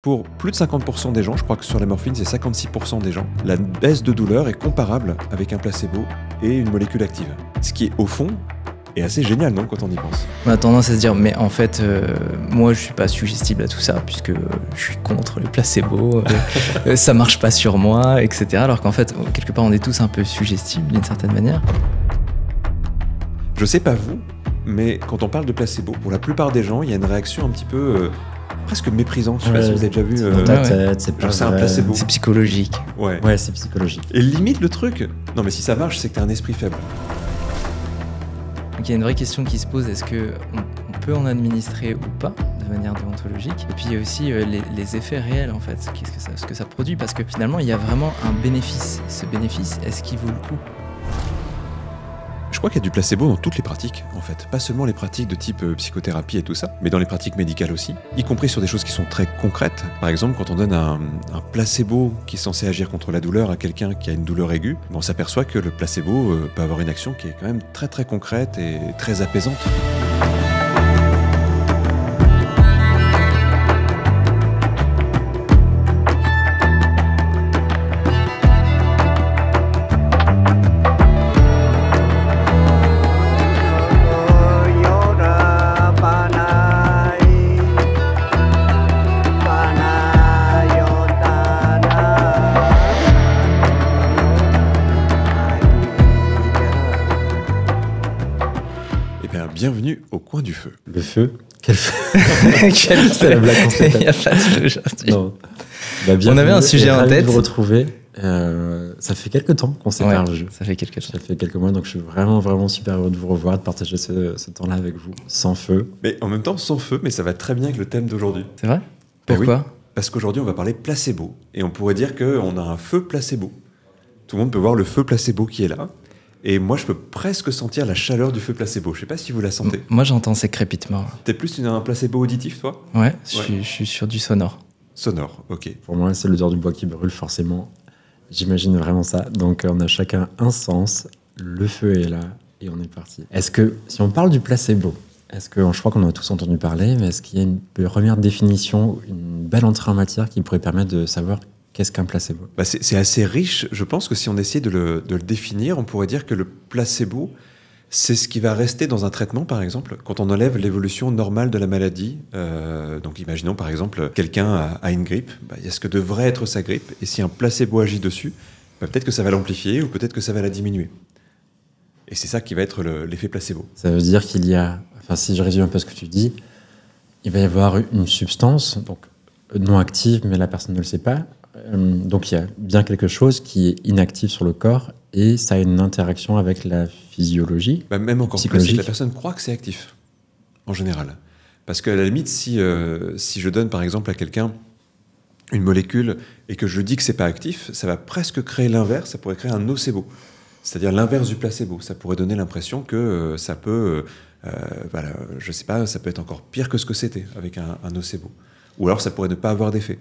Pour plus de 50% des gens, je crois que sur la morphine, c'est 56% des gens, la baisse de douleur est comparable avec un placebo et une molécule active. Ce qui est, au fond, est assez génial, non, quand on y pense. On a tendance à se dire, mais en fait, moi, je suis pas suggestible à tout ça, puisque je suis contre le placebo, ça marche pas sur moi, etc. Alors qu'en fait, quelque part, on est tous un peu suggestibles d'une certaine manière. Je sais pas vous, mais quand on parle de placebo, pour la plupart des gens, il y a une réaction un petit peu presque méprisante. Je sais pas si vous avez déjà vu. Dans ta tête, c'est pas c'est un placebo. C'est psychologique. Ouais, c'est psychologique. Et limite le truc, non mais si ça marche, c'est que t'as un esprit faible. Donc il y a une vraie question qui se pose, est-ce qu'on peut en administrer ou pas de manière déontologique? Et puis il y a aussi les effets réels en fait, ce que ça produit, parce que finalement il y a vraiment un bénéfice. Ce bénéfice, est-ce qu'il vaut le coup? Je crois qu'il y a du placebo dans toutes les pratiques, en fait. Pas seulement les pratiques de type psychothérapie et tout ça, mais dans les pratiques médicales aussi, y compris sur des choses qui sont très concrètes. Par exemple, quand on donne un placebo qui est censé agir contre la douleur à quelqu'un qui a une douleur aiguë, on s'aperçoit que le placebo peut avoir une action qui est quand même très très concrète et très apaisante. Bienvenue au coin du feu. Le feu? Quel feu? C'était la blague qu'on s'était Il n'y a pas de feu aujourd'hui. Non. On avait un sujet en tête. De vous retrouver. Ça fait quelques temps qu'on s'est perdu. Ça fait quelques temps. Ça fait quelques mois, donc je suis vraiment super heureux de vous revoir, de partager ce temps-là avec vous, sans feu. Mais en même temps, sans feu, mais ça va très bien avec le thème d'aujourd'hui. C'est vrai? Pourquoi? Oui, parce qu'aujourd'hui, on va parler placebo. Et on pourrait dire qu'on a un feu placebo. Tout le monde peut voir le feu placebo qui est là. Et moi, je peux presque sentir la chaleur du feu placebo. Je sais pas si vous la sentez. Moi, j'entends ces crépitements. T'es plus un placebo auditif, toi? Ouais, je suis sur du sonore. Sonore, ok. Pour moi, c'est l'odeur du bois qui brûle, forcément. J'imagine vraiment ça. Donc, on a chacun un sens. Le feu est là et on est parti. Est-ce que, si on parle du placebo, je crois qu'on en a tous entendu parler, mais est-ce qu'il y a une première définition, une belle entrée en matière qui pourrait permettre de savoir qu'est-ce qu'un placebo? C'est assez riche. Je pense que si on essayait de le définir, on pourrait dire que le placebo, c'est ce qui va rester dans un traitement, par exemple, quand on enlève l'évolution normale de la maladie. Donc imaginons, par exemple, quelqu'un a une grippe, il y a ce que devrait être sa grippe, et si un placebo agit dessus, peut-être que ça va l'amplifier ou peut-être que ça va la diminuer. Et c'est ça qui va être l'effet placebo. Ça veut dire qu'il y a, si je résume un peu ce que tu dis, il va y avoir une substance, donc non active, mais la personne ne le sait pas. Donc il y a bien quelque chose qui est inactif sur le corps et ça a une interaction avec la physiologie. Même encore plus, c'est que la personne croit que c'est actif, en général. Parce qu'à la limite, si je donne par exemple à quelqu'un une molécule et que je dis que c'est pas actif, ça va presque créer l'inverse, ça pourrait créer un nocebo. C'est-à-dire l'inverse du placebo. Ça pourrait donner l'impression que ça peut, je sais pas, ça peut être encore pire que ce que c'était avec un nocebo. Ou alors ça pourrait ne pas avoir d'effet.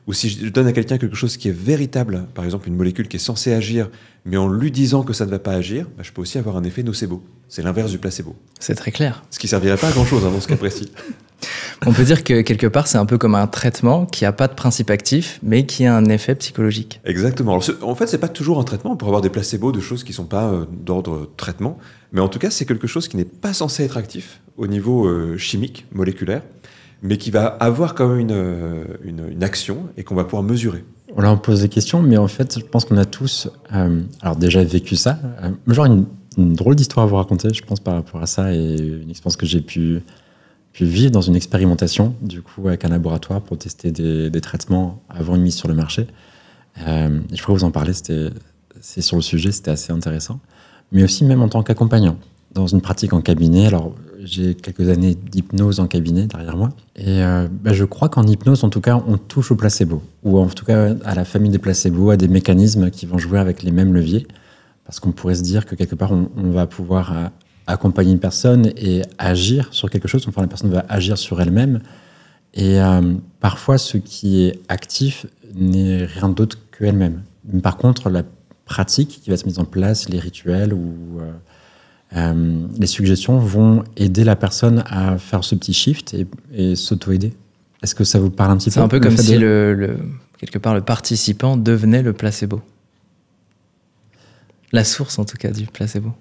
Ou si je donne à quelqu'un quelque chose qui est véritable, par exemple une molécule qui est censée agir, mais en lui disant que ça ne va pas agir, je peux aussi avoir un effet nocebo. C'est l'inverse du placebo. C'est très clair. Ce qui ne servirait pas à grand-chose dans ce cas précis. On peut dire que quelque part, c'est un peu comme un traitement qui n'a pas de principe actif, mais qui a un effet psychologique. Exactement. Alors, en fait, ce n'est pas toujours un traitement. On peut avoir des placebos de choses qui ne sont pas d'ordre traitement. Mais en tout cas, c'est quelque chose qui n'est pas censé être actif au niveau chimique, moléculaire, mais qui va avoir quand même une action et qu'on va pouvoir mesurer. Là, on pose des questions, mais en fait, je pense qu'on a tous alors déjà vécu ça. Genre une drôle d'histoire à vous raconter, je pense, par rapport à ça, et une expérience que j'ai pu vivre dans une expérimentation, du coup, avec un laboratoire pour tester des traitements avant une mise sur le marché. Je pourrais vous en parler, c'est sur le sujet, c'était assez intéressant. Mais aussi même en tant qu'accompagnant, dans une pratique en cabinet. Alors, j'ai quelques années d'hypnose en cabinet derrière moi. Et je crois qu'en hypnose, en tout cas, on touche au placebo. Ou en tout cas, à la famille des placebos, à des mécanismes qui vont jouer avec les mêmes leviers. Parce qu'on pourrait se dire que quelque part, on va pouvoir accompagner une personne et agir sur quelque chose. Enfin, la personne va agir sur elle-même. Et parfois, ce qui est actif n'est rien d'autre qu'elle-même. Par contre, la pratique qui va se mettre en place, les rituels ou les suggestions vont aider la personne à faire ce petit shift et s'auto-aider. Est-ce que ça vous parle un petit peu? C'est un peu comme si quelque part le participant devenait le placebo. La source en tout cas du placebo.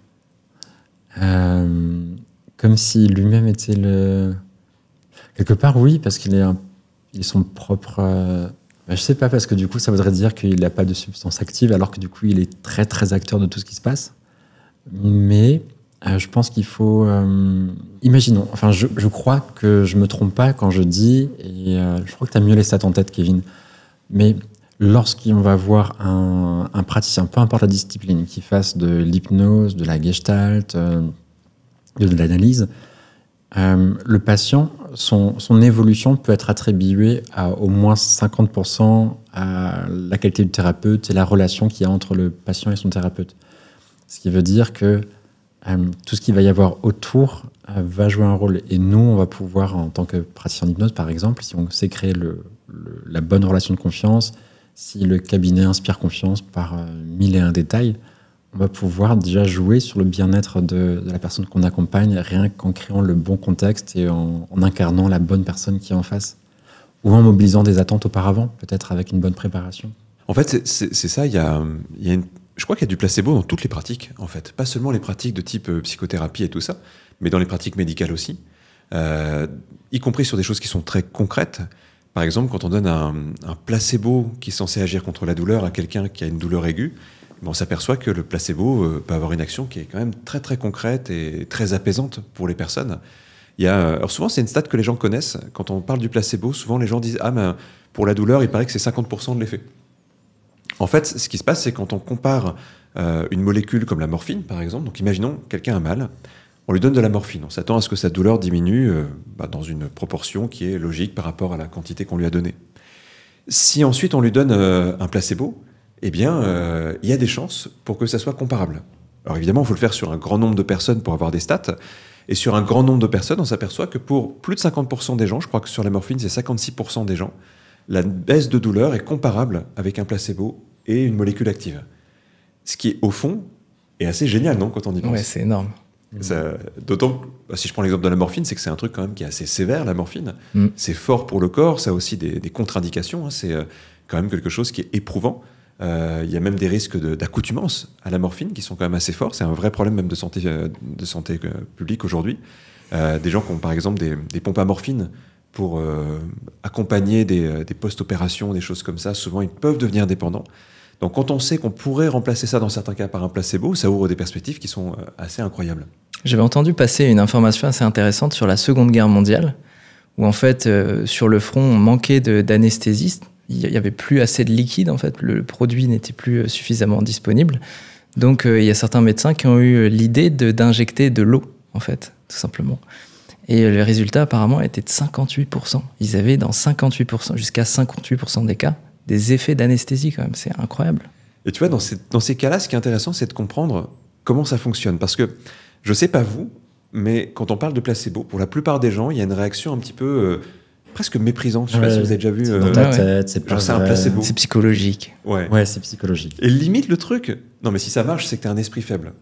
Comme si lui-même était le... Quelque part oui, parce qu'il est son propre... Je sais pas, parce que du coup ça voudrait dire qu'il n'a pas de substance active, alors que du coup il est très très acteur de tout ce qui se passe. Mais je pense qu'il faut... imaginons, enfin je crois que je me trompe pas quand je dis, et je crois que tu as mieux les stats en tête, Kevin, mais lorsqu'on va voir un praticien, peu importe la discipline, qui fasse de l'hypnose, de la gestalt, de l'analyse, le patient, son évolution peut être attribuée à au moins 50% à la qualité du thérapeute et la relation qu'il y a entre le patient et son thérapeute. Ce qui veut dire que tout ce qu'il va y avoir autour va jouer un rôle. Et nous, on va pouvoir, en tant que praticien d'hypnose, par exemple, si on sait créer la bonne relation de confiance, si le cabinet inspire confiance par 1001 détails, on va pouvoir déjà jouer sur le bien-être de la personne qu'on accompagne, rien qu'en créant le bon contexte et en incarnant la bonne personne qui est en face. Ou en mobilisant des attentes auparavant, peut-être avec une bonne préparation. En fait, c'est ça, je crois qu'il y a du placebo dans toutes les pratiques, en fait. Pas seulement les pratiques de type psychothérapie et tout ça, mais dans les pratiques médicales aussi, y compris sur des choses qui sont très concrètes. Par exemple, quand on donne un placebo qui est censé agir contre la douleur à quelqu'un qui a une douleur aiguë, on s'aperçoit que le placebo peut avoir une action qui est quand même très très concrète et très apaisante pour les personnes. Alors souvent, c'est une stat que les gens connaissent. Quand on parle du placebo, souvent les gens disent « Ah, mais pour la douleur, il paraît que c'est 50% de l'effet ». En fait, ce qui se passe, c'est quand on compare une molécule comme la morphine, par exemple, donc imaginons quelqu'un a mal, on lui donne de la morphine, on s'attend à ce que sa douleur diminue dans une proportion qui est logique par rapport à la quantité qu'on lui a donnée. Si ensuite on lui donne un placebo, eh bien, il y a des chances pour que ça soit comparable. Alors évidemment, il faut le faire sur un grand nombre de personnes pour avoir des stats, et sur un grand nombre de personnes, on s'aperçoit que pour plus de 50% des gens, je crois que sur la morphine, c'est 56% des gens, la baisse de douleur est comparable avec un placebo et une molécule active. Ce qui, au fond, est assez génial, non, quand on y pense. Ouais, c'est énorme. D'autant, si je prends l'exemple de la morphine, c'est que c'est un truc quand même qui est assez sévère, la morphine. C'est fort pour le corps, ça a aussi des contre-indications, hein. C'est quand même quelque chose qui est éprouvant. Il y a même des risques d'accoutumance à la morphine qui sont quand même assez forts. C'est un vrai problème même de santé publique aujourd'hui. Des gens qui ont par exemple des pompes à morphine pour accompagner des post-opérations, des choses comme ça, souvent ils peuvent devenir dépendants. Donc quand on sait qu'on pourrait remplacer ça dans certains cas par un placebo, ça ouvre des perspectives qui sont assez incroyables. J'avais entendu passer une information assez intéressante sur la Seconde Guerre mondiale, où en fait sur le front on manquait d'anesthésistes. Il n'y avait plus assez de liquide, en fait. Le produit n'était plus suffisamment disponible. Donc, il y a certains médecins qui ont eu l'idée d'injecter de l'eau, en fait, tout simplement. Et le résultat, apparemment, était de 58%. Ils avaient, dans 58%, jusqu'à 58% des cas, des effets d'anesthésie, quand même. C'est incroyable. Et tu vois, dans ces cas-là, ce qui est intéressant, c'est de comprendre comment ça fonctionne. Parce que, je ne sais pas vous, mais quand on parle de placebo, pour la plupart des gens, il y a une réaction un petit peu... presque méprisant, je sais pas si vous avez déjà vu. C'est dans ta tête, c'est pas c'est un placebo. C'est psychologique. Ouais, c'est psychologique. Et limite le truc, non mais si ça marche, c'est que t'as un esprit faible.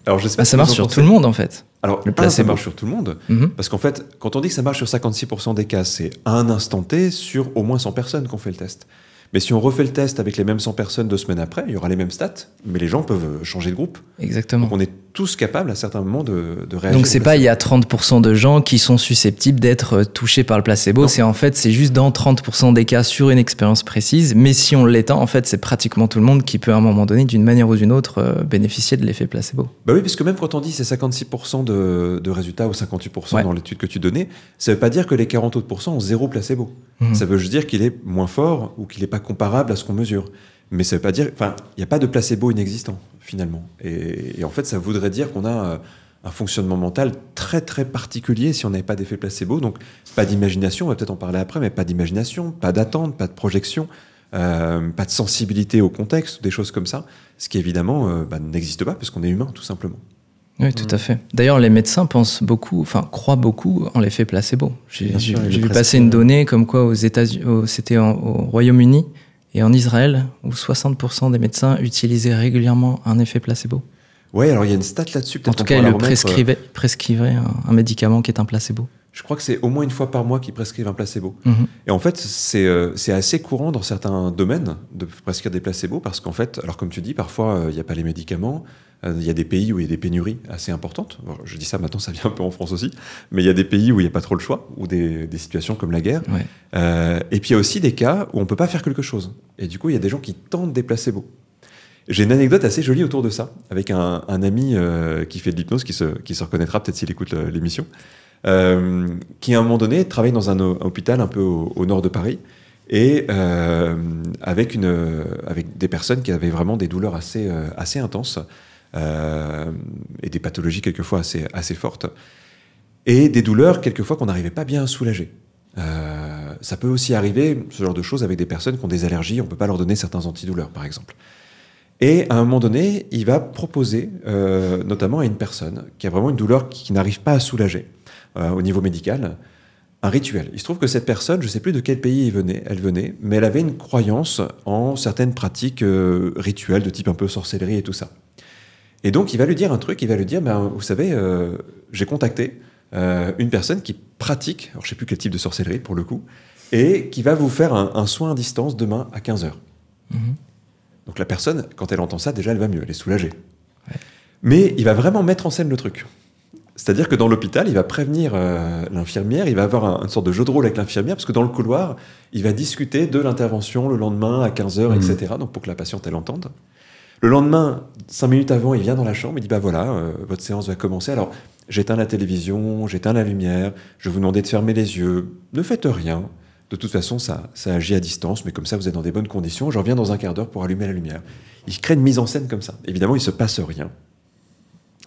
Alors je sais pas si ça marche sur tout le monde en fait. Alors le placebo, ça marche sur tout le monde, parce qu'en fait, quand on dit que ça marche sur 56% des cas, c'est à un instant T sur au moins 100 personnes qu'on fait le test. Mais si on refait le test avec les mêmes 100 personnes 2 semaines après, il y aura les mêmes stats, mais les gens peuvent changer de groupe. Exactement. Donc on est tous capables à certains moments de réagir. Donc c'est pas il y a 30% de gens qui sont susceptibles d'être touchés par le placebo, c'est juste dans 30% des cas sur une expérience précise, mais si on l'étend, en fait c'est pratiquement tout le monde qui peut à un moment donné, d'une manière ou d'une autre, bénéficier de l'effet placebo. Bah oui, parce que même quand on dit c'est 56% de résultats ou 58% dans l'étude que tu donnais, ça veut pas dire que les 40 autres % ont zéro placebo. Ça veut juste dire qu'il est moins fort ou qu'il est pas comparable à ce qu'on mesure. Mais ça veut pas dire... Enfin, il n'y a pas de placebo inexistant, finalement. Et en fait, ça voudrait dire qu'on a un fonctionnement mental très, très particulier si on n'avait pas d'effet placebo. Donc, pas d'imagination, on va peut-être en parler après, mais pas d'imagination, pas d'attente, pas de projection, pas de sensibilité au contexte, des choses comme ça. Ce qui, évidemment, n'existe pas, parce qu'on est humain, tout simplement. Oui, tout à fait. D'ailleurs, les médecins croient beaucoup en l'effet placebo. J'ai vu passer une donnée comme quoi c'était au Royaume-Uni et en Israël, où 60% des médecins utilisaient régulièrement un effet placebo. Ouais, alors il y a une stat là-dessus. En tout cas, il le prescrivait un médicament qui est un placebo. Je crois que c'est au moins une fois par mois qu'ils prescrivent un placebo. Et en fait, c'est assez courant dans certains domaines de prescrire des placebos parce qu'en fait, alors comme tu dis, parfois, il n'y a pas les médicaments. Il y a des pays où il y a des pénuries assez importantes. Alors, je dis ça maintenant, ça vient un peu en France aussi. Mais il y a des pays où il n'y a pas trop le choix, ou des situations comme la guerre. Ouais. Et puis il y a aussi des cas où on ne peut pas faire quelque chose. Et du coup, il y a des gens qui tentent des placebos. J'ai une anecdote assez jolie autour de ça, avec un ami qui fait de l'hypnose, qui se reconnaîtra peut-être s'il écoute l'émission, qui à un moment donné travaille dans un hôpital un peu au nord de Paris, et avec des personnes qui avaient vraiment des douleurs assez intenses, et des pathologies quelquefois assez fortes, et des douleurs quelquefois qu'on n'arrivait pas bien à soulager. Ça peut aussi arriver, ce genre de choses, avec des personnes qui ont des allergies, on ne peut pas leur donner certains antidouleurs, par exemple. Et à un moment donné, il va proposer, notamment à une personne qui a vraiment une douleur qui n'arrive pas à soulager au niveau médical, un rituel. Il se trouve que cette personne, je ne sais plus de quel pays elle venait, mais elle avait une croyance en certaines pratiques rituelles de type un peu sorcellerie et tout ça. Et donc, il va lui dire un truc, il va lui dire, vous savez, j'ai contacté une personne qui pratique, alors je ne sais plus quel type de sorcellerie pour le coup, et qui va vous faire un soin à distance demain à 15h. Donc la personne, quand elle entend ça, déjà, elle va mieux, elle est soulagée. Ouais. Mais il va vraiment mettre en scène le truc. C'est-à-dire que dans l'hôpital, il va prévenir l'infirmière, il va avoir une sorte de jeu de rôle avec l'infirmière, parce que dans le couloir, il va discuter de l'intervention le lendemain à 15h, etc., donc pour que la patiente, elle entende. Le lendemain, 5 minutes avant, il vient dans la chambre, il dit, voilà, votre séance va commencer, alors j'éteins la télévision, j'éteins la lumière, je vais vous demander de fermer les yeux, ne faites rien. De toute façon, ça agit à distance, mais comme ça, vous êtes dans des bonnes conditions. Je reviens dans un quart d'heure pour allumer la lumière. Il crée une mise en scène comme ça. Évidemment, il ne se passe rien.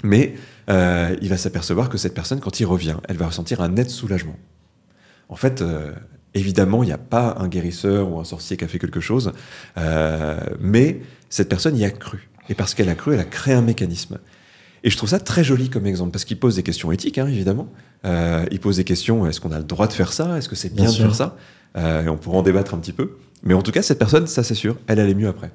Mais il va s'apercevoir que cette personne, quand il revient, elle va ressentir un net soulagement. En fait, évidemment, il n'y a pas un guérisseur ou un sorcier qui a fait quelque chose, mais cette personne y a cru. Et parce qu'elle a cru, elle a créé un mécanisme. Et je trouve ça très joli comme exemple, parce qu'il pose des questions éthiques, évidemment. Il pose des questions, est-ce qu'on a le droit de faire ça? Est-ce que c'est bien de faire ça? Et on pourra en débattre un petit peu. Mais en tout cas, cette personne, ça c'est sûr, elle allait mieux après.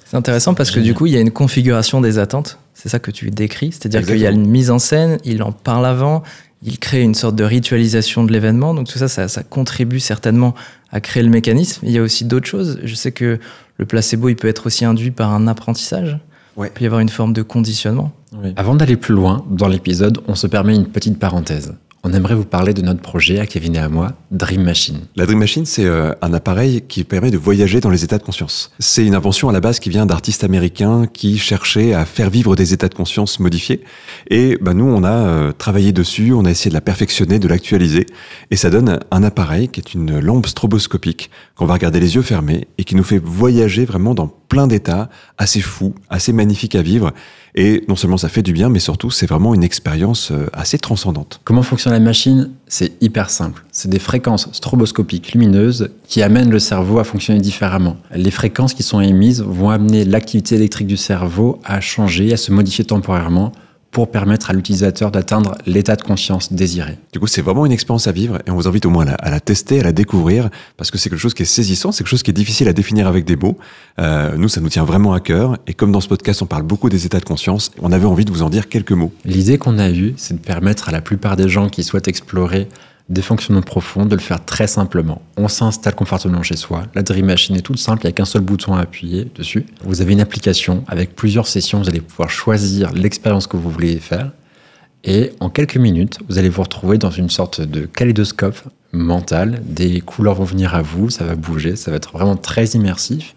C'est intéressant parce que du coup, il y a une configuration des attentes. C'est ça que tu décris. C'est-à-dire qu'il y a une mise en scène, il en parle avant, il crée une sorte de ritualisation de l'événement. Donc tout ça, ça contribue certainement à créer le mécanisme. Il y a aussi d'autres choses. Je sais que le placebo, il peut être aussi induit par un apprentissage. Ouais. Il peut y avoir une forme de conditionnement. Oui. Avant d'aller plus loin, dans l'épisode, on se permet une petite parenthèse. On aimerait vous parler de notre projet, à Kevin et à moi, Dream Machine. La Dream Machine, c'est un appareil qui permet de voyager dans les états de conscience. C'est une invention à la base qui vient d'artistes américains qui cherchaient à faire vivre des états de conscience modifiés. Et nous, on a travaillé dessus, on a essayé de la perfectionner, de l'actualiser. Et ça donne un appareil qui est une lampe stroboscopique qu'on va regarder les yeux fermés et qui nous fait voyager vraiment dans plein d'états assez fous, assez magnifiques à vivre. Et non seulement ça fait du bien, mais surtout, c'est vraiment une expérience assez transcendante. Comment fonctionne la machine? C'est hyper simple. C'est des fréquences stroboscopiques lumineuses qui amènent le cerveau à fonctionner différemment. Les fréquences qui sont émises vont amener l'activité électrique du cerveau à changer, à se modifier temporairement pour permettre à l'utilisateur d'atteindre l'état de conscience désiré. Du coup, c'est vraiment une expérience à vivre et on vous invite au moins à la tester, à la découvrir, parce que c'est quelque chose qui est saisissant, c'est quelque chose qui est difficile à définir avec des mots. Nous, ça nous tient vraiment à cœur et comme dans ce podcast, on parle beaucoup des états de conscience, on avait envie de vous en dire quelques mots. L'idée qu'on a eue, c'est de permettre à la plupart des gens qui souhaitent explorer des fonctionnements profonds, de le faire très simplement. On s'installe confortablement chez soi. La Dream Machine est toute simple, il n'y a qu'un seul bouton à appuyer dessus. Vous avez une application avec plusieurs sessions, vous allez pouvoir choisir l'expérience que vous voulez faire. Et en quelques minutes, vous allez vous retrouver dans une sorte de kaléidoscope mental. Des couleurs vont venir à vous, ça va bouger, ça va être vraiment très immersif.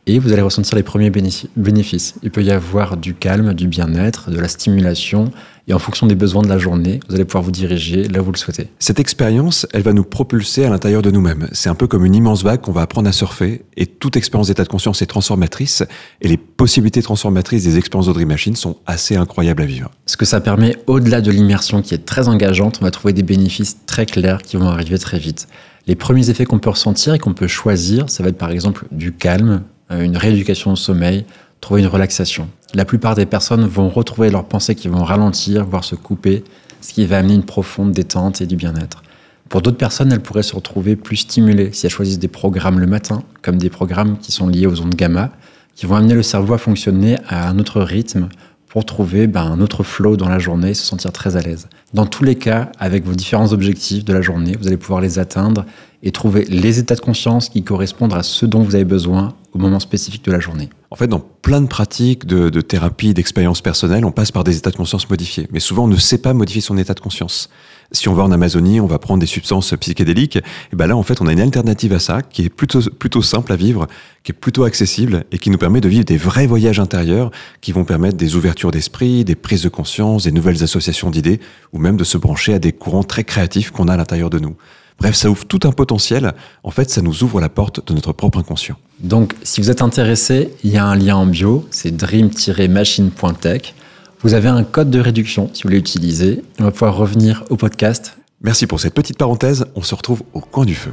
Et vous allez ressentir les premiers bénéfices. Il peut y avoir du calme, du bien-être, de la stimulation. Et en fonction des besoins de la journée, vous allez pouvoir vous diriger là où vous le souhaitez. Cette expérience, elle va nous propulser à l'intérieur de nous-mêmes. C'est un peu comme une immense vague qu'on va apprendre à surfer. Et toute expérience d'état de conscience est transformatrice. Et les possibilités transformatrices des expériences de Dream Machine sont assez incroyables à vivre. Ce que ça permet, au-delà de l'immersion qui est très engageante, on va trouver des bénéfices très clairs qui vont arriver très vite. Les premiers effets qu'on peut ressentir et qu'on peut choisir, ça va être par exemple du calme, une rééducation au sommeil, trouver une relaxation. La plupart des personnes vont retrouver leurs pensées qui vont ralentir, voire se couper, ce qui va amener une profonde détente et du bien-être. Pour d'autres personnes, elles pourraient se retrouver plus stimulées si elles choisissent des programmes le matin, comme des programmes qui sont liés aux ondes gamma, qui vont amener le cerveau à fonctionner à un autre rythme pour trouver un autre flow dans la journée et se sentir très à l'aise. Dans tous les cas, avec vos différents objectifs de la journée, vous allez pouvoir les atteindre et trouver les états de conscience qui correspondent à ce dont vous avez besoin au moment spécifique de la journée. En fait, dans plein de pratiques de thérapie, d'expérience personnelle, on passe par des états de conscience modifiés. Mais souvent, on ne sait pas modifier son état de conscience. Si on va en Amazonie, on va prendre des substances psychédéliques. Et ben là, en fait, on a une alternative à ça qui est plutôt simple à vivre, qui est plutôt accessible et qui nous permet de vivre des vrais voyages intérieurs qui vont permettre des ouvertures d'esprit, des prises de conscience, des nouvelles associations d'idées ou même de se brancher à des courants très créatifs qu'on a à l'intérieur de nous. Bref, ça ouvre tout un potentiel. En fait, ça nous ouvre la porte de notre propre inconscient. Donc, si vous êtes intéressé, il y a un lien en bio, c'est dream-machine.tech. Vous avez un code de réduction si vous l'utilisez. On va pouvoir revenir au podcast. Merci pour cette petite parenthèse. On se retrouve au coin du feu.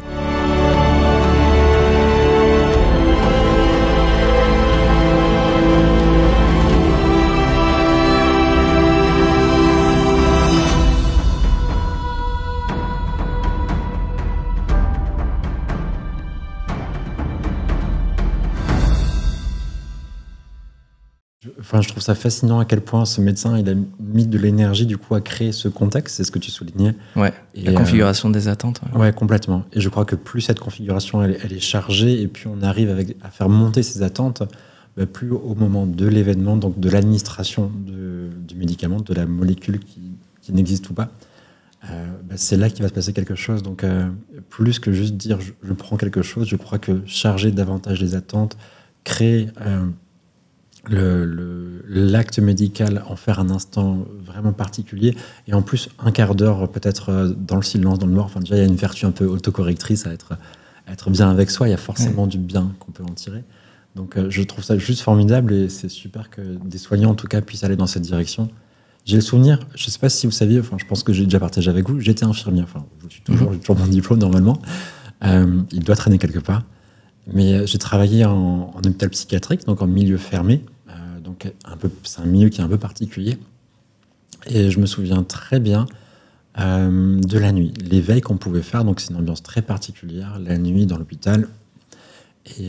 Je trouve ça fascinant à quel point ce médecin il a mis de l'énergie du coup à créer ce contexte, c'est ce que tu soulignais. Ouais, et la configuration des attentes. Ouais, complètement. Et je crois que plus cette configuration elle est chargée et plus on arrive à faire monter ces attentes, plus au moment de l'événement, donc de l'administration du médicament, de la molécule qui n'existe ou pas, c'est là qu'il va se passer quelque chose. Donc plus que juste dire je prends quelque chose, je crois que charger davantage les attentes, créer l'acte médical, en faire un instant vraiment particulier, et en plus un quart d'heure peut-être dans le silence, dans le noir. Enfin, déjà il y a une vertu un peu autocorrectrice à être bien avec soi. Il y a forcément du bien qu'on peut en tirer. Donc je trouve ça juste formidable et c'est super que des soignants en tout cas puissent aller dans cette direction. J'ai le souvenir, je ne sais pas si vous saviez, je pense que j'ai déjà partagé avec vous, j'étais infirmier, j'ai toujours mon diplôme normalement, il doit traîner quelque part, mais j'ai travaillé en hôpital psychiatrique, donc en milieu fermé. Donc c'est un milieu qui est un peu particulier. Et je me souviens très bien de la nuit. L'éveil qu'on pouvait faire, donc c'est une ambiance très particulière, la nuit dans l'hôpital, et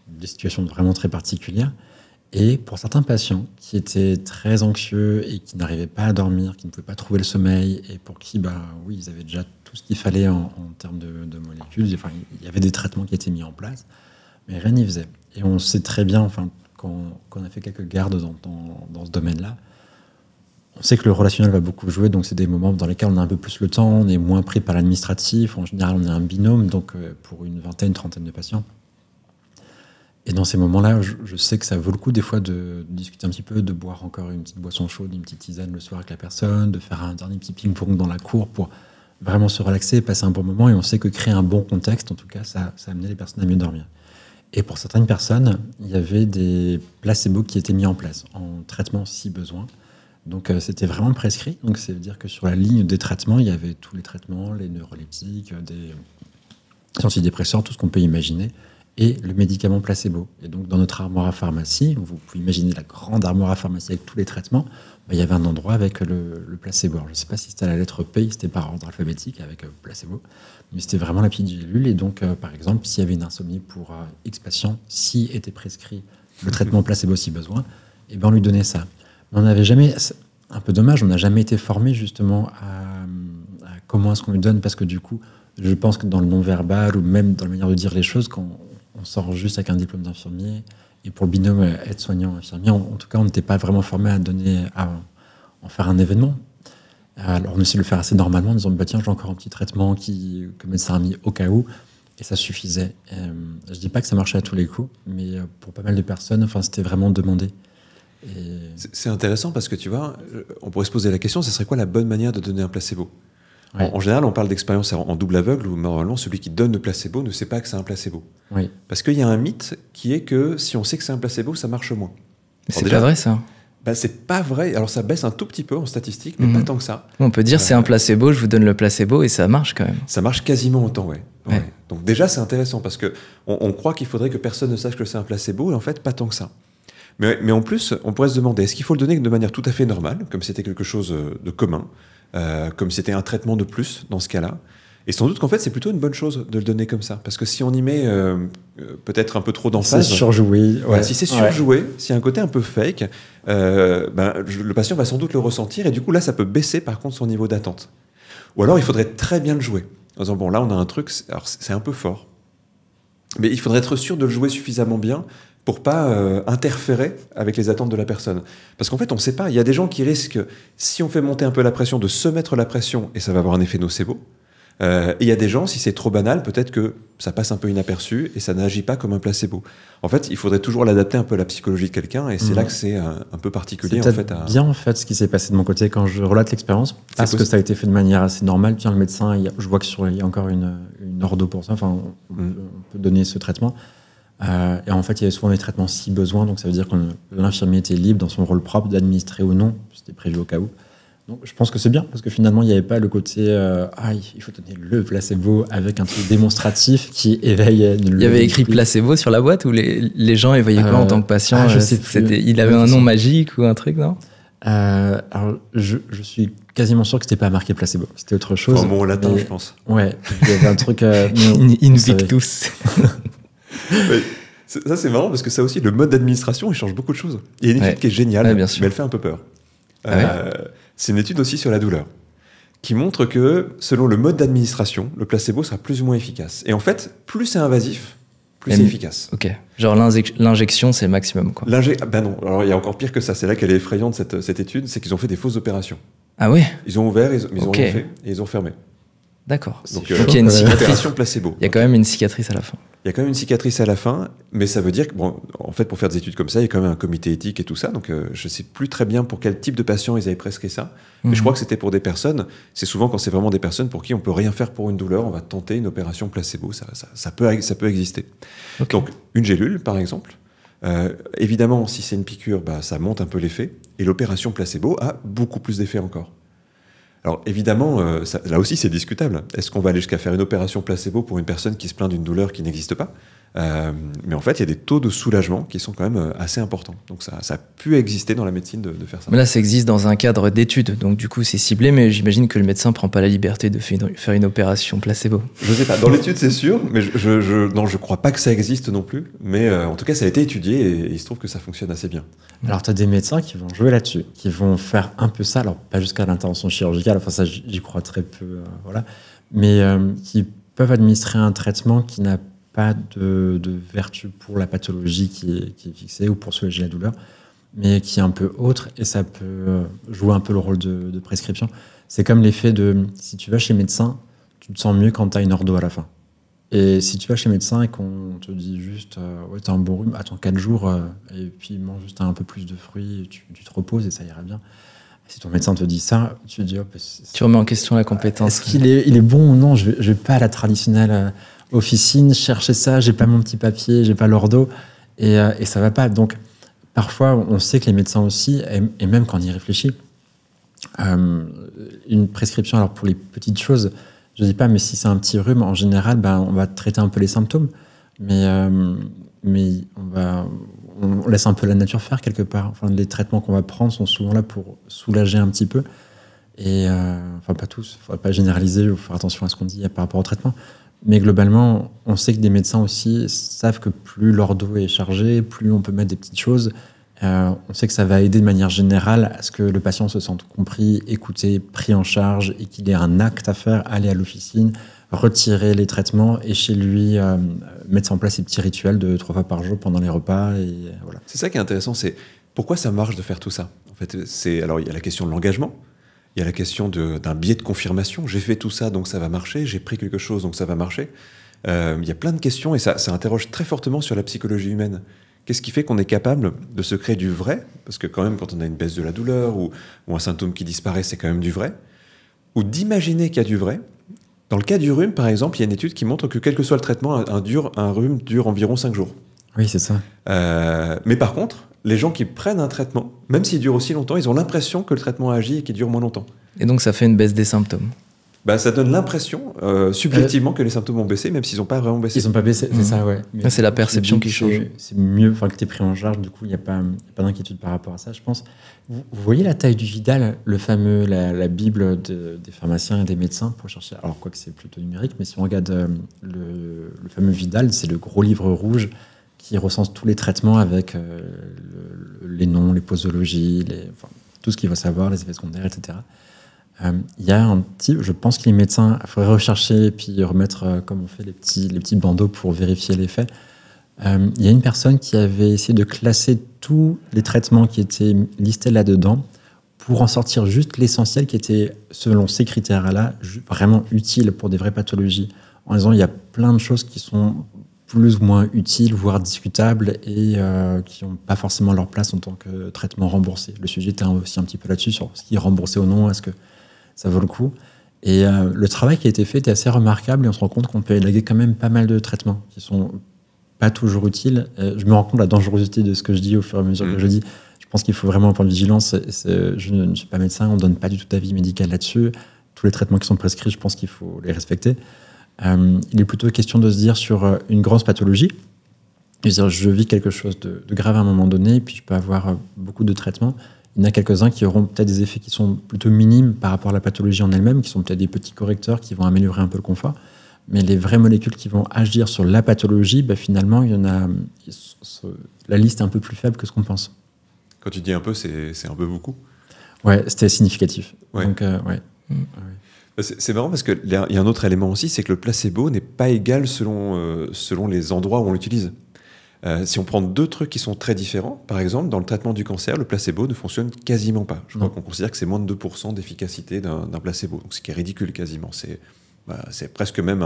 des situations vraiment très particulières. Et pour certains patients qui étaient très anxieux et qui n'arrivaient pas à dormir, qui ne pouvaient pas trouver le sommeil, et pour qui, oui, ils avaient déjà tout ce qu'il fallait en termes de molécules. Enfin, il y avait des traitements qui étaient mis en place, mais rien n'y faisait. Et on sait très bien, quand on a fait quelques gardes dans ce domaine-là, on sait que le relationnel va beaucoup jouer, donc c'est des moments dans lesquels on a un peu plus le temps, on est moins pris par l'administratif, en général on est un binôme, donc pour une vingtaine, trentaine de patients. Et dans ces moments-là, je sais que ça vaut le coup des fois de discuter un petit peu, de boire encore une petite boisson chaude, une petite tisane le soir avec la personne, de faire un dernier petit ping-pong dans la cour pour vraiment se relaxer, passer un bon moment, et on sait que créer un bon contexte, en tout cas, ça amenait les personnes à mieux dormir. Et pour certaines personnes, il y avait des placebos qui étaient mis en place en traitement si besoin. Donc c'était vraiment prescrit. Donc ça veut dire que sur la ligne des traitements, il y avait tous les traitements, les neuroleptiques, des antidépresseurs, tout ce qu'on peut imaginer, et le médicament placebo. Et donc dans notre armoire à pharmacie, vous pouvez imaginer la grande armoire à pharmacie avec tous les traitements, il y avait un endroit avec le placebo. Alors, je ne sais pas si c'était à la lettre P, c'était par ordre alphabétique avec placebo, mais c'était vraiment la petite gélule. Et donc, par exemple, s'il y avait une insomnie pour X patient, si était prescrit le traitement placebo si besoin, on lui donnait ça. Mais on n'avait jamais, un peu dommage, on n'a jamais été formé justement à comment est-ce qu'on lui donne, parce que du coup, je pense que dans le non-verbal ou même dans la manière de dire les choses, quand on sort juste avec un diplôme d'infirmier, et pour le binôme aide-soignant infirmier, en tout cas, on n'était pas vraiment formé à en faire un événement. Alors on essaie de le faire assez normalement en disant tiens, j'ai encore un petit traitement que le médecin a mis au cas où, et ça suffisait. Je dis pas que ça marchait à tous les coups, mais pour pas mal de personnes, c'était vraiment demandé. C'est intéressant parce que tu vois, on pourrait se poser la question, ce serait quoi la bonne manière de donner un placebo? Ouais. En général, on parle d'expérience en double aveugle où normalement celui qui donne le placebo ne sait pas que c'est un placebo. Oui. Parce qu'il y a un mythe qui est que si on sait que c'est un placebo, ça marche moins. C'est pas vrai ça. C'est pas vrai. Alors ça baisse un tout petit peu en statistique, mais pas tant que ça. On peut dire c'est un placebo, je vous donne le placebo et ça marche quand même. Ça marche quasiment autant, ouais. Donc déjà c'est intéressant parce que on croit qu'il faudrait que personne ne sache que c'est un placebo et en fait pas tant que ça. Mais en plus, on pourrait se demander est-ce qu'il faut le donner de manière tout à fait normale, comme c'était quelque chose de commun, comme c'était un traitement de plus dans ce cas-là. Et sans doute qu'en fait, c'est plutôt une bonne chose de le donner comme ça. Parce que si on y met peut-être un peu trop C'est d'emphase. surjoué. Voilà, si c'est surjoué, s'il y a un côté un peu fake, le patient va sans doute le ressentir et du coup là ça peut baisser par contre son niveau d'attente. Ou alors il faudrait très bien le jouer. En disant bon là on a un truc, alors c'est un peu fort, mais il faudrait être sûr de le jouer suffisamment bien pour pas interférer avec les attentes de la personne. Parce qu'en fait on ne sait pas, il y a des gens qui risquent, si on fait monter un peu la pression, de se mettre la pression et ça va avoir un effet nocebo. Et il y a des gens, si c'est trop banal, peut-être que ça passe un peu inaperçu et ça n'agit pas comme un placebo. En fait, il faudrait toujours l'adapter un peu à la psychologie de quelqu'un et c'est là que c'est un peu particulier. C'est en fait, bien en fait ce qui s'est passé de mon côté quand je relate l'expérience, parce que ça a été fait de manière assez normale. Tiens, le médecin, je vois qu'il y a encore une ordo pour ça, enfin, on peut donner ce traitement. Et en fait, il y avait souvent des traitements si besoin, donc ça veut dire que l'infirmier était libre dans son rôle propre d'administrer ou non, c'était prévu au cas où. Donc, je pense que c'est bien, parce que finalement, il n'y avait pas le côté il faut donner le placebo avec un truc démonstratif qui éveille. Il y avait écrit placebo sur la boîte ou les gens y voyaient quoi en tant que patient? Je sais plus. Il avait un nom magique ou un truc, non? Alors, je suis quasiment sûr que c'était pas marqué placebo, c'était autre chose. Un mot en latin, je pense. Ouais, il y avait un truc. Invictus. Ça, c'est marrant parce que ça aussi, le mode d'administration, il change beaucoup de choses. Il y a une étude qui est géniale, mais elle fait un peu peur. C'est une étude aussi sur la douleur qui montre que selon le mode d'administration, le placebo sera plus ou moins efficace. Et en fait, plus c'est invasif, plus c'est efficace. Ok. Genre l'injection, c'est le maximum, quoi. Ben non. Alors il y a encore pire que ça. C'est là qu'elle est effrayante cette étude, c'est qu'ils ont fait des fausses opérations. Ah oui. Ils ont ouvert, ils ont rien fait et ils ont fermé. D'accord. Donc il y a une cicatrice. Placebo. Il y a quand même une cicatrice à la fin. Il y a quand même une cicatrice à la fin, mais ça veut dire que, bon, en fait, pour faire des études comme ça, il y a quand même un comité éthique et tout ça. Donc, je ne sais plus très bien pour quel type de patients ils avaient prescrit ça. Mais je crois que c'était pour des personnes. C'est souvent quand c'est vraiment des personnes pour qui on peut rien faire pour une douleur, on va tenter une opération placebo. Ça peut exister. Okay. Donc, une gélule, par exemple. Évidemment, si c'est une piqûre, ça monte un peu l'effet. Et l'opération placebo a beaucoup plus d'effet encore. Alors évidemment, là aussi c'est discutable. Est-ce qu'on va aller jusqu'à faire une opération placebo pour une personne qui se plaint d'une douleur qui n'existe pas? Mais en fait, il y a des taux de soulagement qui sont quand même assez importants. Donc ça a pu exister dans la médecine de faire ça. Mais là, ça existe dans un cadre d'étude, donc du coup c'est ciblé, mais j'imagine que le médecin ne prend pas la liberté de faire une opération placebo. Je ne sais pas, dans l'étude c'est sûr, mais je crois pas que ça existe non plus. Mais en tout cas, ça a été étudié et il se trouve que ça fonctionne assez bien. Alors tu as des médecins qui vont jouer là-dessus, qui vont faire un peu ça, alors pas jusqu'à l'intervention chirurgicale, enfin ça j'y crois très peu, voilà, mais qui peuvent administrer un traitement qui n'a pas de vertu pour la pathologie qui est fixée ou pour soulager la douleur, mais qui est un peu autre et ça peut jouer un peu le rôle de prescription. C'est comme l'effet de si tu vas chez le médecin, tu te sens mieux quand tu as une ordo à la fin. Et si tu vas chez le médecin et qu'on te dit juste ouais, tu as un bon rhume, attends 4 jours et puis mange juste un peu plus de fruits, tu te reposes et ça ira bien. Si ton médecin te dit ça, tu te dis tu remets en question la compétence. Est-ce qu'il est bon ou non? Je vais pas à la traditionnelle officine chercher ça, j'ai pas mon petit papier, j'ai pas l'ordo et ça va pas. Donc parfois on sait que les médecins aussi, et même quand on y réfléchit, une prescription, alors pour les petites choses, je dis pas, mais si c'est un petit rhume, en général, on va traiter un peu les symptômes, mais on laisse un peu la nature faire quelque part. Enfin, les traitements qu'on va prendre sont souvent là pour soulager un petit peu. Et enfin, pas tous, il ne faudrait pas généraliser, il faut faire attention à ce qu'on dit par rapport au traitement. Mais globalement, on sait que des médecins aussi savent que plus l'ordo est chargé, plus on peut mettre des petites choses. On sait que ça va aider de manière générale à ce que le patient se sente compris, écouté, pris en charge et qu'il ait un acte à faire, aller à l'officine, retirer les traitements et chez lui mettre en place ces petits rituels de 3 fois par jour pendant les repas. Et voilà. C'est ça qui est intéressant, c'est pourquoi ça marche de faire tout ça. En fait, alors il y a la question de l'engagement, il y a la question d'un biais de confirmation. J'ai fait tout ça, donc ça va marcher. J'ai pris quelque chose, donc ça va marcher. Il y a plein de questions et ça interroge très fortement sur la psychologie humaine. Qu'est-ce qui fait qu'on est capable de se créer du vrai? Parce que quand même, quand on a une baisse de la douleur ou un symptôme qui disparaît, c'est quand même du vrai. Ou d'imaginer qu'il y a du vrai. Dans le cas du rhume, par exemple, il y a une étude qui montre que quel que soit le traitement, un rhume dure environ 5 jours. Oui, c'est ça. Mais par contre, les gens qui prennent un traitement, même s'il dure aussi longtemps, ils ont l'impression que le traitement agit et qu'il dure moins longtemps. Et donc ça fait une baisse des symptômes. Bah, ça donne l'impression, subjectivement, que les symptômes ont baissé, même s'ils n'ont pas vraiment baissé. Ils n'ont pas baissé, c'est ça, ouais. Mais c'est la perception qui change. C'est mieux, enfin, que tu es pris en charge, du coup, il n'y a pas d'inquiétude par rapport à ça, je pense. Vous voyez la taille du Vidal, le fameux, la Bible des pharmaciens et des médecins, pour chercher. Alors, quoi que c'est plutôt numérique, mais si on regarde le fameux Vidal, c'est le gros livre rouge qui recense tous les traitements avec les noms, les posologies, enfin, tout ce qu'il faut savoir, les effets secondaires, etc. Il y a un type, je pense que les médecins, il faudrait rechercher et puis remettre, comme on fait, les petits bandeaux pour vérifier les faits. Il y a une personne qui avait essayé de classer tous les traitements qui étaient listés là-dedans pour en sortir juste l'essentiel qui était, selon ces critères-là, vraiment utile pour des vraies pathologies. En disant, il y a plein de choses qui sont plus ou moins utiles, voire discutables, et qui n'ont pas forcément leur place en tant que traitement remboursé. Le sujet était aussi un petit peu là-dessus, sur ce qui est remboursé ou non, est-ce que ça vaut le coup. Et le travail qui a été fait était assez remarquable, et on se rend compte qu'on peut élaguer quand même pas mal de traitements qui sont pas toujours utiles. Je me rends compte de la dangerosité de ce que je dis au fur et à mesure que je dis. Je pense qu'il faut vraiment prendre vigilance. Je ne suis pas médecin, on ne donne pas du tout d'avis médical là-dessus. Tous les traitements qui sont prescrits, je pense qu'il faut les respecter. Il est plutôt question de se dire sur une grosse pathologie, c'est-à-dire je vis quelque chose de grave à un moment donné, puis je peux avoir beaucoup de traitements. Il y en a quelques-uns qui auront peut-être des effets qui sont plutôt minimes par rapport à la pathologie en elle-même, qui sont peut-être des petits correcteurs qui vont améliorer un peu le confort. Mais les vraies molécules qui vont agir sur la pathologie, finalement, il y en a. La liste est un peu plus faible que ce qu'on pense. Quand tu dis un peu, c'est un peu beaucoup. Ouais, c'était significatif. Ouais. Donc, ouais. C'est marrant parce qu'il y a un autre élément aussi, c'est que le placebo n'est pas égal selon les endroits où on l'utilise. Si on prend deux trucs qui sont très différents, par exemple, dans le traitement du cancer, le placebo ne fonctionne quasiment pas. Je crois qu'on considère que c'est moins de 2% d'efficacité d'un placebo, donc ce qui est ridicule quasiment. C'est presque même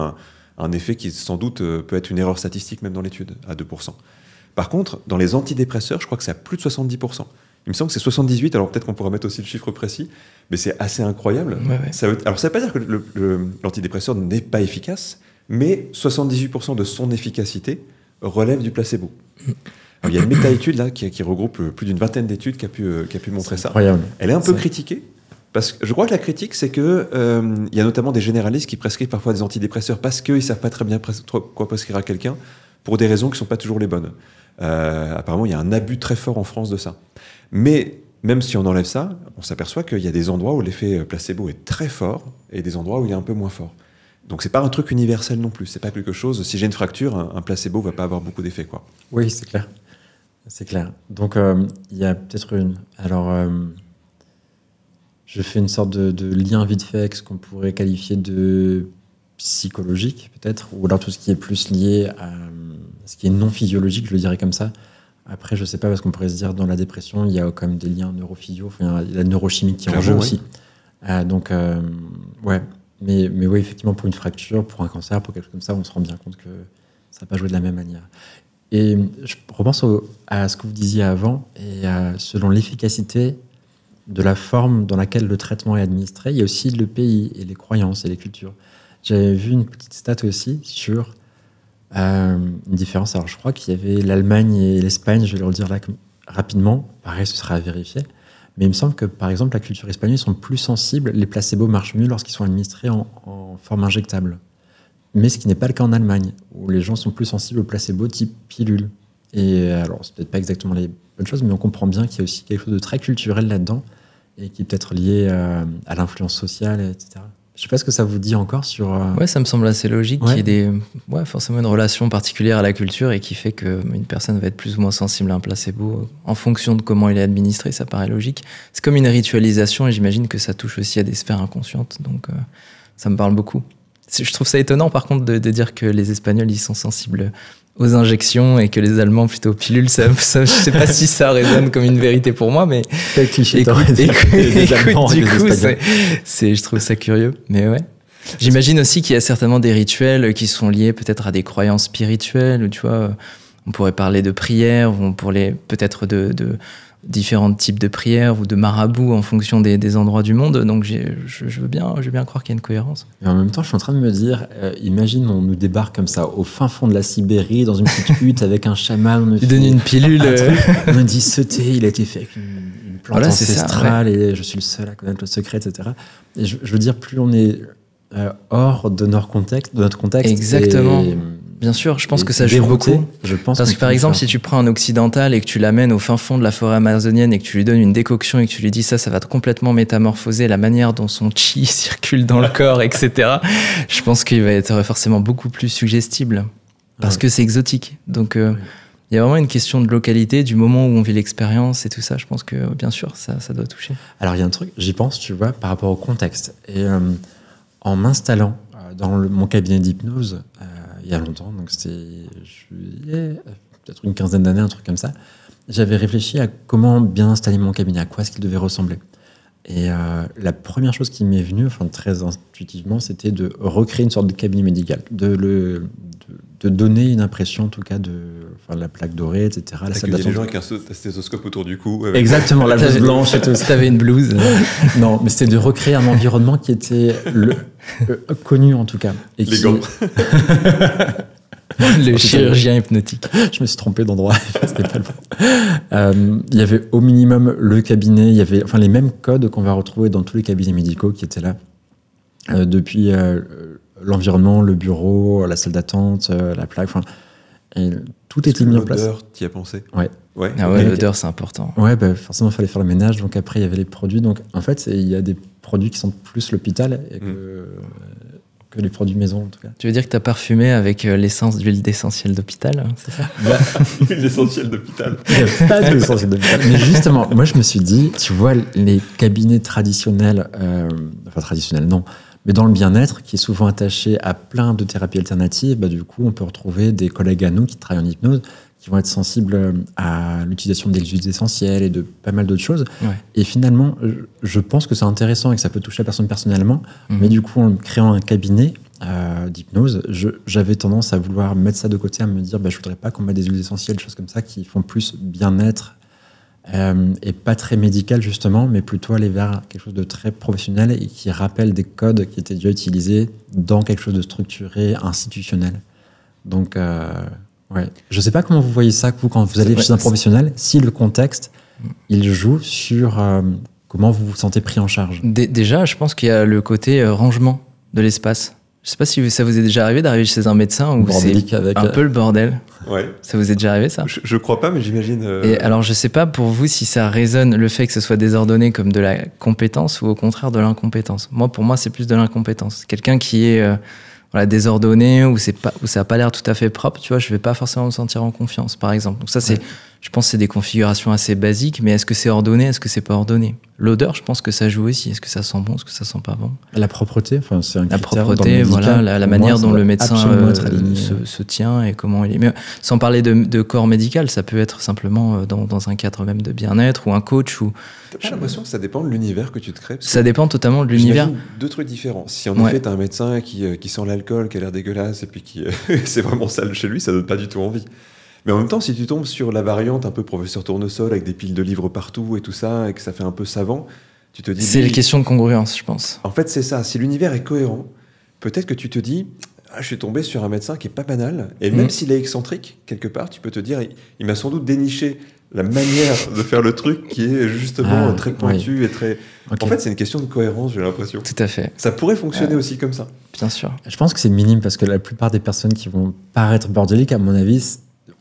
un effet qui, sans doute, peut être une erreur statistique même dans l'étude, à 2%. Par contre, dans les antidépresseurs, je crois que c'est à plus de 70%. Il me semble que c'est 78, alors peut-être qu'on pourra mettre aussi le chiffre précis, mais c'est assez incroyable. Ouais. Alors ça ne veut pas dire que l'antidépresseur n'est pas efficace, mais 78% de son efficacité relève du placebo. Alors, il y a une méta-étude là, qui regroupe plus d'une vingtaine d'études qui a pu montrer ça. Incroyable. Elle est un peu critiquée, parce que je crois que la critique, c'est qu'il y a notamment des généralistes qui prescrivent parfois des antidépresseurs parce qu'ils ne savent pas très bien quoi prescrire à quelqu'un, pour des raisons qui ne sont pas toujours les bonnes. Apparemment, il y a un abus très fort en France de ça. Mais même si on enlève ça, on s'aperçoit qu'il y a des endroits où l'effet placebo est très fort et des endroits où il est un peu moins fort. Donc c'est pas un truc universel non plus. C'est pas quelque chose. Si j'ai une fracture, un placebo va pas avoir beaucoup d'effet, quoi. Oui, c'est clair. C'est clair. Donc il y a peut-être une. Alors, je fais une sorte de lien vite fait avec ce qu'on pourrait qualifier de psychologique, peut-être, ou alors tout ce qui est plus lié à ce qui est non physiologique, je le dirais comme ça. Après, je sais pas, parce qu'on pourrait se dire dans la dépression, il y a quand même des liens neurophysio, enfin, il y a la neurochimie qui est en jeu aussi. Donc, ouais. Mais oui, effectivement, pour une fracture, pour un cancer, pour quelque chose comme ça, on se rend bien compte que ça n'a pas joué de la même manière. Et je repense à ce que vous disiez avant, et selon l'efficacité de la forme dans laquelle le traitement est administré, il y a aussi le pays et les croyances et les cultures. J'avais vu une petite stat aussi sur une différence. Alors, je crois qu'il y avait l'Allemagne et l'Espagne, je vais le redire là rapidement, pareil, ce sera à vérifier. Mais il me semble que, par exemple, la culture espagnole, ils sont plus sensibles, les placebos marchent mieux lorsqu'ils sont administrés en forme injectable. Mais ce qui n'est pas le cas en Allemagne, où les gens sont plus sensibles aux placebos type pilule. Et alors, c'est peut-être pas exactement les bonnes choses, mais on comprend bien qu'il y a aussi quelque chose de très culturel là-dedans, et qui est peut-être lié à l'influence sociale, etc. Je ne sais pas ce que ça vous dit encore sur... Ouais, ça me semble assez logique qu'il y ait forcément une relation particulière à la culture et qui fait qu'une personne va être plus ou moins sensible à un placebo en fonction de comment il est administré, ça paraît logique. C'est comme une ritualisation et j'imagine que ça touche aussi à des sphères inconscientes, donc ça me parle beaucoup. Je trouve ça étonnant par contre de dire que les Espagnols ils sont sensibles aux injections et que les Allemands plutôt aux pilules, ça, je sais pas si ça résonne comme une vérité pour moi, mais quel cliché écoute, du coup, je trouve ça curieux, mais ouais. J'imagine aussi qu'il y a certainement des rituels qui sont liés peut-être à des croyances spirituelles, ou tu vois, on pourrait parler de prières, ou on pourrait peut-être de différents types de prières ou de marabouts en fonction des endroits du monde. Donc je veux bien croire qu'il y a une cohérence. Et en même temps, je suis en train de me dire, imagine, on nous débarque comme ça au fin fond de la Sibérie, dans une petite hutte avec un chaman. Il donne une pilule. On me dit ce thé, il a été fait avec une plante ancestrale, et je suis le seul à connaître le secret, etc. Et je veux dire, plus on est hors de notre contexte. Exactement. Bien sûr, je pense que ça joue beaucoup. Parce que par exemple, si tu prends un occidental et que tu l'amènes au fin fond de la forêt amazonienne et que tu lui donnes une décoction et que tu lui dis ça va complètement métamorphoser la manière dont son chi circule dans le corps, etc. Je pense qu'il va être forcément beaucoup plus suggestible parce que c'est exotique. Donc, il y a vraiment une question de localité, du moment où on vit l'expérience et tout ça. Je pense que, bien sûr, ça doit toucher. Alors, il y a un truc, j'y pense, tu vois, par rapport au contexte. Et en m'installant dans mon cabinet d'hypnose, il y a longtemps, donc c'était peut-être une quinzaine d'années, un truc comme ça, j'avais réfléchi à comment bien installer mon cabinet, à quoi est-ce qu'il devait ressembler. Et la première chose qui m'est venue, enfin très intuitivement, c'était de recréer une sorte de cabinet médical, de donner une impression en tout cas de la plaque dorée, etc. Il y a des gens avec un stéthoscope autour du cou. Avec... Exactement, la blouse blanche et tout. T'avais une blouse. Non, mais c'était de recréer un environnement qui était connu en tout cas. Et les gants. Le chirurgien hypnotique. Je me suis trompé d'endroit, c'était pas le bon. Il y avait au minimum le cabinet, il y avait les mêmes codes qu'on va retrouver dans tous les cabinets médicaux qui étaient là. Depuis l'environnement, le bureau, la salle d'attente, la plaque, et tout était mis en place. L'odeur, t'y as pensé? Ouais. Ah ouais, l'odeur c'est important. Ouais, forcément il fallait faire le ménage, donc après il y avait les produits. Donc en fait, il y a des produits qui sentent plus l'hôpital que les produits maison en tout cas. Tu veux dire que tu as parfumé avec l'essence d'huile d'essentiel d'hôpital, c'est ça? L'huile d'essentiel d'hôpital. Pas d'huile d'essentiel d'hôpital. Mais justement, moi je me suis dit, tu vois, les cabinets traditionnels, traditionnels non, mais dans le bien-être, qui est souvent attaché à plein de thérapies alternatives, du coup on peut retrouver des collègues à nous qui travaillent en hypnose, qui vont être sensibles à l'utilisation des huiles essentielles et de pas mal d'autres choses. Ouais. Et finalement, je pense que c'est intéressant et que ça peut toucher la personne personnellement, mais du coup, en créant un cabinet d'hypnose, j'avais tendance à vouloir mettre ça de côté, à me dire, je voudrais pas qu'on mette des huiles essentielles, des choses comme ça, qui font plus bien-être et pas très médical, justement, mais plutôt aller vers quelque chose de très professionnel et qui rappelle des codes qui étaient déjà utilisés dans quelque chose de structuré, institutionnel. Donc... ouais. Je ne sais pas comment vous voyez ça, vous, quand vous allez chez un professionnel, si le contexte, il joue sur comment vous vous sentez pris en charge. Déjà, je pense qu'il y a le côté rangement de l'espace. Je ne sais pas si ça vous est déjà arrivé d'arriver chez un médecin où c'est un peu le bordel. Ouais. Ça vous est déjà arrivé, ça? Je crois pas, mais j'imagine... Et alors, je ne sais pas pour vous si ça résonne le fait que ce soit désordonné comme de la compétence ou au contraire de l'incompétence. Pour moi, c'est plus de l'incompétence. Quelqu'un qui est... désordonné, où ça n'a pas l'air tout à fait propre, tu vois, je vais pas forcément me sentir en confiance, par exemple. Donc ça, je pense que c'est des configurations assez basiques, mais est-ce que c'est ordonné, est-ce que c'est pas ordonné? L'odeur, je pense que ça joue aussi. Est-ce que ça sent bon, est-ce que ça sent pas bon? La propreté, c'est un critère. La propreté, la manière dont le médecin se tient et comment il est. Mais sans parler de corps médical, ça peut être simplement dans un cadre même de bien-être ou un coach ou... J'ai l'impression que ça dépend de l'univers que tu te crées. Ça dépend totalement de l'univers. Deux trucs différents. Si en effet, t'as un médecin qui sent l'alcool, qui a l'air dégueulasse, et puis qui c'est vraiment sale chez lui, ça donne pas du tout envie. Mais en même temps, si tu tombes sur la variante un peu professeur Tournesol, avec des piles de livres partout et tout ça, et que ça fait un peu savant, tu te dis... C'est une question de congruence, je pense. En fait, c'est ça. Si l'univers est cohérent, peut-être que tu te dis... je suis tombé sur un médecin qui est pas banal, et même s'il est excentrique, quelque part, tu peux te dire, il m'a sans doute déniché la manière de faire le truc qui est justement très pointue et très... Okay. En fait, c'est une question de cohérence, j'ai l'impression. Tout à fait. Ça pourrait fonctionner aussi comme ça. Bien sûr. Je pense que c'est minime, parce que la plupart des personnes qui vont paraître bordéliques, à mon avis,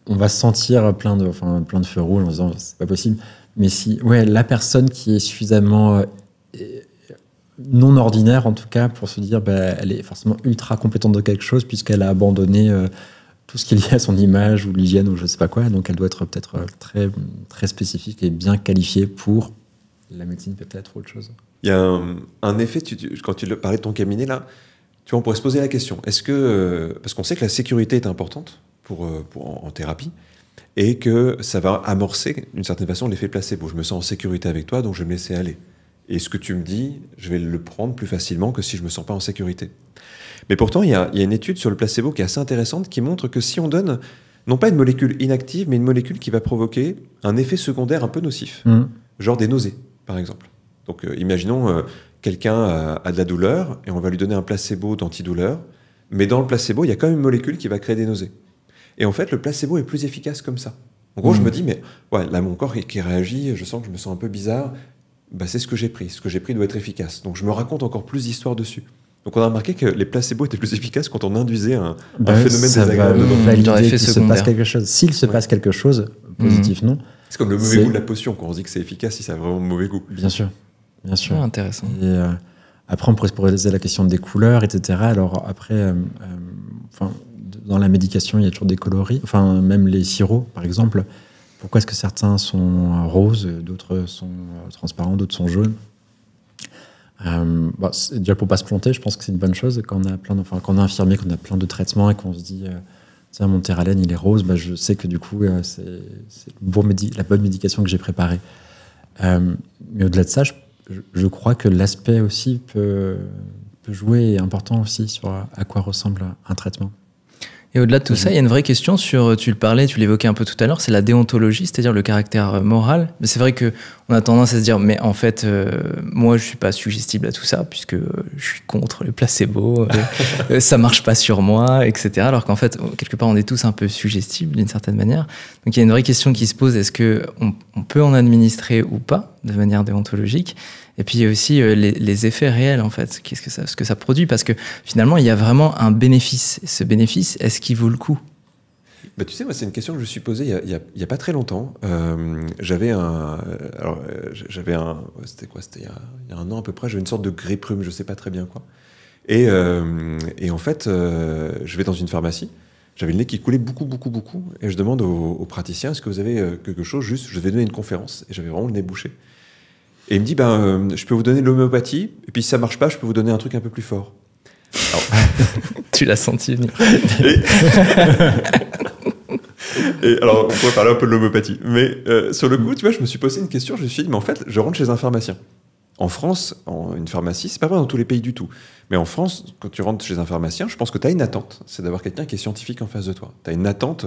on va sentir plein de feux rouges en disant, c'est pas possible. Mais si, la personne qui est suffisamment... non ordinaire en tout cas pour se dire elle est forcément ultra compétente de quelque chose puisqu'elle a abandonné tout ce qui est lié à son image ou l'hygiène ou je sais pas quoi, donc elle doit être peut-être très, très spécifique et bien qualifiée pour la médecine peut-être ou autre chose. Il y a un effet, quand tu parlais de ton cabinet là, tu vois, on pourrait se poser la question, est-ce que, parce qu'on sait que la sécurité est importante en thérapie, et que ça va amorcer d'une certaine façon l'effet placebo, je me sens en sécurité avec toi donc je vais me laisser aller. Et ce que tu me dis, je vais le prendre plus facilement que si je ne me sens pas en sécurité. Mais pourtant, il y a une étude sur le placebo qui est assez intéressante qui montre que si on donne, non pas une molécule inactive, mais une molécule qui va provoquer un effet secondaire un peu nocif, genre des nausées, par exemple. Donc, imaginons quelqu'un a de la douleur et on va lui donner un placebo d'antidouleur, mais dans le placebo, il y a quand même une molécule qui va créer des nausées. Et en fait, le placebo est plus efficace comme ça. En gros, je me dis, mais là, mon corps qui réagit, je sens que je me sens un peu bizarre. C'est ce que j'ai pris. Ce que j'ai pris doit être efficace. Donc je me raconte encore plus d'histoires dessus. Donc on a remarqué que les placebos étaient plus efficaces quand on induisait un ça phénomène désagréable. va dedans. valider qu'il se secondaire. passe quelque chose. S'il se passe quelque chose, positif non. C'est comme le mauvais goût de la potion, quand on se dit que c'est efficace si ça a vraiment mauvais goût. Bien sûr. Bien sûr. Ah, intéressant. Et après, on pourrait se poser la question des couleurs, etc. Alors après, dans la médication, il y a toujours des coloris. Enfin, même les sirops, par exemple. Pourquoi est-ce que certains sont roses, d'autres sont transparents, d'autres sont jaunes? Déjà pour pas se planter, je pense que c'est une bonne chose quand on a quand on est infirmier, qu'on a plein de traitements et qu'on se dit tiens, mon Terralène il est rose, je sais que du coup c'est la bonne médication que j'ai préparée. Mais au-delà de ça, je crois que l'aspect aussi peut jouer et est important aussi sur à quoi ressemble un traitement. Et au-delà de tout ça, il y a une vraie question sur, tu l'évoquais un peu tout à l'heure, c'est la déontologie, c'est-à-dire le caractère moral. Mais c'est vrai qu'on a tendance à se dire, mais en fait, moi, je suis pas suggestible à tout ça, puisque je suis contre le placebo, ça marche pas sur moi, etc. Alors qu'en fait, quelque part, on est tous un peu suggestibles d'une certaine manière. Donc il y a une vraie question qui se pose, est-ce qu'on peut en administrer ou pas, de manière déontologique? Et puis il y a aussi les effets réels, en fait, ce que ça produit, parce que finalement, il y a vraiment un bénéfice. Et ce bénéfice, est-ce qu'il vaut le coup? Tu sais, moi, c'est une question que je me suis posée il y a pas très longtemps. J'avais c'était quoi? C'était il y a un an à peu près, j'avais une sorte de grippe-rhume, je sais pas très bien quoi. Et en fait, je vais dans une pharmacie, j'avais le nez qui coulait beaucoup, et je demande aux praticiens, est-ce que vous avez quelque chose? Juste, je vais donner une conférence, et j'avais vraiment le nez bouché. Et il me dit, je peux vous donner l'homéopathie, et puis si ça marche pas, je peux vous donner un truc un peu plus fort. Alors, tu l'as senti venir. Et alors, on pourrait parler un peu de l'homéopathie. Mais sur le coup, tu vois, je me suis posé une question, je me suis dit, mais en fait, je rentre chez un pharmacien. En France, une pharmacie, c'est pas vrai dans tous les pays du tout. Mais en France, quand tu rentres chez un pharmacien, je pense que tu as une attente. C'est d'avoir quelqu'un qui est scientifique en face de toi. Tu as une attente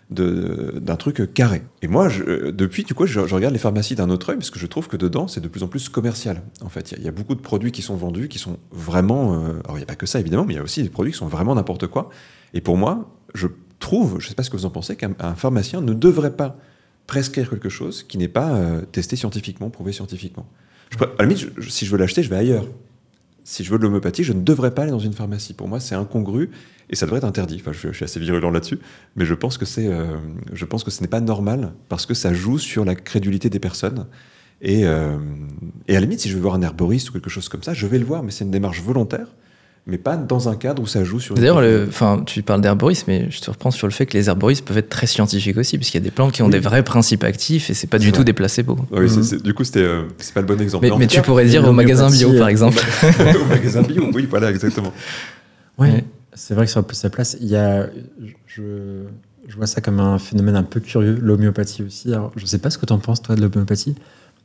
d'un truc carré. Et moi, depuis, du coup, je regarde les pharmacies d'un autre œil parce que je trouve que dedans, c'est de plus en plus commercial. En fait, il y a beaucoup de produits qui sont vendus, qui sont vraiment... alors, il n'y a pas que ça, évidemment, mais il y a aussi des produits qui sont vraiment n'importe quoi. Et pour moi, je trouve, je ne sais pas ce que vous en pensez, qu'un pharmacien ne devrait pas prescrire quelque chose qui n'est pas testé scientifiquement, prouvé scientifiquement. À la limite, si je veux l'acheter, je vais ailleurs. Si je veux de l'homéopathie, je ne devrais pas aller dans une pharmacie. Pour moi, c'est incongru et ça devrait être interdit. Enfin, je suis assez virulent là-dessus, mais je pense que ce n'est pas normal parce que ça joue sur la crédulité des personnes. Et à la limite, si je veux voir un herboriste ou quelque chose comme ça, je vais le voir, mais c'est une démarche volontaire, mais pas dans un cadre où ça joue sur... D'ailleurs, tu parles d'herborisme, mais je te reprends sur le fait que les herboristes peuvent être très scientifiques aussi, puisqu'il y a des plantes qui ont des vrais principes actifs et c'est pas du tout des placebos. Oui, du coup, c'est pas le bon exemple. Mais tu pourrais dire au magasin bio, par exemple. Au magasin bio, oui, voilà, exactement. Oui, c'est vrai que sur un peu sa place, je vois ça comme un phénomène un peu curieux, l'homéopathie aussi. Alors, je sais pas ce que tu en penses, toi, de l'homéopathie.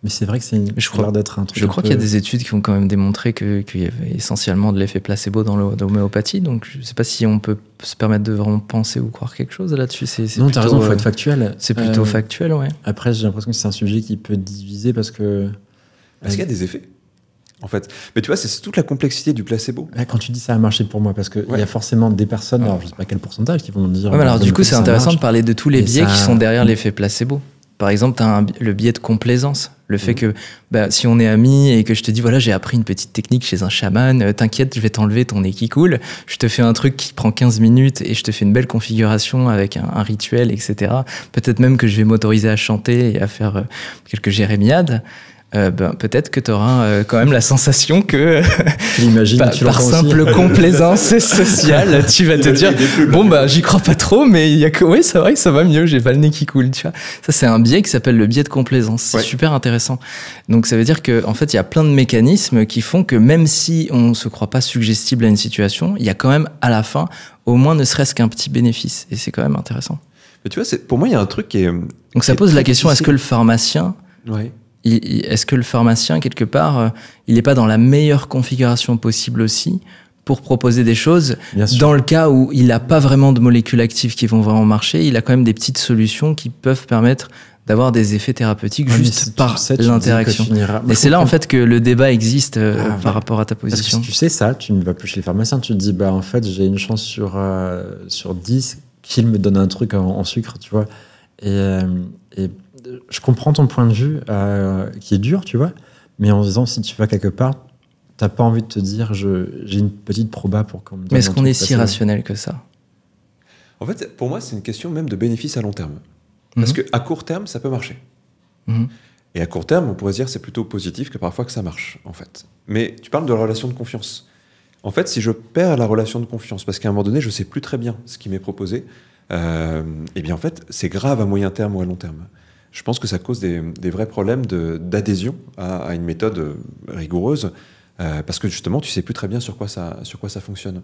Mais c'est vrai que c'est l'air d'être un truc. Je crois qu'il y a des études qui ont quand même démontré qu'il y avait essentiellement de l'effet placebo dans l'homéopathie. Donc je ne sais pas si on peut se permettre de vraiment penser ou croire quelque chose là-dessus. Non, tu as raison, il faut être factuel. C'est plutôt factuel, ouais. Après, j'ai l'impression que c'est un sujet qui peut diviser parce que. Parce qu'il y a des effets, en fait. Mais tu vois, c'est toute la complexité du placebo. Quand tu dis ça a marché pour moi, parce qu'il y a forcément des personnes, alors je ne sais pas quel pourcentage, qui vont me dire. Ouais, mais alors du coup, c'est intéressant de parler de tous les biais qui sont derrière l'effet placebo. Par exemple, tu as le biais de complaisance. Le fait que si on est amis et que je te dis, voilà, j'ai appris une petite technique chez un chaman, t'inquiète, je vais t'enlever ton nez qui coule, je te fais un truc qui prend 15 minutes et je te fais une belle configuration avec un rituel, etc. Peut-être même que je vais m'autoriser à chanter et à faire quelques jérémiades. Peut-être que tu auras quand même la sensation que par simple complaisance sociale, tu vas te dire j'y crois pas trop, mais oui, c'est vrai que ça va mieux, j'ai pas le nez qui coule, tu vois. Ça, c'est un biais qui s'appelle le biais de complaisance. C'est super intéressant. Donc ça veut dire que en fait, il y a plein de mécanismes qui font que même si on se croit pas suggestible à une situation, il y a quand même à la fin au moins ne serait-ce qu'un petit bénéfice, et c'est quand même intéressant. Mais tu vois, pour moi, il y a un truc qui est... Donc ça pose la question, est-ce que le pharmacien est-ce que le pharmacien, quelque part, il n'est pas dans la meilleure configuration possible aussi pour proposer des choses? Dans le cas où il n'a pas vraiment de molécules actives qui vont vraiment marcher, il a quand même des petites solutions qui peuvent permettre d'avoir des effets thérapeutiques juste par l'interaction. Et c'est là, en fait, que le débat existe par rapport à ta position. Parce que si tu sais ça, tu ne vas plus chez les pharmaciens, tu te dis, en fait, j'ai une chance sur 10 qu'il me donne un truc en sucre, tu vois. Et je comprends ton point de vue qui est dur, tu vois, mais en disant si tu vas quelque part, t'as pas envie de te dire j'ai une petite proba pour qu'on me donne Mais est-ce un qu'on truc est si placebo. rationnel que ça? En fait, pour moi, c'est une question même de bénéfice à long terme. Parce qu'à court terme, ça peut marcher. Et à court terme, on pourrait se dire c'est plutôt positif que parfois que ça marche, en fait. Mais tu parles de la relation de confiance. En fait, si je perds la relation de confiance, parce qu'à un moment donné, je sais plus très bien ce qui m'est proposé, eh bien en fait, c'est grave à moyen terme ou à long terme. Je pense que ça cause des vrais problèmes d'adhésion à une méthode rigoureuse, parce que justement, tu sais plus très bien sur quoi ça fonctionne.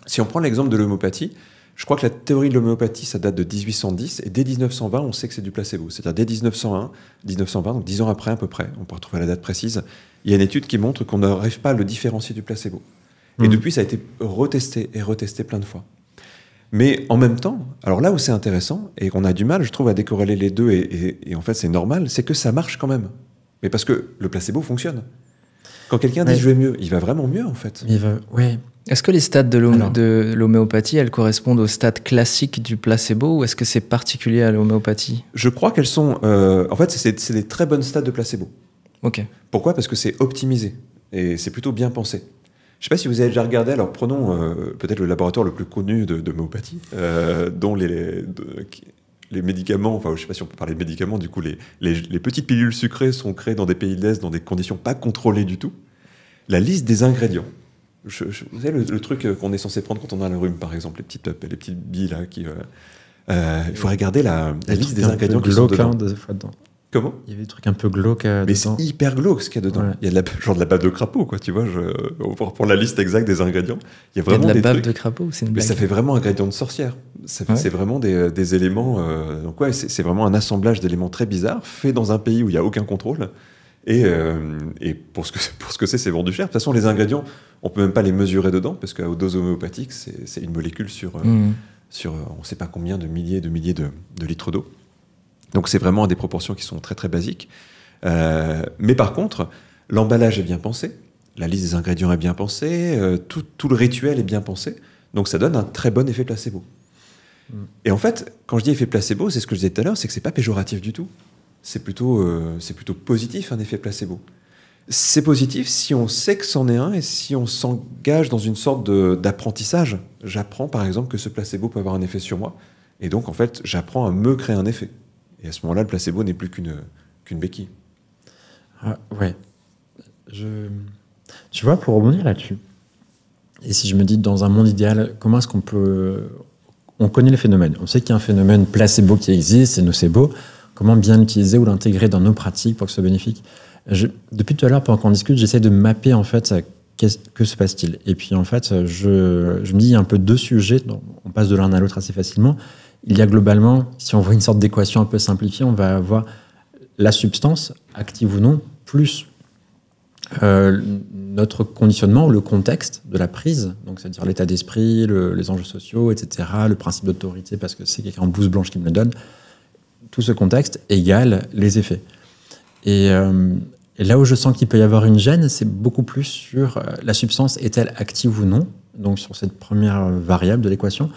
Si on prend l'exemple de l'homéopathie, je crois que la théorie de l'homéopathie, ça date de 1810, et dès 1920, on sait que c'est du placebo. C'est-à-dire dès 1920, donc 10 ans après à peu près, on peut retrouver la date précise, il y a une étude qui montre qu'on n'arrive pas à le différencier du placebo. Et depuis, ça a été retesté et retesté plein de fois. Mais en même temps, alors là où c'est intéressant, et qu'on a du mal, je trouve, à décorréler les deux, et en fait c'est normal, c'est que ça marche quand même. Mais parce que le placebo fonctionne. Quand quelqu'un dit je vais mieux, il va vraiment mieux en fait. Ouais. Est-ce que les stades de l'homéopathie, elles correspondent au stade classique du placebo ou est-ce que c'est particulier à l'homéopathie? Je crois qu'elles sont... en fait, c'est des très bonnes stades de placebo. Ok. Pourquoi? Parce que c'est optimisé et c'est plutôt bien pensé. Je ne sais pas si vous avez déjà regardé, alors prenons peut-être le laboratoire le plus connu d'homéopathie, dont les médicaments, enfin je ne sais pas si on peut parler de médicaments, du coup les petites pilules sucrées sont créées dans des pays de l'Est, dans des conditions pas contrôlées du tout. La liste des ingrédients. Vous savez le truc qu'on est censé prendre quand on a le rhume, par exemple, les petites billes là qui... il faut regarder la liste des ingrédients qui sont dedans. Dedans. Comment? Il y avait des trucs un peu glauques dedans. Mais c'est hyper glauque ce qu'il y a dedans. Ouais. Il y a genre de la bave de crapaud, quoi, tu vois. Pour la liste exacte des ingrédients, il y a vraiment il y a de la des bave trucs. De crapaud, c'est une blague. Mais ça fait vraiment ingrédient de sorcière. C'est vraiment des éléments... donc ouais, c'est vraiment un assemblage d'éléments très bizarres, fait dans un pays où il n'y a aucun contrôle. Et pour ce que c'est vendu cher. De toute façon, les ingrédients, on ne peut même pas les mesurer dedans, parce qu'aux doses homéopathiques, c'est une molécule sur on ne sait pas combien de milliers de litres d'eau. Donc c'est vraiment à des proportions qui sont très très basiques. Mais par contre, l'emballage est bien pensé, la liste des ingrédients est bien pensée, tout le rituel est bien pensé. Donc ça donne un très bon effet placebo. Et en fait, quand je dis effet placebo, c'est ce que je disais tout à l'heure, c'est que c'est pas péjoratif du tout. C'est plutôt positif, un effet placebo. C'est positif si on sait que c'en est un et si on s'engage dans une sorte d'apprentissage. J'apprends par exemple que ce placebo peut avoir un effet sur moi. Et donc en fait, j'apprends à me créer un effet. Et à ce moment-là, le placebo n'est plus qu'une béquille. Ah, ouais. Tu vois, pour rebondir là-dessus, et si je me dis dans un monde idéal, comment est-ce qu'on peut... On connaît le phénomène. On sait qu'il y a un phénomène placebo qui existe, c'est nocebo. Comment bien l'utiliser ou l'intégrer dans nos pratiques pour que ce soit bénéfique. Depuis tout à l'heure, pendant qu'on discute, j'essaie de mapper en fait que se passe-t-il. Et puis en fait, je me dis il y a un peu deux sujets, on passe de l'un à l'autre assez facilement. Il y a globalement, si on voit une sorte d'équation un peu simplifiée, on va avoir la substance, active ou non, plus notre conditionnement ou le contexte de la prise, donc c'est-à-dire l'état d'esprit, les enjeux sociaux, etc., le principe d'autorité parce que c'est quelqu'un en blouse blanche qui me le donne. Tout ce contexte égale les effets. Et là où je sens qu'il peut y avoir une gêne, c'est beaucoup plus sur la substance est-elle active ou non, donc sur cette première variable de l'équation.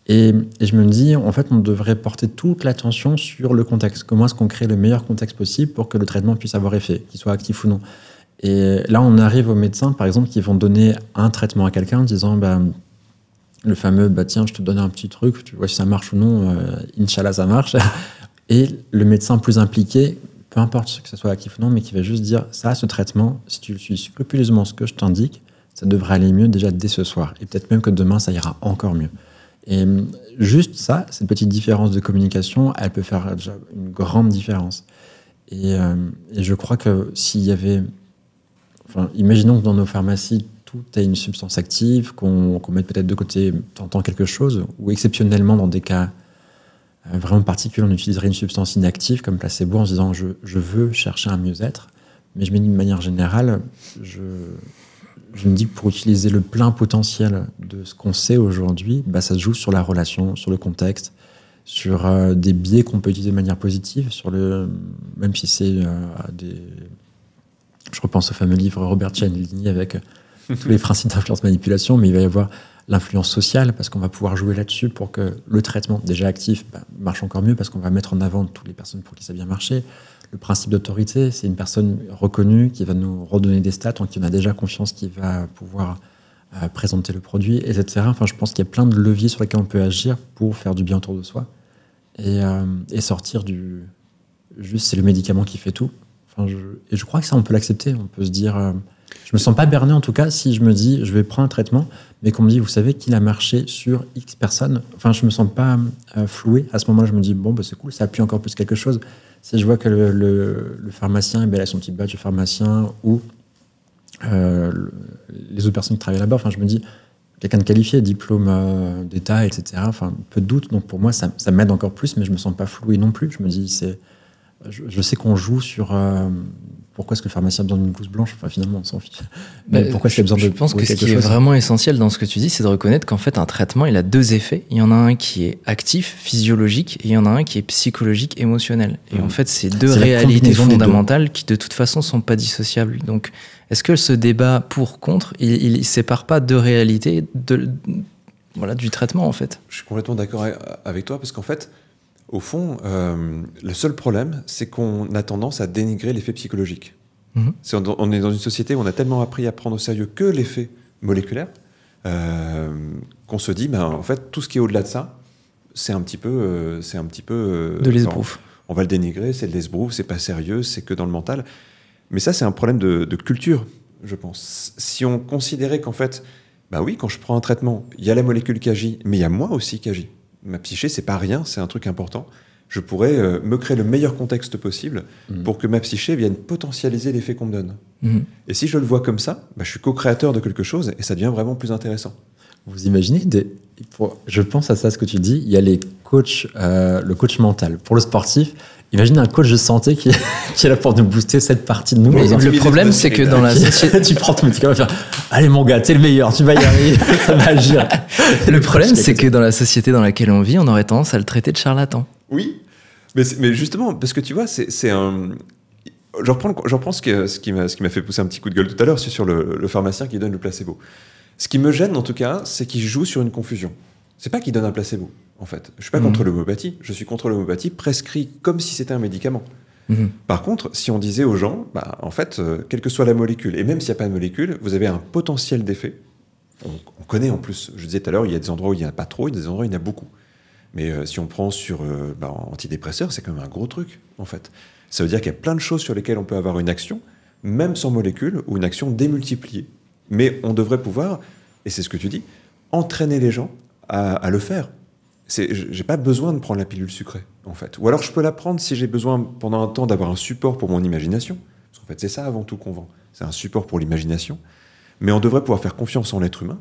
Et je me dis, en fait, on devrait porter toute l'attention sur le contexte. Comment est-ce qu'on crée le meilleur contexte possible pour que le traitement puisse avoir effet, qu'il soit actif ou non. Et là, on arrive aux médecins, par exemple, qui vont donner un traitement à quelqu'un en disant, le fameux, tiens, je te donne un petit truc, tu vois si ça marche ou non, Inch'Allah, ça marche. Et le médecin plus impliqué, peu importe que ce soit actif ou non, mais qui va juste dire, ça, ce traitement, si tu suis scrupuleusement ce que je t'indique, ça devrait aller mieux déjà dès ce soir. Et peut-être même que demain, ça ira encore mieux. Et juste ça, cette petite différence de communication, elle peut faire déjà une grande différence. Et je crois que s'il y avait... Enfin, imaginons que dans nos pharmacies, tout ait une substance active, qu'on mette peut-être de côté tentant quelque chose, ou exceptionnellement, dans des cas vraiment particuliers, on utiliserait une substance inactive comme placebo en se disant je veux chercher un mieux-être. Mais je me dis de manière générale, je me dis que pour utiliser le plein potentiel de ce qu'on sait aujourd'hui, ça se joue sur la relation, sur le contexte, sur des biais qu'on peut utiliser de manière positive, même si c'est je repense au fameux livre Robert Cialdini avec tous les principes d'influence-manipulation, mais il va y avoir l'influence sociale, parce qu'on va pouvoir jouer là-dessus pour que le traitement, déjà actif, marche encore mieux, parce qu'on va mettre en avant toutes les personnes pour qui ça a bien marché. Le principe d'autorité, c'est une personne reconnue qui va nous redonner des stats, en qui on a déjà confiance, qui va pouvoir présenter le produit, etc. Enfin, je pense qu'il y a plein de leviers sur lesquels on peut agir pour faire du bien autour de soi et sortir du... Juste, c'est le médicament qui fait tout. Enfin, et je crois que ça, on peut l'accepter. On peut se dire... je me sens pas berné, en tout cas, si je me dis, je vais prendre un traitement, mais qu'on me dit, vous savez qu'il a marché sur X personnes. Enfin, je me sens pas floué. À ce moment-là, je me dis, bon, bah, c'est cool, ça appuie encore plus quelque chose. Si je vois que le pharmacien, il a son petit badge de pharmacien ou les autres personnes qui travaillent là-bas, enfin, je me dis, quelqu'un de qualifié, diplôme d'État, etc. Enfin, peu de doute. Donc, pour moi, ça m'aide encore plus, mais je me sens pas floué non plus. Je me dis, je sais qu'on joue sur pourquoi est-ce que le pharmacien a besoin d'une blouse blanche. Enfin, finalement, on s'en fiche. Mais pourquoi est-ce qu'il a besoin de... Je pense que ce qui est vraiment essentiel dans ce que tu dis, c'est de reconnaître qu'en fait, un traitement, il a deux effets. Il y en a un qui est actif, physiologique, et il y en a un qui est psychologique, émotionnel. Et en fait, c'est deux réalités fondamentales qui, de toute façon, sont pas dissociables. Donc, est-ce que ce débat pour-contre, il sépare pas deux réalités du traitement, en fait? Je suis complètement d'accord avec toi, parce qu'en fait, au fond, le seul problème, c'est qu'on a tendance à dénigrer l'effet psychologique. On est dans une société où on a tellement appris à prendre au sérieux que l'effet moléculaire qu'on se dit, en fait, tout ce qui est au-delà de ça, c'est un petit peu de l'esbrouf. On va le dénigrer, c'est de l'esbrouf, c'est pas sérieux, c'est que dans le mental. Mais ça, c'est un problème de culture, je pense. Si on considérait qu'en fait, oui, quand je prends un traitement, il y a la molécule qui agit, mais il y a moi aussi qui agit. Ma psyché, c'est pas rien, c'est un truc important. Je pourrais me créer le meilleur contexte possible pour que ma psyché vienne potentialiser l'effet qu'on me donne. Et si je le vois comme ça, je suis co-créateur de quelque chose et ça devient vraiment plus intéressant. Vous imaginez, je pense à ça, ce que tu dis, il y a les coachs, le coach mental. Pour le sportif, imagine un coach de santé qui est là pour nous booster cette partie de nous. Mais le problème, c'est que dans la société... tu prends ton médicament et tu vas faire « Allez mon gars, t'es le meilleur, tu vas y arriver, ça va agir. » Le problème, c'est que dans la société dans laquelle on vit, on aurait tendance à le traiter de charlatan. Oui, mais justement, parce que tu vois, c'est un... Je reprends ce qui m'a fait pousser un petit coup de gueule tout à l'heure sur le pharmacien qui donne le placebo. Ce qui me gêne, en tout cas, c'est qu'il joue sur une confusion. C'est pas qu'il donne un placebo, en fait. Je suis pas contre l'homéopathie. Je suis contre l'homéopathie prescrit comme si c'était un médicament. Par contre, si on disait aux gens, en fait, quelle que soit la molécule, et même s'il n'y a pas de molécule, vous avez un potentiel d'effet. On connaît en plus. Je disais tout à l'heure, il y a des endroits où il n'y en a pas trop, il y a des endroits où il y en a beaucoup. Mais si on prend sur antidépresseurs, c'est quand même un gros truc, en fait. Ça veut dire qu'il y a plein de choses sur lesquelles on peut avoir une action, même sans molécule, ou une action démultipliée. Mais on devrait pouvoir, et c'est ce que tu dis, entraîner les gens à le faire. J'ai pas besoin de prendre la pilule sucrée, en fait. Ou alors je peux la prendre si j'ai besoin, pendant un temps, d'avoir un support pour mon imagination. Parce qu'en fait, c'est ça avant tout qu'on vend. C'est un support pour l'imagination. Mais on devrait pouvoir faire confiance en l'être humain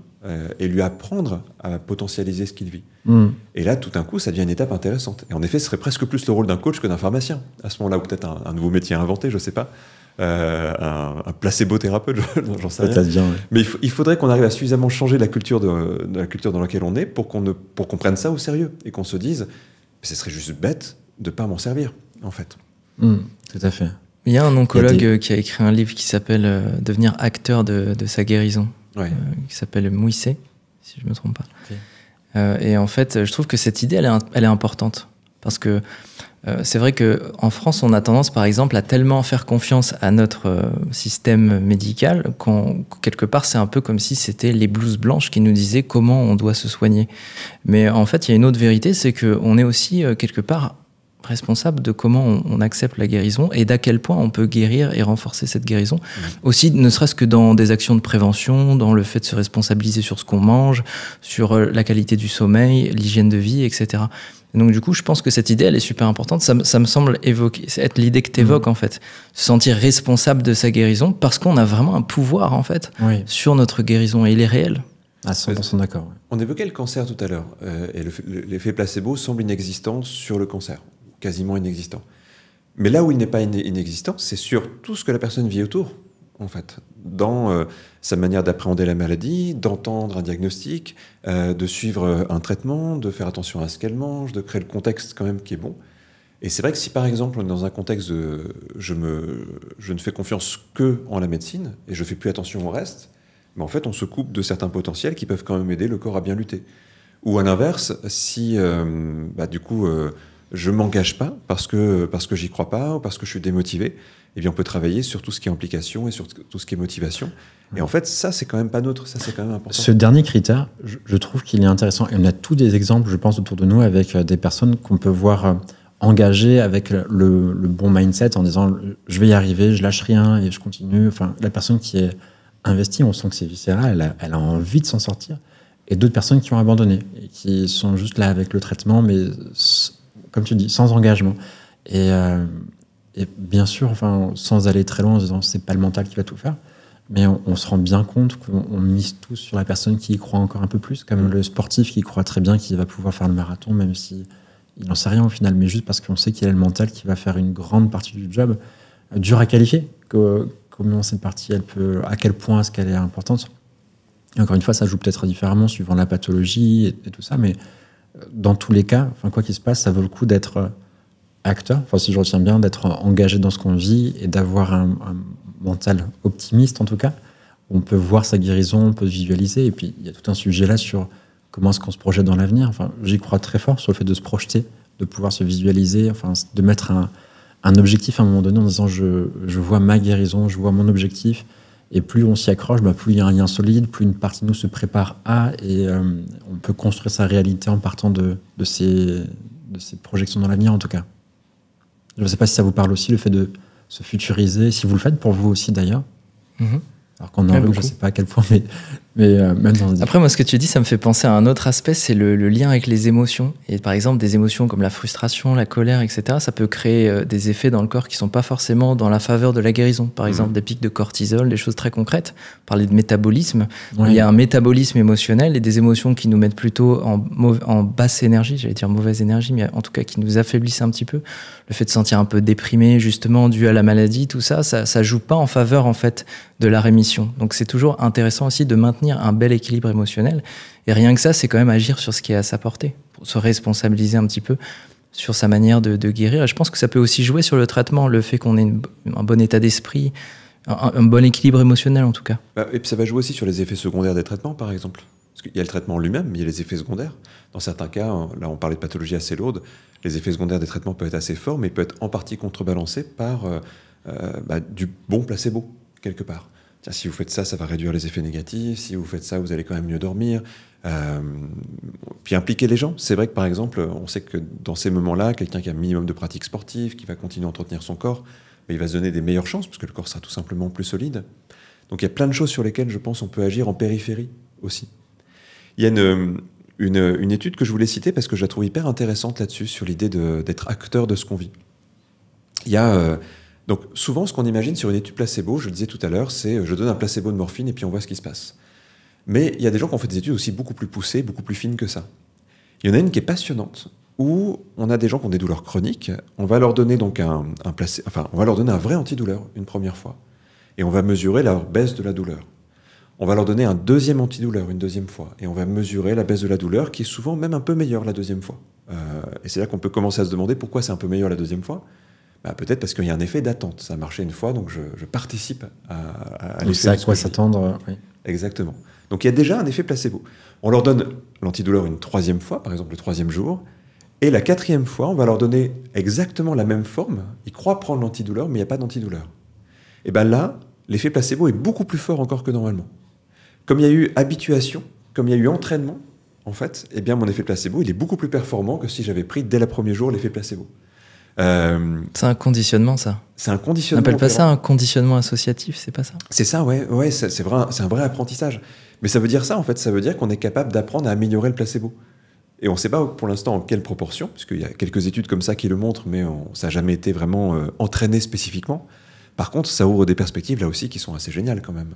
et lui apprendre à potentialiser ce qu'il vit. Et là, tout d'un coup, ça devient une étape intéressante. Et en effet, ce serait presque plus le rôle d'un coach que d'un pharmacien. À ce moment-là, ou peut-être un nouveau métier à inventer, je sais pas. Un placebo-thérapeute, j'en sais rien. Bien, ouais. Mais il faudrait qu'on arrive à suffisamment changer la culture la culture dans laquelle on est pour qu'on prenne ça au sérieux et qu'on se dise, ce serait juste bête de ne pas m'en servir, en fait. Tout à fait. Il y a un oncologue qui a écrit un livre qui s'appelle Devenir acteur de sa guérison, qui s'appelle Mouissé, si je ne me trompe pas. Okay. Et en fait, je trouve que cette idée, elle est importante. Parce que c'est vrai qu'en France, on a tendance, par exemple, à tellement faire confiance à notre système médical quelque part, c'est un peu comme si c'était les blouses blanches qui nous disaient comment on doit se soigner. Mais en fait, il y a une autre vérité, c'est qu'on est aussi, quelque part, responsable de comment on accepte la guérison et d'à quel point on peut guérir et renforcer cette guérison. Aussi, ne serait-ce que dans des actions de prévention, dans le fait de se responsabiliser sur ce qu'on mange, sur la qualité du sommeil, l'hygiène de vie, etc. Et donc du coup, je pense que cette idée, elle est super importante. Ça me semble être l'idée que tu évoques, en fait. Se sentir responsable de sa guérison parce qu'on a vraiment un pouvoir, en fait, sur notre guérison et il est réel. À 100% d'accord. Ouais. On évoquait le cancer tout à l'heure et l'effet placebo semble inexistant sur le cancer, quasiment inexistant. Mais là où il n'est pas inexistant, c'est sur tout ce que la personne vit autour, en fait, dans sa manière d'appréhender la maladie, d'entendre un diagnostic, de suivre un traitement, de faire attention à ce qu'elle mange, de créer le contexte quand même qui est bon. Et c'est vrai que si par exemple on est dans un contexte de je ne fais confiance que en la médecine et je fais plus attention au reste, mais en fait, on se coupe de certains potentiels qui peuvent quand même aider le corps à bien lutter. Ou à l'inverse, si du coup, je m'engage pas parce que j'y crois pas ou parce que je suis démotivé, eh bien, on peut travailler sur tout ce qui est implication et sur tout ce qui est motivation. Et en fait, ça, c'est quand même pas neutre. Ça, c'est quand même important. Ce dernier critère, je trouve qu'il est intéressant. Et on a tous des exemples, je pense, autour de nous avec des personnes qu'on peut voir engagées avec le bon mindset en disant je vais y arriver, je lâche rien et je continue. Enfin, la personne qui est investie, on sent que c'est viscéral, elle a envie de s'en sortir. Et d'autres personnes qui ont abandonné et qui sont juste là avec le traitement, mais comme tu dis, sans engagement. Et bien sûr, enfin, sans aller très loin en disant c'est pas le mental qui va tout faire, mais on se rend bien compte qu'on mise tous sur la personne qui y croit encore un peu plus, comme le sportif qui croit très bien qu'il va pouvoir faire le marathon, même si il n'en sait rien au final, mais juste parce qu'on sait qu'il a le mental qui va faire une grande partie du job, dur à qualifier. Comment cette partie, à quel point est-ce qu'elle est importante. Et encore une fois, ça joue peut-être différemment suivant la pathologie et tout ça, mais dans tous les cas, enfin, quoi qu'il se passe, ça vaut le coup d'être acteur, enfin, si je retiens bien, d'être engagé dans ce qu'on vit et d'avoir un mental optimiste en tout cas. On peut voir sa guérison, on peut visualiser, et puis il y a tout un sujet là sur comment est-ce qu'on se projette dans l'avenir. Enfin, j'y crois très fort sur le fait de se projeter, de pouvoir se visualiser, enfin, de mettre un objectif à un moment donné en disant je vois ma guérison, je vois mon objectif. Et plus on s'y accroche, plus il y a un lien solide, plus une partie de nous se prépare à, et on peut construire sa réalité en partant de ces projections dans l'avenir en tout cas. Je ne sais pas si ça vous parle aussi, le fait de se futuriser, si vous le faites pour vous aussi d'ailleurs. Alors qu'on je ne sais pas à quel point, mais même dans... Après, moi, ce que tu dis, ça me fait penser à un autre aspect, c'est le lien avec les émotions. Et par exemple, des émotions comme la frustration, la colère, etc., ça peut créer des effets dans le corps qui ne sont pas forcément dans la faveur de la guérison. Par exemple, des pics de cortisol, des choses très concrètes. Parler de métabolisme. Oui. Il y a un métabolisme émotionnel et des émotions qui nous mettent plutôt en basse énergie, j'allais dire mauvaise énergie, mais en tout cas qui nous affaiblissent un petit peu. Le fait de se sentir un peu déprimé, justement, dû à la maladie, tout ça, ça joue pas en faveur, en fait, de la rémission. Donc, c'est toujours intéressant aussi de maintenir un bel équilibre émotionnel. Et rien que ça, c'est quand même agir sur ce qui est à sa portée, pour se responsabiliser un petit peu sur sa manière de guérir. Et je pense que ça peut aussi jouer sur le traitement, le fait qu'on ait un bon état d'esprit, un bon équilibre émotionnel en tout cas. Et puis ça va jouer aussi sur les effets secondaires des traitements, par exemple. Parce qu'il y a le traitement lui-même, mais il y a les effets secondaires. Dans certains cas, là on parlait de pathologies assez lourdes, les effets secondaires des traitements peuvent être assez forts, mais ils peuvent être en partie contrebalancés par du bon placebo, quelque part. Tiens, si vous faites ça, ça va réduire les effets négatifs. Si vous faites ça, vous allez quand même mieux dormir. Puis impliquer les gens. C'est vrai que, par exemple, on sait que dans ces moments-là, quelqu'un qui a un minimum de pratique sportive, qui va continuer à entretenir son corps, il va se donner des meilleures chances, parce que le corps sera tout simplement plus solide. Donc il y a plein de choses sur lesquelles, je pense, on peut agir en périphérie aussi. Il y a une étude que je voulais citer, parce que je la trouve hyper intéressante là-dessus, sur l'idée d'être acteur de ce qu'on vit. Il y a... Donc souvent, ce qu'on imagine sur une étude placebo, je le disais tout à l'heure, c'est je donne un placebo de morphine et puis on voit ce qui se passe. Mais il y a des gens qui ont fait des études aussi beaucoup plus poussées, beaucoup plus fines que ça. Il y en a une qui est passionnante, où on a des gens qui ont des douleurs chroniques, on va leur donner donc on va leur donner un vrai antidouleur une première fois, et on va mesurer la baisse de la douleur. On va leur donner un deuxième antidouleur une deuxième fois, et on va mesurer la baisse de la douleur, qui est souvent même un peu meilleure la deuxième fois. Et c'est là qu'on peut commencer à se demander pourquoi c'est un peu meilleur la deuxième fois. Peut-être parce qu'il y a un effet d'attente. Ça a marché une fois, donc je participe à l'effet. C'est à quoi s'attendre. Oui. Exactement. Donc il y a déjà un effet placebo. On leur donne l'antidouleur une troisième fois, par exemple le troisième jour, et la quatrième fois, on va leur donner exactement la même forme. Ils croient prendre l'antidouleur, mais il n'y a pas d'antidouleur. Et bien là, l'effet placebo est beaucoup plus fort encore que normalement. Comme il y a eu habituation, comme il y a eu entraînement, en fait, eh bien mon effet placebo, il est beaucoup plus performant que si j'avais pris dès le premier jour l'effet placebo. C'est un conditionnement, ça. C'est un conditionnement. On n'appelle pas ça un conditionnement associatif, c'est pas ça? C'est ça, ouais, c'est un vrai apprentissage. Mais ça veut dire ça, en fait, ça veut dire qu'on est capable d'apprendre à améliorer le placebo. Et on ne sait pas pour l'instant en quelle proportion, puisqu'il y a quelques études comme ça qui le montrent, mais ça n'a jamais été vraiment entraîné spécifiquement. Par contre, ça ouvre des perspectives là aussi qui sont assez géniales quand même.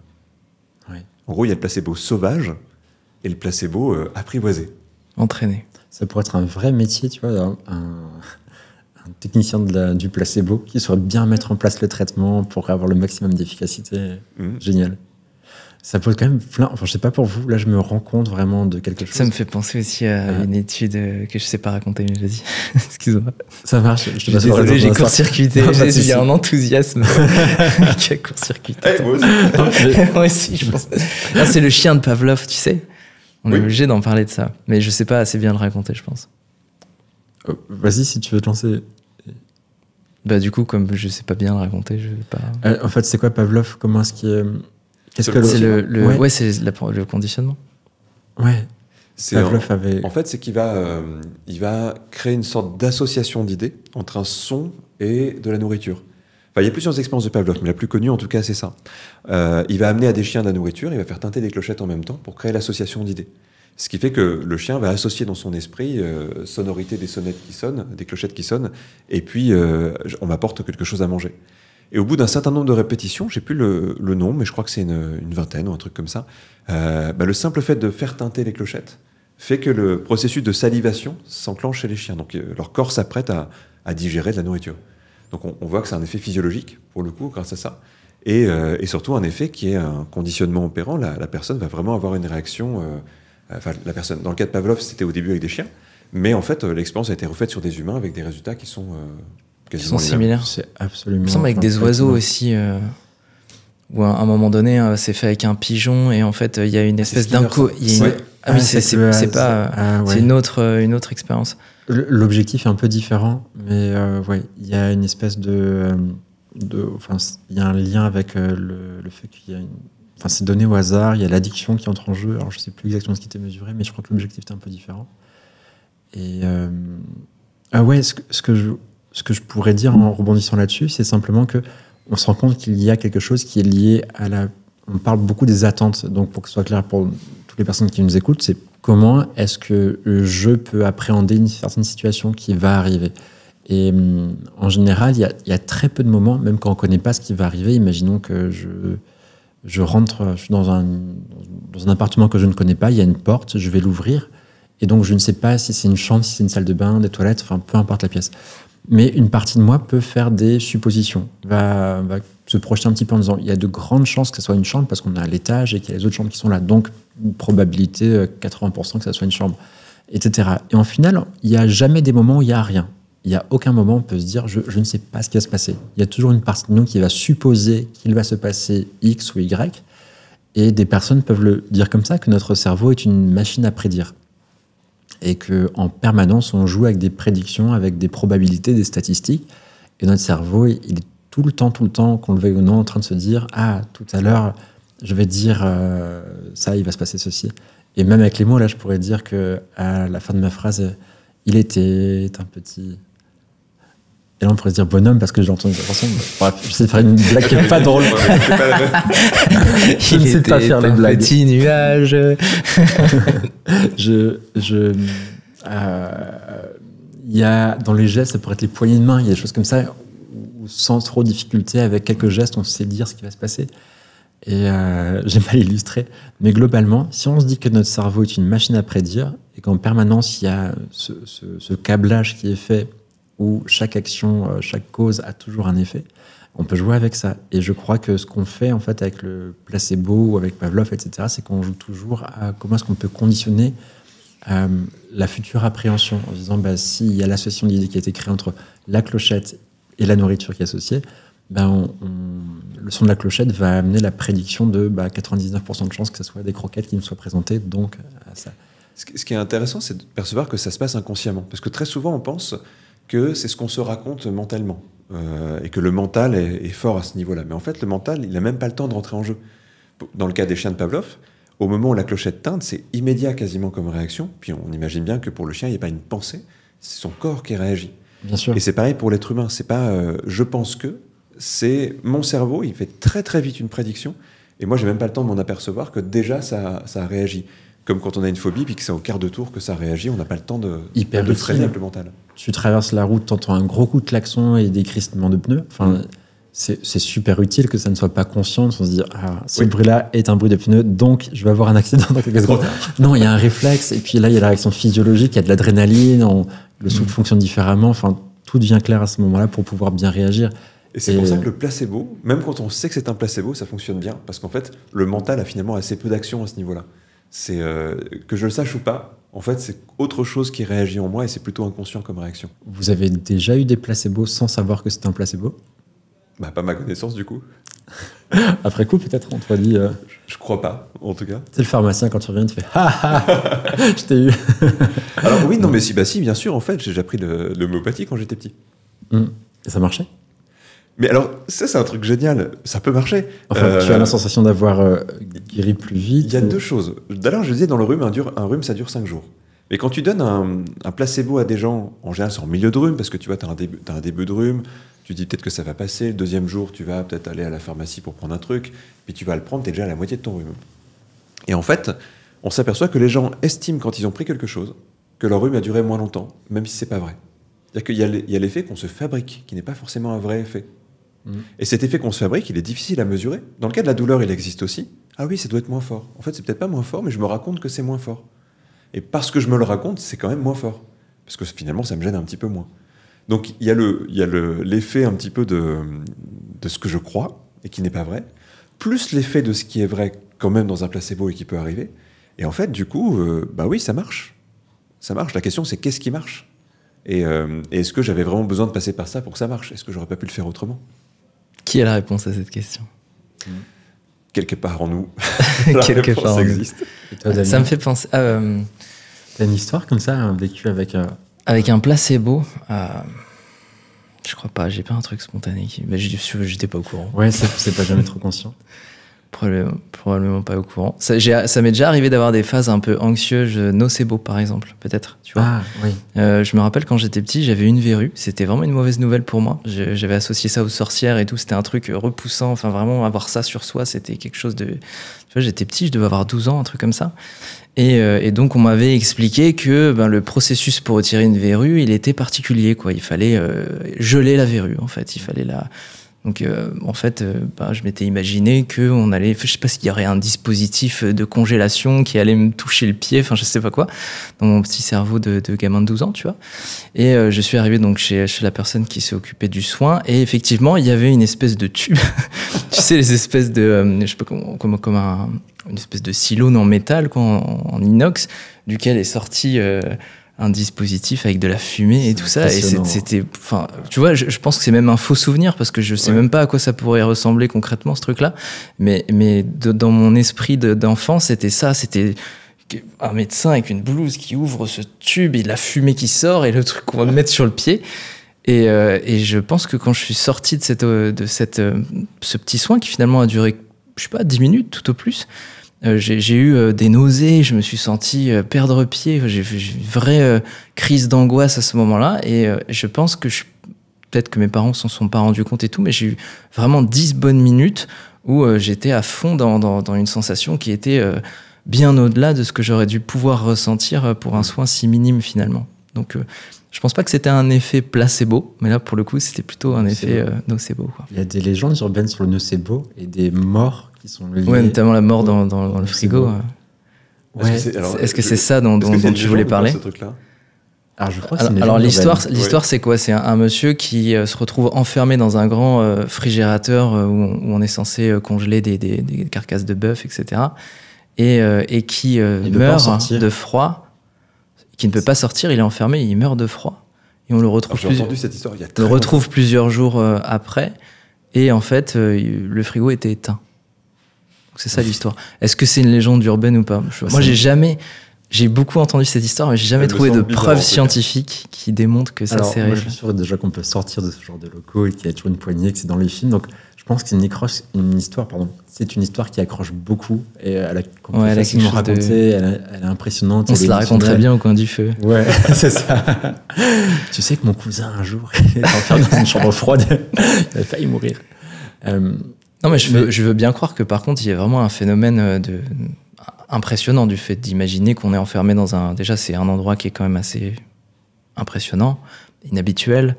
Oui. En gros, il y a le placebo sauvage et le placebo apprivoisé. Entraîné. Ça pourrait être un vrai métier, tu vois, un technicien du placebo qui saurait bien mettre en place le traitement pour avoir le maximum d'efficacité. Génial. Ça pose quand même plein. Enfin, je sais pas pour vous, là, je me rends compte vraiment de quelque chose. Ça me fait penser aussi à une étude que je sais pas raconter, mais vas-y. Excuse-moi. Ça marche. Je suis désolé, j'ai court-circuité. Il y a un enthousiasme qui a court-circuité. Moi aussi, je pense. Ah, c'est le chien de Pavlov, tu sais. On est obligé d'en parler de ça. Mais je sais pas assez bien le raconter, je pense. Vas-y, si tu veux te lancer. Bah, du coup, comme je sais pas bien le raconter, je vais pas. En fait, c'est quoi Pavlov? Comment est-ce qu'il. C'est le conditionnement. Ouais. En fait, c'est qu'il va créer une sorte d'association d'idées entre un son et de la nourriture. Enfin, il y a plusieurs expériences de Pavlov, mais la plus connue, en tout cas, c'est ça. Il va amener à des chiens de la nourriture, il va faire teinter des clochettes en même temps pour créer l'association d'idées. Ce qui fait que le chien va associer dans son esprit sonorité des sonnettes qui sonnent, des clochettes qui sonnent, et puis on m'apporte quelque chose à manger. Et au bout d'un certain nombre de répétitions, j'ai plus le nom, mais je crois que c'est une vingtaine ou un truc comme ça, le simple fait de faire teinter les clochettes fait que le processus de salivation s'enclenche chez les chiens. Donc leur corps s'apprête à digérer de la nourriture. Donc on voit que c'est un effet physiologique, pour le coup, grâce à ça. Et surtout un effet qui est un conditionnement opérant. La personne va vraiment avoir une réaction... la personne, dans le cas de Pavlov, c'était au début avec des chiens. Mais en fait, l'expérience a été refaite sur des humains avec des résultats qui sont... Ils sont similaires. C'est absolument. Il me semble avec des oiseaux aussi, où à un moment donné, c'est fait avec un pigeon et en fait, il y a une espèce d'inco. Ah oui, c'est une autre expérience. L'objectif est un peu différent, mais il y a une espèce il y a un lien avec le fait qu'il y a c'est donné au hasard, il y a l'addiction qui entre en jeu. Alors je sais plus exactement ce qui était mesuré, mais je crois que l'objectif était un peu différent. Et ce que je pourrais dire en rebondissant là-dessus, c'est simplement que on se rend compte qu'il y a quelque chose qui est lié à on parle beaucoup des attentes. Donc, pour que ce soit clair pour toutes les personnes qui nous écoutent, c'est comment est-ce que je peux appréhender une certaine situation qui va arriver. Et en général, il y a très peu de moments, même quand on ne connaît pas ce qui va arriver. Imaginons que je suis dans un appartement que je ne connais pas, il y a une porte, je vais l'ouvrir. Et donc, je ne sais pas si c'est une chambre, si c'est une salle de bain, des toilettes, enfin, peu importe la pièce. Mais une partie de moi peut faire des suppositions, va se projeter un petit peu en disant il y a de grandes chances que ce soit une chambre parce qu'on est à l'étage et qu'il y a les autres chambres qui sont là. Donc, probabilité 80% que ça soit une chambre, etc. Et en final, il n'y a jamais des moments où il n'y a rien. Il n'y a aucun moment où on peut se dire je ne sais pas ce qui va se passer. Il y a toujours une partie de nous qui va supposer qu'il va se passer X ou Y. Et des personnes peuvent le dire comme ça, que notre cerveau est une machine à prédire. Et qu'en permanence, on joue avec des prédictions, avec des probabilités, des statistiques. Et notre cerveau, il est tout le temps, qu'on le veuille ou non, en train de se dire « Ah, tout à l'heure, je vais dire ça, il va se passer ceci. » Et même avec les mots, là, je pourrais dire qu'à la fin de ma phrase, « Il était un petit... » Et là, on pourrait se dire bonhomme parce que j'ai entendu la chanson. Bref, j'essaie de faire une blague qui n'est pas drôle. Je ne sais pas faire les blagues. Petit nuage. Il y a dans les gestes, ça pourrait être les poignées de main, il y a des choses comme ça où sans trop de difficulté, avec quelques gestes, on sait dire ce qui va se passer. Et j'aime pas l'illustrer, mais globalement, si on se dit que notre cerveau est une machine à prédire et qu'en permanence il y a ce câblage qui est fait où chaque action, chaque cause a toujours un effet, on peut jouer avec ça. Et je crois que ce qu'on fait en fait avec le placebo ou avec Pavlov, etc., c'est qu'on joue toujours à comment est-ce qu'on peut conditionner la future appréhension en disant s'il y a l'association d'idées qui a été créée entre la clochette et la nourriture qui est associée, le son de la clochette va amener la prédiction de 99% de chances que ce soit des croquettes qui nous soient présentées, donc à ça. Ce qui est intéressant, c'est de percevoir que ça se passe inconsciemment. Parce que très souvent, on pense que c'est ce qu'on se raconte mentalement. Et que le mental est fort à ce niveau-là. Mais en fait, le mental, il n'a même pas le temps de rentrer en jeu. Dans le cas des chiens de Pavlov, au moment où la clochette teinte, c'est immédiat quasiment comme réaction. Puis on imagine bien que pour le chien, il n'y a pas une pensée, c'est son corps qui réagit. Bien sûr. Et c'est pareil pour l'être humain. C'est pas je pense que, c'est mon cerveau, il fait très très vite une prédiction. Et moi, j'ai même pas le temps de m'en apercevoir que déjà ça réagit. Comme quand on a une phobie, puis que c'est au quart de tour que ça réagit, on n'a pas le temps de freiner avec le mental. Tu traverses la route, t'entends un gros coup de klaxon et des crissements de pneus. Enfin, c'est super utile que ça ne soit pas conscient, de se dire ce bruit-là est un bruit de pneus, donc je vais avoir un accident dans quelques secondes. Non, il y a un réflexe, et puis là, il y a la réaction physiologique, il y a de l'adrénaline, le souffle fonctionne différemment. Enfin, tout devient clair à ce moment-là pour pouvoir bien réagir. Et c'est pour ça que le placebo, même quand on sait que c'est un placebo, ça fonctionne bien, parce qu'en fait, le mental a finalement assez peu d'action à ce niveau-là. C'est que je le sache ou pas, en fait, c'est autre chose qui réagit en moi et c'est plutôt inconscient comme réaction. Vous avez déjà eu des placebos sans savoir que c'était un placebo? Bah, pas ma connaissance, du coup. Après coup, peut-être, on te dit... Je crois pas, en tout cas. C'est le pharmacien, quand tu reviens, tu fais « Ah ah, je t'ai eu !» Alors oui, non, mais si, bien sûr, en fait, j'ai appris l'homéopathie quand j'étais petit. Et ça marchait? Mais alors, ça, c'est un truc génial. Ça peut marcher. Enfin, tu as la sensation d'avoir guéri plus vite? Il y a deux choses. D'ailleurs, je disais, dans le rhume, un rhume, ça dure 5 jours. Mais quand tu donnes un placebo à des gens, en général, c'est en milieu de rhume, parce que tu vois, tu as un début de rhume, tu dis peut-être que ça va passer, le deuxième jour, tu vas peut-être aller à la pharmacie pour prendre un truc, puis tu vas le prendre, tu es déjà à la moitié de ton rhume. Et en fait, on s'aperçoit que les gens estiment, quand ils ont pris quelque chose, que leur rhume a duré moins longtemps, même si c'est pas vrai. C'est-à-dire qu'il y a l'effet qu'on se fabrique, qui n'est pas forcément un vrai effet. Et cet effet qu'on se fabrique, il est difficile à mesurer. Dans le cas de la douleur, il existe aussi. Ah oui, ça doit être moins fort. En fait, c'est peut-être pas moins fort, mais je me raconte que c'est moins fort. Et parce que je me le raconte, c'est quand même moins fort. Parce que finalement, ça me gêne un petit peu moins. Donc, il y a l'effet un petit peu de ce que je crois, et qui n'est pas vrai, plus l'effet de ce qui est vrai quand même dans un placebo et qui peut arriver. Et en fait, du coup, bah oui, ça marche. Ça marche. La question, c'est qu'est-ce qui marche ? Et est-ce que j'avais vraiment besoin de passer par ça pour que ça marche ? Est-ce que j'aurais pas pu le faire autrement ? Qui a la réponse à cette question ? Quelque part en nous. Quelque part en nous. Existe. Toi, ça me fait penser... T'as une histoire comme ça, vécue avec... Avec un placebo, je crois pas, j'ai pas un truc spontané. Mais j'étais pas au courant. Ouais, c'est pas jamais trop conscient. Probablement pas au courant. Ça m'est déjà arrivé d'avoir des phases un peu anxieuses, nocebo par exemple, peut-être. Tu vois. Ah, oui. Je me rappelle quand j'étais petit, j'avais une verrue. C'était vraiment une mauvaise nouvelle pour moi. J'avais associé ça aux sorcières et tout. C'était un truc repoussant. Enfin, vraiment, avoir ça sur soi, c'était quelque chose de... Tu vois, j'étais petit, je devais avoir 12 ans, un truc comme ça. Et donc, on m'avait expliqué que le processus pour retirer une verrue, il était particulier, quoi. Il fallait geler la verrue, en fait. Il fallait la... Donc, en fait, je m'étais imaginé qu'on allait... Je sais pas s'il y aurait un dispositif de congélation qui allait me toucher le pied, enfin, je sais pas quoi, dans mon petit cerveau de gamin de 12 ans, tu vois. Et je suis arrivé donc chez la personne qui s'est occupée du soin, et effectivement, il y avait une espèce de tube. Tu sais, les espèces de... je sais pas, comme une espèce de silo en métal, quoi, en inox, duquel est sorti... un dispositif avec de la fumée et tout ça, et c'était, enfin, tu vois, je pense que c'est même un faux souvenir parce que je sais même pas à quoi ça pourrait ressembler concrètement, ce truc-là, mais dans mon esprit d'enfant, c'était ça, c'était un médecin avec une blouse qui ouvre ce tube et de la fumée qui sort et le truc qu'on va me mettre sur le pied, et je pense que quand je suis sorti de ce petit soin qui finalement a duré, je sais pas, 10 minutes tout au plus, j'ai eu des nausées, je me suis senti perdre pied, j'ai eu une vraie crise d'angoisse à ce moment-là, et je pense que peut-être que mes parents s'en sont pas rendus compte et tout, mais j'ai eu vraiment 10 bonnes minutes où j'étais à fond dans une sensation qui était bien au-delà de ce que j'aurais dû pouvoir ressentir pour un soin si minime finalement. Donc je pense pas que c'était un effet placebo, mais là pour le coup c'était plutôt un effet nocebo, quoi. Il y a des légendes urbaines sur le nocebo et des morts qui sont liées. Ouais, notamment la mort dans le frigo. Ouais. Est-ce que c'est ça dont tu voulais parler ? Ce truc-là. Alors je crois que alors l'histoire c'est quoi ? C'est un monsieur qui se retrouve enfermé dans un grand réfrigérateur où on est censé congeler des carcasses de bœuf, etc. Et qui meurt de froid, qui ne peut pas sortir, il est enfermé, il meurt de froid. Et on le retrouve, entendu cette histoire, il y a retrouve plusieurs jours après, et en fait le frigo était éteint. Donc c'est ça l'histoire. Est-ce que c'est une légende urbaine ou pas ? Moi j'ai beaucoup entendu cette histoire, mais j'ai jamais trouvé de preuves scientifiques qui démontrent que ça c'est réel. Moi je suis sûr déjà qu'on peut sortir de ce genre de locaux et qu'il y a toujours une poignée, que c'est dans les films, donc je pense que c'est une histoire qui accroche beaucoup, et elle est facilement racontée, elle est impressionnante. On se la raconte très bien au coin du feu. Ouais, c'est ça. Tu sais que mon cousin un jour, il était enfermé dans une chambre froide, il avait failli mourir. Non, mais je veux bien croire que par contre il y a vraiment un phénomène impressionnant du fait d'imaginer qu'on est enfermé dans un... Déjà c'est un endroit qui est quand même assez impressionnant, inhabituel.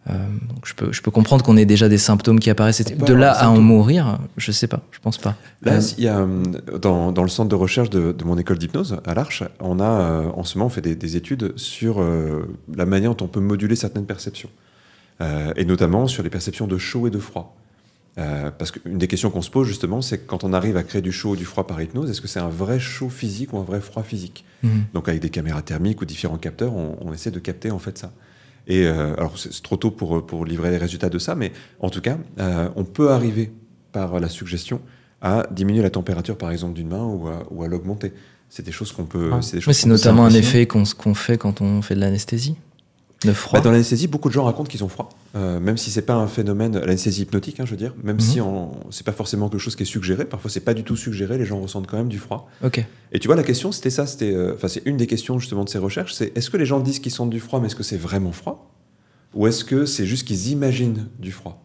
Donc je peux comprendre qu'on ait déjà des symptômes qui apparaissent. De là à en mourir, je sais pas, je pense pas. Là, il y a, dans le centre de recherche de mon école d'hypnose, à l'Arche, on a en ce moment fait des études sur la manière dont on peut moduler certaines perceptions. et notamment sur les perceptions de chaud et de froid. Parce qu'une des questions qu'on se pose justement, c'est que quand on arrive à créer du chaud ou du froid par hypnose, est-ce que c'est un vrai chaud physique ou un vrai froid physique? Donc avec des caméras thermiques ou différents capteurs, on essaie de capter en fait ça. Et alors c'est trop tôt pour livrer les résultats de ça, mais en tout cas, on peut arriver par la suggestion à diminuer la température par exemple d'une main ou à l'augmenter. C'est des choses qu'on peut. C'est notamment un effet qu'on fait quand on fait de l'anesthésie. Le froid. Dans l'anesthésie, beaucoup de gens racontent qu'ils ont froid, même si c'est pas un phénomène, l'anesthésie hypnotique, je veux dire, même si c'est pas forcément quelque chose qui est suggéré, parfois c'est pas du tout suggéré, les gens ressentent quand même du froid. Et tu vois, la question c'était ça, c'est une des questions justement de ces recherches, c'est est-ce que les gens disent qu'ils sentent du froid, mais est-ce que c'est vraiment froid, ou est-ce que c'est juste qu'ils imaginent du froid?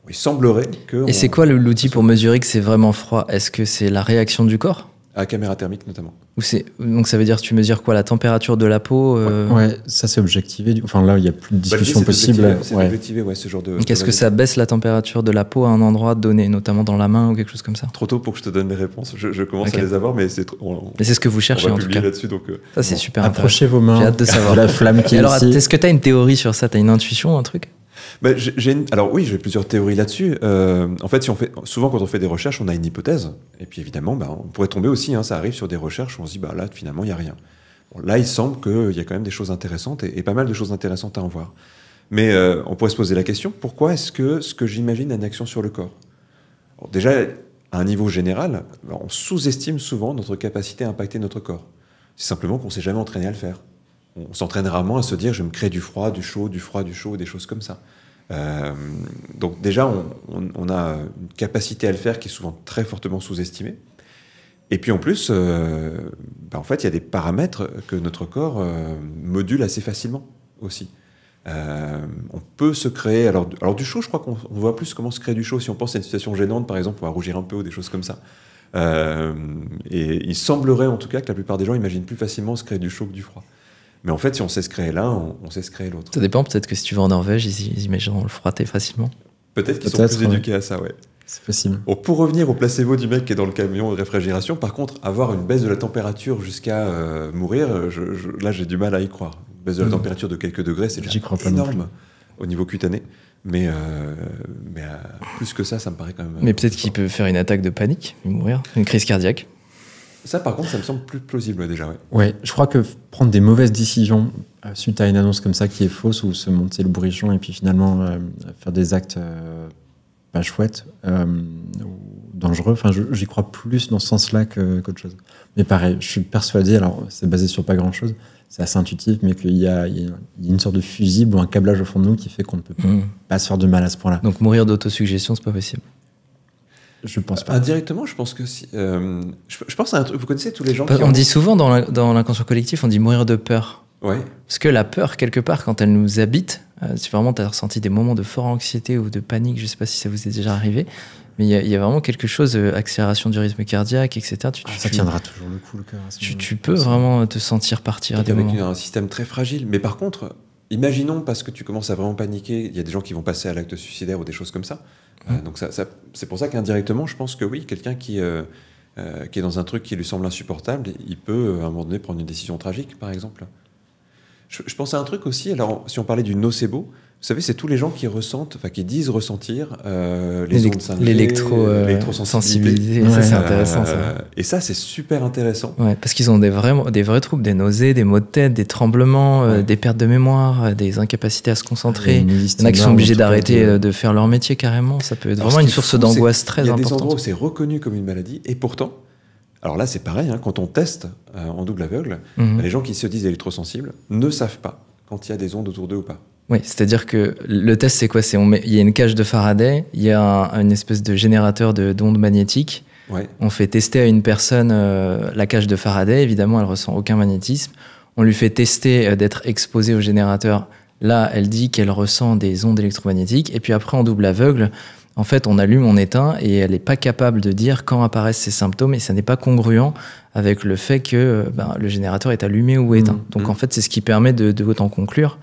Il semblerait que. Et c'est quoi l'outil pour mesurer que c'est vraiment froid? Est-ce que c'est la réaction du corps? À caméra thermique notamment. Donc ça veut dire que tu mesures quoi? La température de la peau Ouais, ça c'est objectivé. Enfin là, il n'y a plus de discussion possible. C'est objectivé, ce genre de. Qu'est-ce que ça baisse la température de la peau à un endroit donné, notamment dans la main ou quelque chose comme ça? Trop tôt pour que je te donne les réponses. Je commence à les avoir, mais c'est trop. Mais c'est ce que vous cherchez en tout cas. Là-dessus, donc, ça c'est super. Approchez vos mains. J'ai hâte de savoir. La flamme qui est alors, ici. est-ce que tu as une théorie sur ça? Tu as une intuition, un truc? Alors oui, j'ai plusieurs théories là-dessus. En fait, souvent quand on fait des recherches, on a une hypothèse. Et puis évidemment, on pourrait tomber aussi, ça arrive sur des recherches où on se dit, là, finalement, il n'y a rien. Bon, là, il semble qu'il y a quand même des choses intéressantes et pas mal de choses intéressantes à en voir. Mais on pourrait se poser la question, pourquoi est-ce que ce que j'imagine a une action sur le corps? Déjà, à un niveau général, on sous-estime souvent notre capacité à impacter notre corps. C'est simplement qu'on ne s'est jamais entraîné à le faire. On s'entraîne rarement à se dire, je me crée du froid, du chaud, du froid, du chaud, des choses comme ça. Donc déjà, on a une capacité à le faire qui est souvent très fortement sous-estimée. Et puis en plus, en fait, il y a des paramètres que notre corps module assez facilement aussi. On peut se créer... Alors du chaud, je crois qu'on voit plus comment se créer du chaud. Si on pense à une situation gênante, par exemple, on va rougir un peu ou des choses comme ça. Et il semblerait en tout cas que la plupart des gens imaginent plus facilement se créer du chaud que du froid. Mais en fait, si on sait se créer l'un, on sait se créer l'autre. Ça dépend, peut-être que si tu vas en Norvège, ils imagineront le frotter facilement. Peut-être qu'ils sont plus éduqués à ça, ouais. C'est possible. Bon, pour revenir au placebo du mec qui est dans le camion de réfrigération, par contre, avoir une baisse de la température jusqu'à mourir, là j'ai du mal à y croire. Une baisse de la température de quelques degrés, c'est déjà énorme au niveau cutané. Mais plus que ça me paraît quand même... Mais peut-être qu'il peut faire une attaque de panique, mourir, une crise cardiaque. Ça, par contre, ça me semble plus plausible déjà. Ouais, je crois que prendre des mauvaises décisions suite à une annonce comme ça qui est fausse ou se monter le bourrichon et puis finalement faire des actes pas chouettes ou dangereux, enfin, j'y crois plus dans ce sens-là qu'autre chose. Mais pareil, je suis persuadé, alors c'est basé sur pas grand-chose, c'est assez intuitif, mais qu'il y a une sorte de fusible ou un câblage au fond de nous qui fait qu'on ne peut pas se faire de mal à ce point-là. Donc mourir d'autosuggestion, c'est pas possible. Je pense pas. Indirectement, je pense que si. Je pense à un truc. Vous connaissez tous les gens On dit souvent dans l'inconscient collectif, on dit mourir de peur. Ouais. Parce que la peur, quelque part, quand elle nous habite, si vraiment tu as ressenti des moments de forte anxiété ou de panique, je sais pas si ça vous est déjà arrivé, mais il y a vraiment quelque chose, accélération du rythme cardiaque, etc. Ça tiendra toujours le coup, le cœur. Tu peux vraiment te sentir partir à des moments. Avec un système très fragile. Mais par contre, imaginons, parce que tu commences à vraiment paniquer, il y a des gens qui vont passer à l'acte suicidaire ou des choses comme ça. Donc c'est pour ça qu'indirectement, je pense que oui, quelqu'un qui est dans un truc qui lui semble insupportable, il peut à un moment donné prendre une décision tragique, par exemple. Je pense à un truc aussi, alors si on parlait du nocebo, vous savez, c'est tous les gens qui ressentent, enfin qui disent ressentir les ondes 5G, l'électrosensibilité. Ça, c'est intéressant. Ça. Et ça, c'est super intéressant. Ouais, parce qu'ils ont des vrais troubles, des nausées, des maux de tête, des tremblements, des pertes de mémoire, des incapacités à se concentrer. Il y en a qui sont obligés d'arrêter de faire leur métier carrément. Ça peut être vraiment une source d'angoisse très importante. Il y a des endroits où c'est reconnu comme une maladie, et pourtant, alors là, c'est pareil, quand on teste en double aveugle, les gens qui se disent électrosensibles ne savent pas quand il y a des ondes autour d'eux ou pas. Oui, c'est-à-dire que le test, c'est quoi? Il y a une cage de Faraday, il y a une espèce de générateur d'ondes magnétiques. Ouais. On fait tester à une personne la cage de Faraday. Évidemment, elle ressent aucun magnétisme. On lui fait tester d'être exposée au générateur. Là, elle dit qu'elle ressent des ondes électromagnétiques. Et puis après, en double aveugle, en fait, on allume, on éteint, et elle n'est pas capable de dire quand apparaissent ces symptômes, et ça n'est pas congruent avec le fait que le générateur est allumé ou éteint. Donc en fait, c'est ce qui permet de autant conclure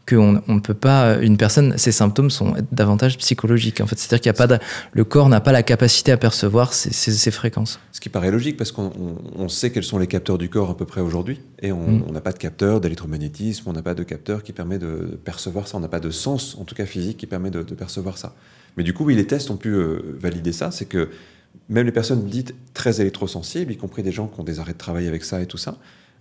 qu'on ne peut pas... Une personne, ses symptômes sont davantage psychologiques. En fait, c'est-à-dire qu'il y a pas le corps n'a pas la capacité à percevoir ces fréquences. Ce qui paraît logique, parce qu'on sait quels sont les capteurs du corps à peu près aujourd'hui, et on n'a pas de capteur d'électromagnétisme, on n'a pas de capteur qui permet de percevoir ça, on n'a pas de sens, en tout cas physique, qui permet de percevoir ça. Mais du coup, oui, les tests ont pu valider ça, c'est que même les personnes dites très électrosensibles, y compris des gens qui ont des arrêts de travail avec ça et tout ça,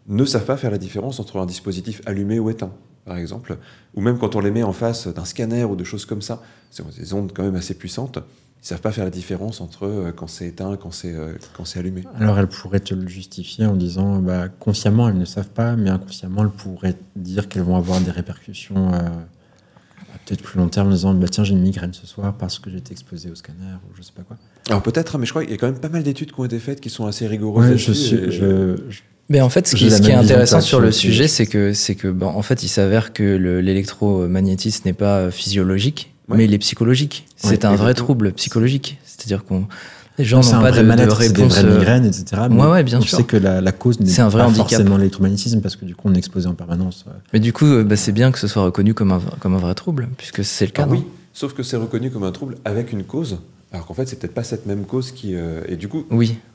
ne savent pas faire la différence entre un dispositif allumé ou éteint, par exemple, ou même quand on les met en face d'un scanner ou de choses comme ça, c'est des ondes quand même assez puissantes, ils ne savent pas faire la différence entre quand c'est éteint, quand c'est allumé. Alors elles pourraient te le justifier en disant, consciemment elles ne savent pas, mais inconsciemment elles pourraient dire qu'elles vont avoir des répercussions peut-être plus long terme, en disant, tiens, j'ai une migraine ce soir parce que j'ai été exposé au scanner, ou je sais pas quoi. Alors peut-être, mais je crois qu'il y a quand même pas mal d'études qui ont été faites qui sont assez rigoureuses. Ouais, mais en fait, ce qui est intéressant sur le sujet, c'est que en fait, il s'avère que l'électromagnétisme n'est pas physiologique, mais il est psychologique. C'est un vrai trouble psychologique. C'est-à-dire les gens n'ont pas de réponse. Des vraies migraines, etc. Ouais, bien sûr. On sait que la cause n'est pas forcément l'électromagnétisme parce que du coup, on est exposé en permanence. Mais du coup, c'est bien que ce soit reconnu comme un vrai trouble, puisque c'est le cas. Oui, sauf que c'est reconnu comme un trouble avec une cause. Alors qu'en fait, c'est peut-être pas cette même cause qui... Et du coup,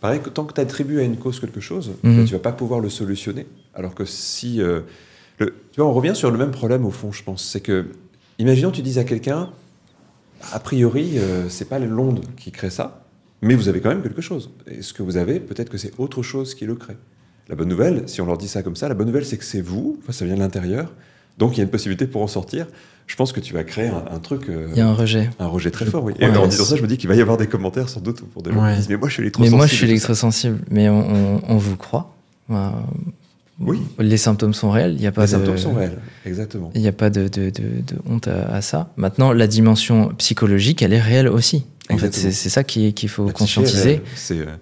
pareil, tant que tu attribues à une cause quelque chose, tu vas pas pouvoir le solutionner. Alors que si... tu vois, on revient sur le même problème au fond, je pense. C'est que, imaginons tu dises à quelqu'un, a priori, c'est pas l'onde qui crée ça, mais vous avez quand même quelque chose. Et ce que vous avez, peut-être que c'est autre chose qui le crée. La bonne nouvelle, si on leur dit ça comme ça, la bonne nouvelle, c'est que c'est vous, ça vient de l'intérieur, donc il y a une possibilité pour en sortir. Je pense que tu vas créer un truc... il y a un rejet. Un rejet très fort, oui. Et en disant ça, je me dis qu'il va y avoir des commentaires, sans doute, pour des gens qui disent « Mais moi, je suis électrosensible. » Mais moi, je suis électrosensible. Mais on vous croit. Oui. Les symptômes sont réels. Il y a pas les symptômes sont réels, exactement. Il n'y a pas de honte à ça. Maintenant, la dimension psychologique, elle est réelle aussi. En fait, c'est ça qu'il faut conscientiser.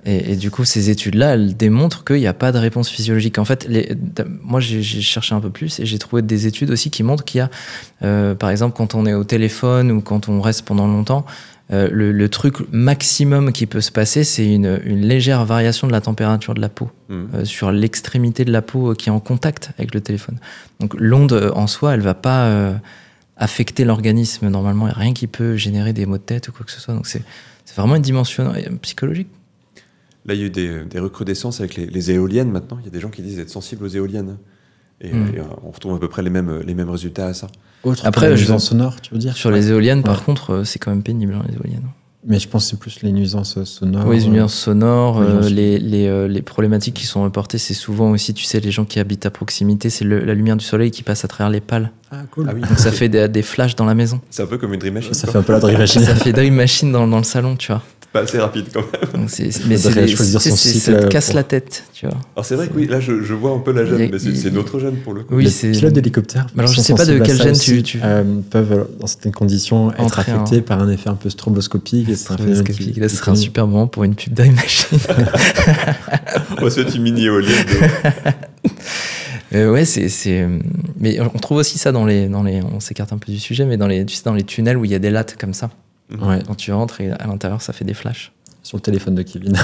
Et du coup, ces études-là, elles démontrent qu'il n'y a pas de réponse physiologique. En fait, moi, j'ai cherché un peu plus et j'ai trouvé des études aussi qui montrent qu'il y a, par exemple, quand on est au téléphone ou quand on reste pendant longtemps, le truc maximum qui peut se passer, c'est une légère variation de la température de la peau sur l'extrémité de la peau qui est en contact avec le téléphone. Donc l'onde en soi, elle va pas affecter l'organisme normalement. Il n'y a rien qui peut générer des maux de tête ou quoi que ce soit. Donc c'est vraiment une dimension psychologique. Là, il y a eu des recrudescences avec les éoliennes maintenant. Il y a des gens qui disent être sensibles aux éoliennes. Et on retrouve à peu près les mêmes résultats à ça. Après, les nuisances sonores, tu veux dire? Sur les éoliennes, par contre, c'est quand même pénible, les éoliennes. Mais je pense que c'est plus les nuisances sonores. Oui, les nuisances sonores, les problématiques qui sont reportées, c'est souvent aussi, tu sais, les gens qui habitent à proximité, c'est la lumière du soleil qui passe à travers les pales. Ah, cool. Donc ça fait des flashs dans la maison. C'est un peu comme une Dream Machine. Ça fait un peu la Dream Machine. Ça fait Dream Machine dans le salon, tu vois. Pas assez rapide quand même. Donc mais ça te casse la tête, tu vois. Alors c'est vrai que oui, là je vois un peu la gêne, mais c'est notre gêne pour le coup. Oui, les pilotes d'hélicoptères. Alors je sais pas de quelle gêne tu peuvent dans certaines conditions être affectés par un effet un peu stroboscopique. Là, ce serait un super moment pour une pub Dream Machine. On va se faire une mini éolienne. Ouais, mais on trouve aussi ça dans les. On s'écarte un peu du sujet, mais dans les tunnels où il y a des lattes comme ça. Ouais. Quand tu rentres et à l'intérieur, ça fait des flashs. Sur le téléphone de Kevin.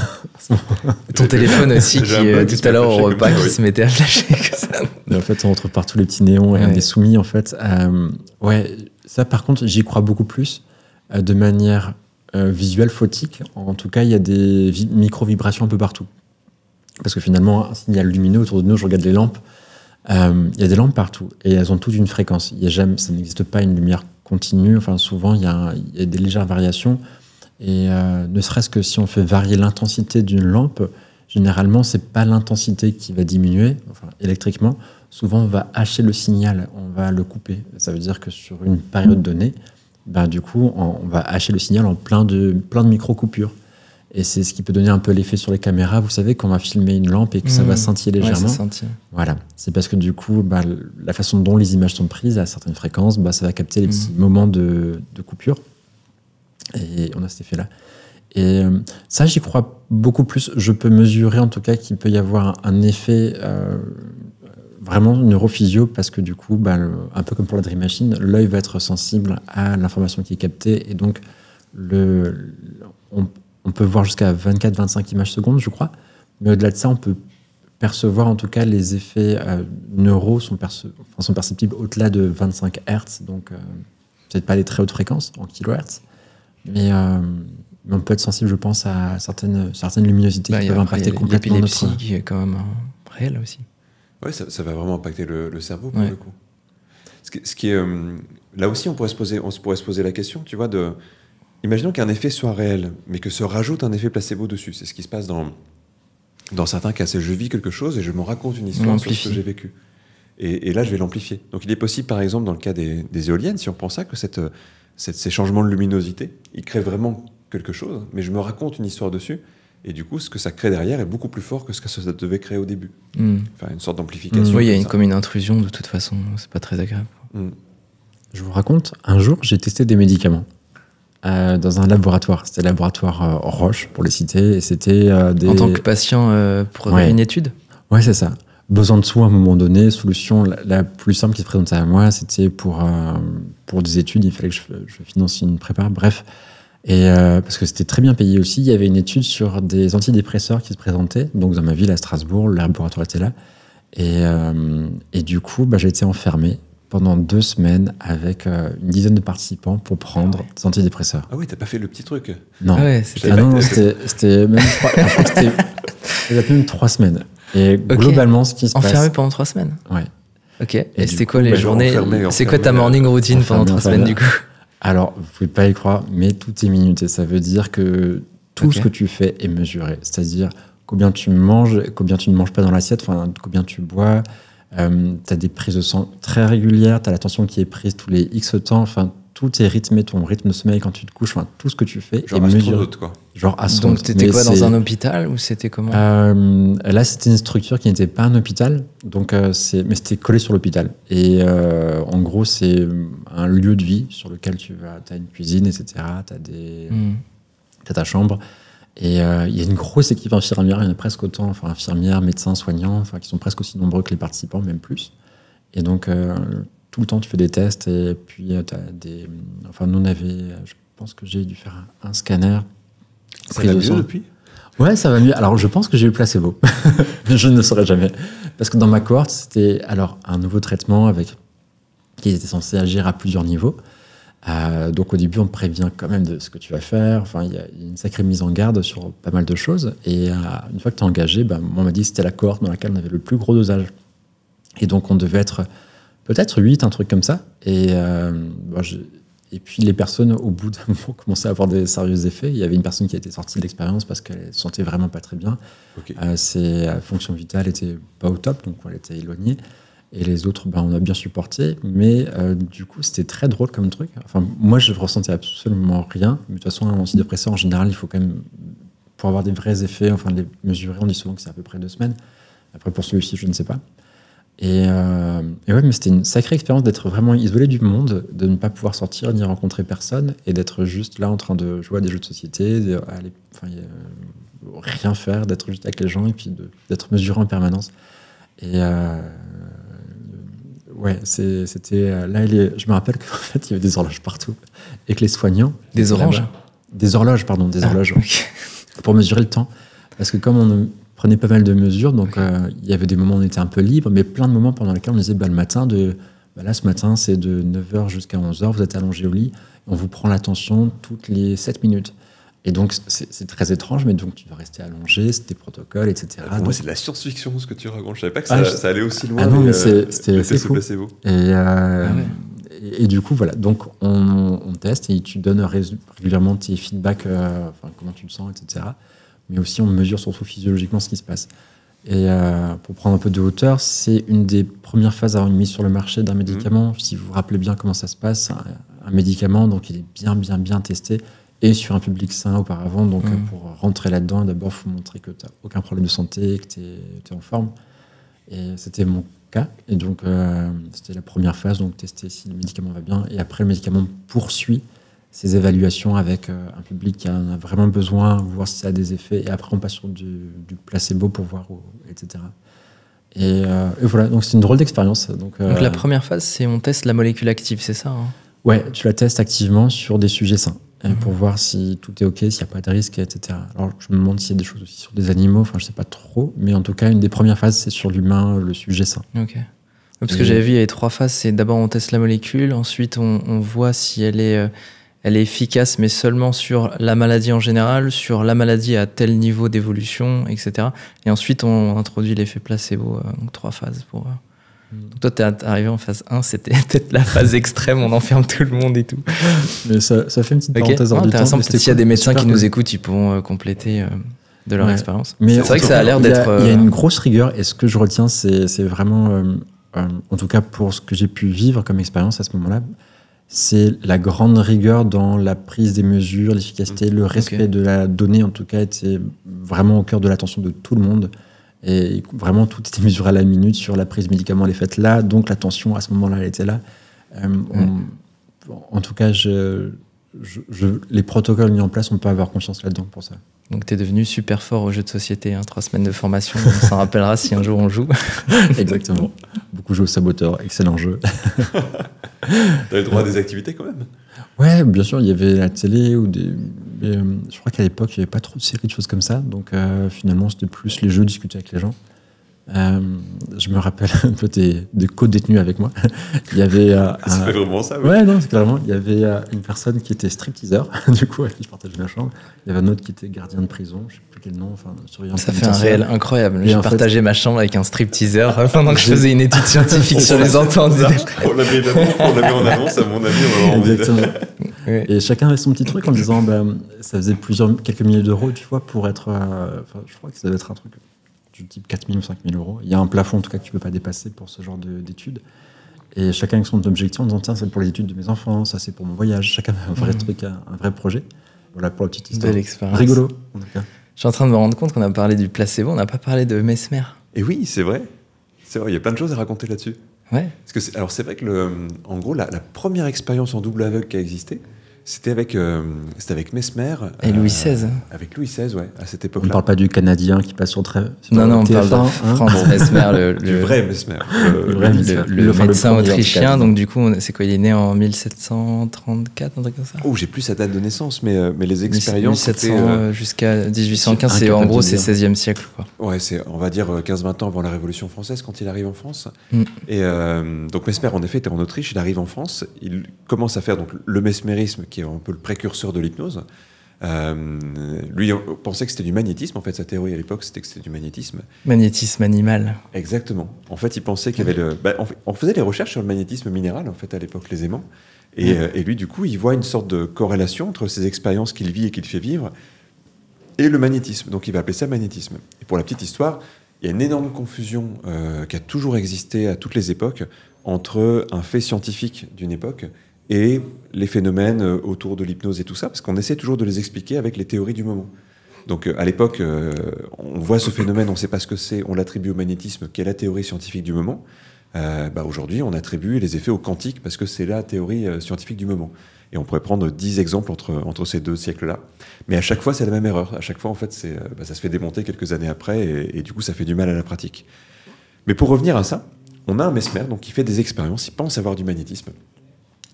Ton téléphone aussi, qui tout à l'heure au repas, qui se mettait à flasher comme ça. Mais en fait, on retrouve partout les petits néons et des soumis, en fait. Ouais, ça, par contre, j'y crois beaucoup plus de manière visuelle, photique. En tout cas, il y a des micro-vibrations un peu partout. Parce que finalement, un signal lumineux autour de nous, je regarde les lampes, il y a des lampes partout et elles ont toutes une fréquence. Ça n'existe pas une lumière continue. Enfin, souvent, il y a des légères variations. Et ne serait-ce que si on fait varier l'intensité d'une lampe, généralement, c'est pas l'intensité qui va diminuer, enfin, électriquement. Souvent, on va hacher le signal, on va le couper. Ça veut dire que sur une période donnée, du coup, on va hacher le signal en plein de micro-coupures. Et c'est ce qui peut donner un peu l'effet sur les caméras. Vous savez, quand on va filmer une lampe et que ça va scintiller légèrement. Ça scintille. Voilà. C'est parce que du coup, la façon dont les images sont prises à certaines fréquences, ça va capter les petits moments de coupure. Et on a cet effet-là. Et ça, j'y crois beaucoup plus. Je peux mesurer, en tout cas, qu'il peut y avoir un effet vraiment neurophysio, parce que du coup, un peu comme pour la Dream Machine, l'œil va être sensible à l'information qui est captée. Et donc, on peut voir jusqu'à 24-25 images secondes, je crois. Mais au-delà de ça, on peut percevoir en tout cas les effets neuraux sont perceptibles au-delà de 25 Hz, donc peut-être pas les très hautes fréquences en kHz, mais on peut être sensible, je pense, à certaines luminosités qui peuvent impacter complètement l'épilepsie qui est quand même réel aussi. Ouais, ça va vraiment impacter le cerveau pour le coup. Ce qui est, là aussi, on pourrait se poser la question, tu vois, imaginons qu'un effet soit réel, mais que se rajoute un effet placebo dessus. C'est ce qui se passe dans certains cas. C'est je vis quelque chose et je me raconte une histoire sur ce que j'ai vécu. Et là, je vais l'amplifier. Donc, il est possible, par exemple, dans le cas des éoliennes, si on prend ça, que ces changements de luminosité, ils créent vraiment quelque chose, mais je me raconte une histoire dessus. Et du coup, ce que ça crée derrière est beaucoup plus fort que ce que ça devait créer au début. Enfin, une sorte d'amplification. Oui, il y a comme une intrusion de toute façon. C'est pas très agréable. Je vous raconte, un jour, j'ai testé des médicaments dans un laboratoire. C'était le laboratoire Roche, pour les citer. Et c'était En tant que patient pour une étude ? Ouais, c'est ça. Besoin de soins à un moment donné. Solution la plus simple qui se présentait à moi, c'était pour des études. Il fallait que je finance une prépa. Bref. Et parce que c'était très bien payé aussi, il y avait une étude sur des antidépresseurs qui se présentaient, donc dans ma ville à Strasbourg, le laboratoire était là, et du coup j'ai été enfermé pendant 2 semaines avec une dizaine de participants pour prendre des antidépresseurs. Ah oui, t'as pas fait le petit truc? Non, c'était même 3 semaines. Et globalement, ce qui se passe... Enfermé pendant 3 semaines? Ouais. Ok, et c'était quoi les journées? C'est quoi ta morning routine pendant 3 semaines du coup? Alors, vous pouvez pas y croire, mais tout est minuté. Ça veut dire que tout ce que tu fais est mesuré. C'est-à-dire combien tu manges, combien tu ne manges pas dans l'assiette, enfin, combien tu bois. Tu as des prises de sang très régulières, tu as la tension qui est prise tous les X temps. Enfin, tout est rythmé, ton rythme de sommeil quand tu te couches, enfin, tout ce que tu fais est mesuré. Quoi. Genre astronaute. Donc, t'étais quoi, dans un hôpital ou c'était comment? Là, c'était une structure qui n'était pas un hôpital, donc mais c'était collé sur l'hôpital. Et en gros, c'est un lieu de vie sur lequel tu as une cuisine, etc. T'as ta chambre. Et il y a une grosse équipe infirmière, il y en a presque autant, enfin infirmières, médecins, soignants, enfin qui sont presque aussi nombreux que les participants, même plus. Et donc tout le temps tu fais des tests et puis t'as des, enfin nous on avait, je pense que j'ai dû faire un scanner. Ça va mieux depuis? Ouais, ça va mieux. Alors je pense que j'ai eu le placebo, mais je ne le saurais jamais, parce que dans ma cohorte c'était alors un nouveau traitement qui était censé agir à plusieurs niveaux. Donc au début on te prévient quand même de ce que tu vas faire, enfin il y a une sacrée mise en garde sur pas mal de choses, et une fois que tu es engagé, moi on m'a dit que c'était la cohorte dans laquelle on avait le plus gros dosage, et donc on devait être peut-être 8, un truc comme ça, et puis les personnes au bout d'un moment commençaient à avoir des sérieux effets. Il y avait une personne qui a été sortie de l'expérience parce qu'elle se sentait vraiment pas très bien, ses fonctions vitales étaient pas au top, donc elle était éloignée. Et les autres, on a bien supporté, mais du coup, c'était très drôle comme truc. Enfin, moi, je ne ressentais absolument rien. Mais de toute façon, un antidépresseur, en général, il faut quand même, pour avoir des vrais effets, enfin, les mesurer, on dit souvent que c'est à peu près 2 semaines. Après, pour celui-ci, je ne sais pas. Et ouais, mais c'était une sacrée expérience d'être vraiment isolé du monde, de ne pas pouvoir sortir ni rencontrer personne, et d'être juste là en train de jouer à des jeux de société, rien faire, d'être juste avec les gens, et puis d'être mesuré en permanence. Et ouais, c'était là. Je me rappelle qu'en fait, il y avait des horloges partout et que les soignants. Des horloges pour mesurer le temps. Parce que comme on prenait pas mal de mesures, donc il y avait des moments où on était un peu libre, mais plein de moments pendant lesquels on disait le matin, ce matin, c'est de 9h jusqu'à 11h, vous êtes allongé au lit, on vous prend la tension toutes les 7 minutes. Et donc, c'est très étrange, mais donc tu dois rester allongé, c'est des protocoles, etc. Pour moi, c'est de la science-fiction ce que tu racontes. Je savais pas que ça allait aussi loin. Ah non, mais c'était sous placebo. Et du coup, voilà. Donc, on teste et tu donnes régulièrement tes feedbacks, comment tu le sens, etc. Mais aussi, on mesure surtout physiologiquement ce qui se passe. Et pour prendre un peu de hauteur, c'est une des premières phases à avoir une mise sur le marché d'un médicament. Si vous vous rappelez bien comment ça se passe, un médicament, donc il est bien testé. Et sur un public sain auparavant, donc pour rentrer là-dedans, d'abord, il faut montrer que tu n'as aucun problème de santé, que tu es en forme. Et c'était mon cas. Et donc, c'était la première phase, donc tester si le médicament va bien. Et après, le médicament poursuit ses évaluations avec un public qui en a vraiment besoin, voir si ça a des effets. Et après, on passe sur du placebo pour voir, etc. Et voilà, donc c'est une drôle d'expérience. Donc la première phase, c'est on teste la molécule active, c'est ça, hein? Ouais, tu la testes activement sur des sujets sains. pour voir si tout est OK, s'il n'y a pas de risque, etc. Alors, je me demande s'il y a des choses aussi sur des animaux, enfin, je sais pas trop, mais en tout cas, une des premières phases, c'est sur l'humain, le sujet sain. Ok. Parce que j'avais vu, il y avait 3 phases. C'est d'abord, on teste la molécule, ensuite, on voit si elle est efficace, mais seulement sur la maladie en général, sur la maladie à tel niveau d'évolution, etc. Et ensuite, on introduit l'effet placebo, donc 3 phases pour... Donc toi, t'es arrivé en phase 1, c'était peut-être la phase extrême, on enferme tout le monde et tout. Mais ça fait une petite parenthèse hors du temps. Intéressant, peut-être s'il y a des médecins qui nous écoutent, ils pourront compléter de leur expérience. Mais c'est vrai que ça a l'air d'être... Il y a une grosse rigueur, et ce que je retiens, c'est vraiment, en tout cas pour ce que j'ai pu vivre comme expérience à ce moment-là, c'est la grande rigueur dans la prise des mesures, l'efficacité, le respect de la donnée, en tout cas, était vraiment au cœur de l'attention de tout le monde. Et vraiment, tout était mesuré à la minute sur la prise de médicaments, elle est faite là, donc l'attention à ce moment-là, elle était là. En tout cas, les protocoles mis en place, on peut avoir confiance là-dedans pour ça. Donc, tu es devenu super fort aux jeux de société, 3 semaines de formation, on s'en rappellera si un jour on joue. Exactement. Beaucoup joué au saboteur, excellent jeu. T'as le droit à des activités quand même? Ouais, bien sûr, il y avait la télé ou des... je crois qu'à l'époque, il n'y avait pas trop de séries de choses comme ça. Donc finalement, c'était plus les jeux, discuter avec les gens. Je me rappelle un peu des co-détenus avec moi. Il y avait... c'est vraiment ça, ouais, non, c'est clairement. Il y avait une personne qui était stripteaseur, du coup, avec qui je partageais ma chambre. Il y avait un autre qui était gardien de prison, je ne sais plus quel nom, enfin, surveillant. Ça fait un réel incroyable. J'ai partagé ma chambre avec un stripteaseur pendant que je faisais une étude scientifique sur les entendus. On l'a mis en annonce, à mon avis. Exactement. Ouais. Et chacun avait son petit truc en disant, ça faisait quelques milliers d'euros, tu vois, pour être... je crois que ça devait être un truc du type 4 000 ou 5 000 euros. Il y a un plafond, en tout cas, que tu ne peux pas dépasser pour ce genre d'études. Et chacun avec son objectif en disant, tiens, c'est pour les études de mes enfants, ça c'est pour mon voyage. Chacun avait un vrai truc, un vrai projet. Voilà pour la petite histoire. Belle expérience. Rigolo, en tout cas. Je suis en train de me rendre compte qu'on a parlé du placebo, on n'a pas parlé de Mesmer. Et oui, c'est vrai. C'est vrai, il y a plein de choses à raconter là-dessus. Ouais. Parce que alors c'est vrai que en gros, la première expérience en double aveugle qui a existé, c'était avec Mesmer. Et Louis XVI. Avec Louis XVI, ouais, à cette époque-là. On ne parle pas du Canadien qui passe sur Non, on TF1, parle de Franz Mesmer, du vrai Mesmer. Le médecin autrichien. Donc du coup, c'est quoi? Il est né en 1734, un truc comme ça? Oh, j'ai plus sa date de naissance, mais les expériences... 1700 jusqu'à 1815, c'est en gros, c'est 16e siècle, quoi. Ouais, c'est, on va dire, 15-20 ans avant la Révolution française, quand il arrive en France. Et donc Mesmer, en effet, était en Autriche, il arrive en France, il commence à faire donc, le mesmérisme, qui est un peu le précurseur de l'hypnose. Lui pensait que c'était du magnétisme. En fait, sa théorie à l'époque, c'était que c'était du magnétisme. Magnétisme animal. Exactement. En fait, il pensait qu'il y avait on faisait des recherches sur le magnétisme minéral, en fait, à l'époque, les aimants. Et lui, du coup, il voit une sorte de corrélation entre ces expériences qu'il vit et qu'il fait vivre et le magnétisme. Donc, il va appeler ça magnétisme. Et pour la petite histoire, il y a une énorme confusion qui a toujours existé à toutes les époques entre un fait scientifique d'une époque et les phénomènes autour de l'hypnose et tout ça, parce qu'on essaie toujours de les expliquer avec les théories du moment. Donc à l'époque, on voit ce phénomène, on ne sait pas ce que c'est, on l'attribue au magnétisme, qui est la théorie scientifique du moment. Aujourd'hui, on attribue les effets au quantique, parce que c'est la théorie scientifique du moment. Et on pourrait prendre 10 exemples entre ces deux siècles-là. Mais à chaque fois, c'est la même erreur. À chaque fois, en fait, ça se fait démonter quelques années après, et du coup, ça fait du mal à la pratique. Mais pour revenir à ça, on a un Mesmer donc, qui fait des expériences, il pense avoir du magnétisme.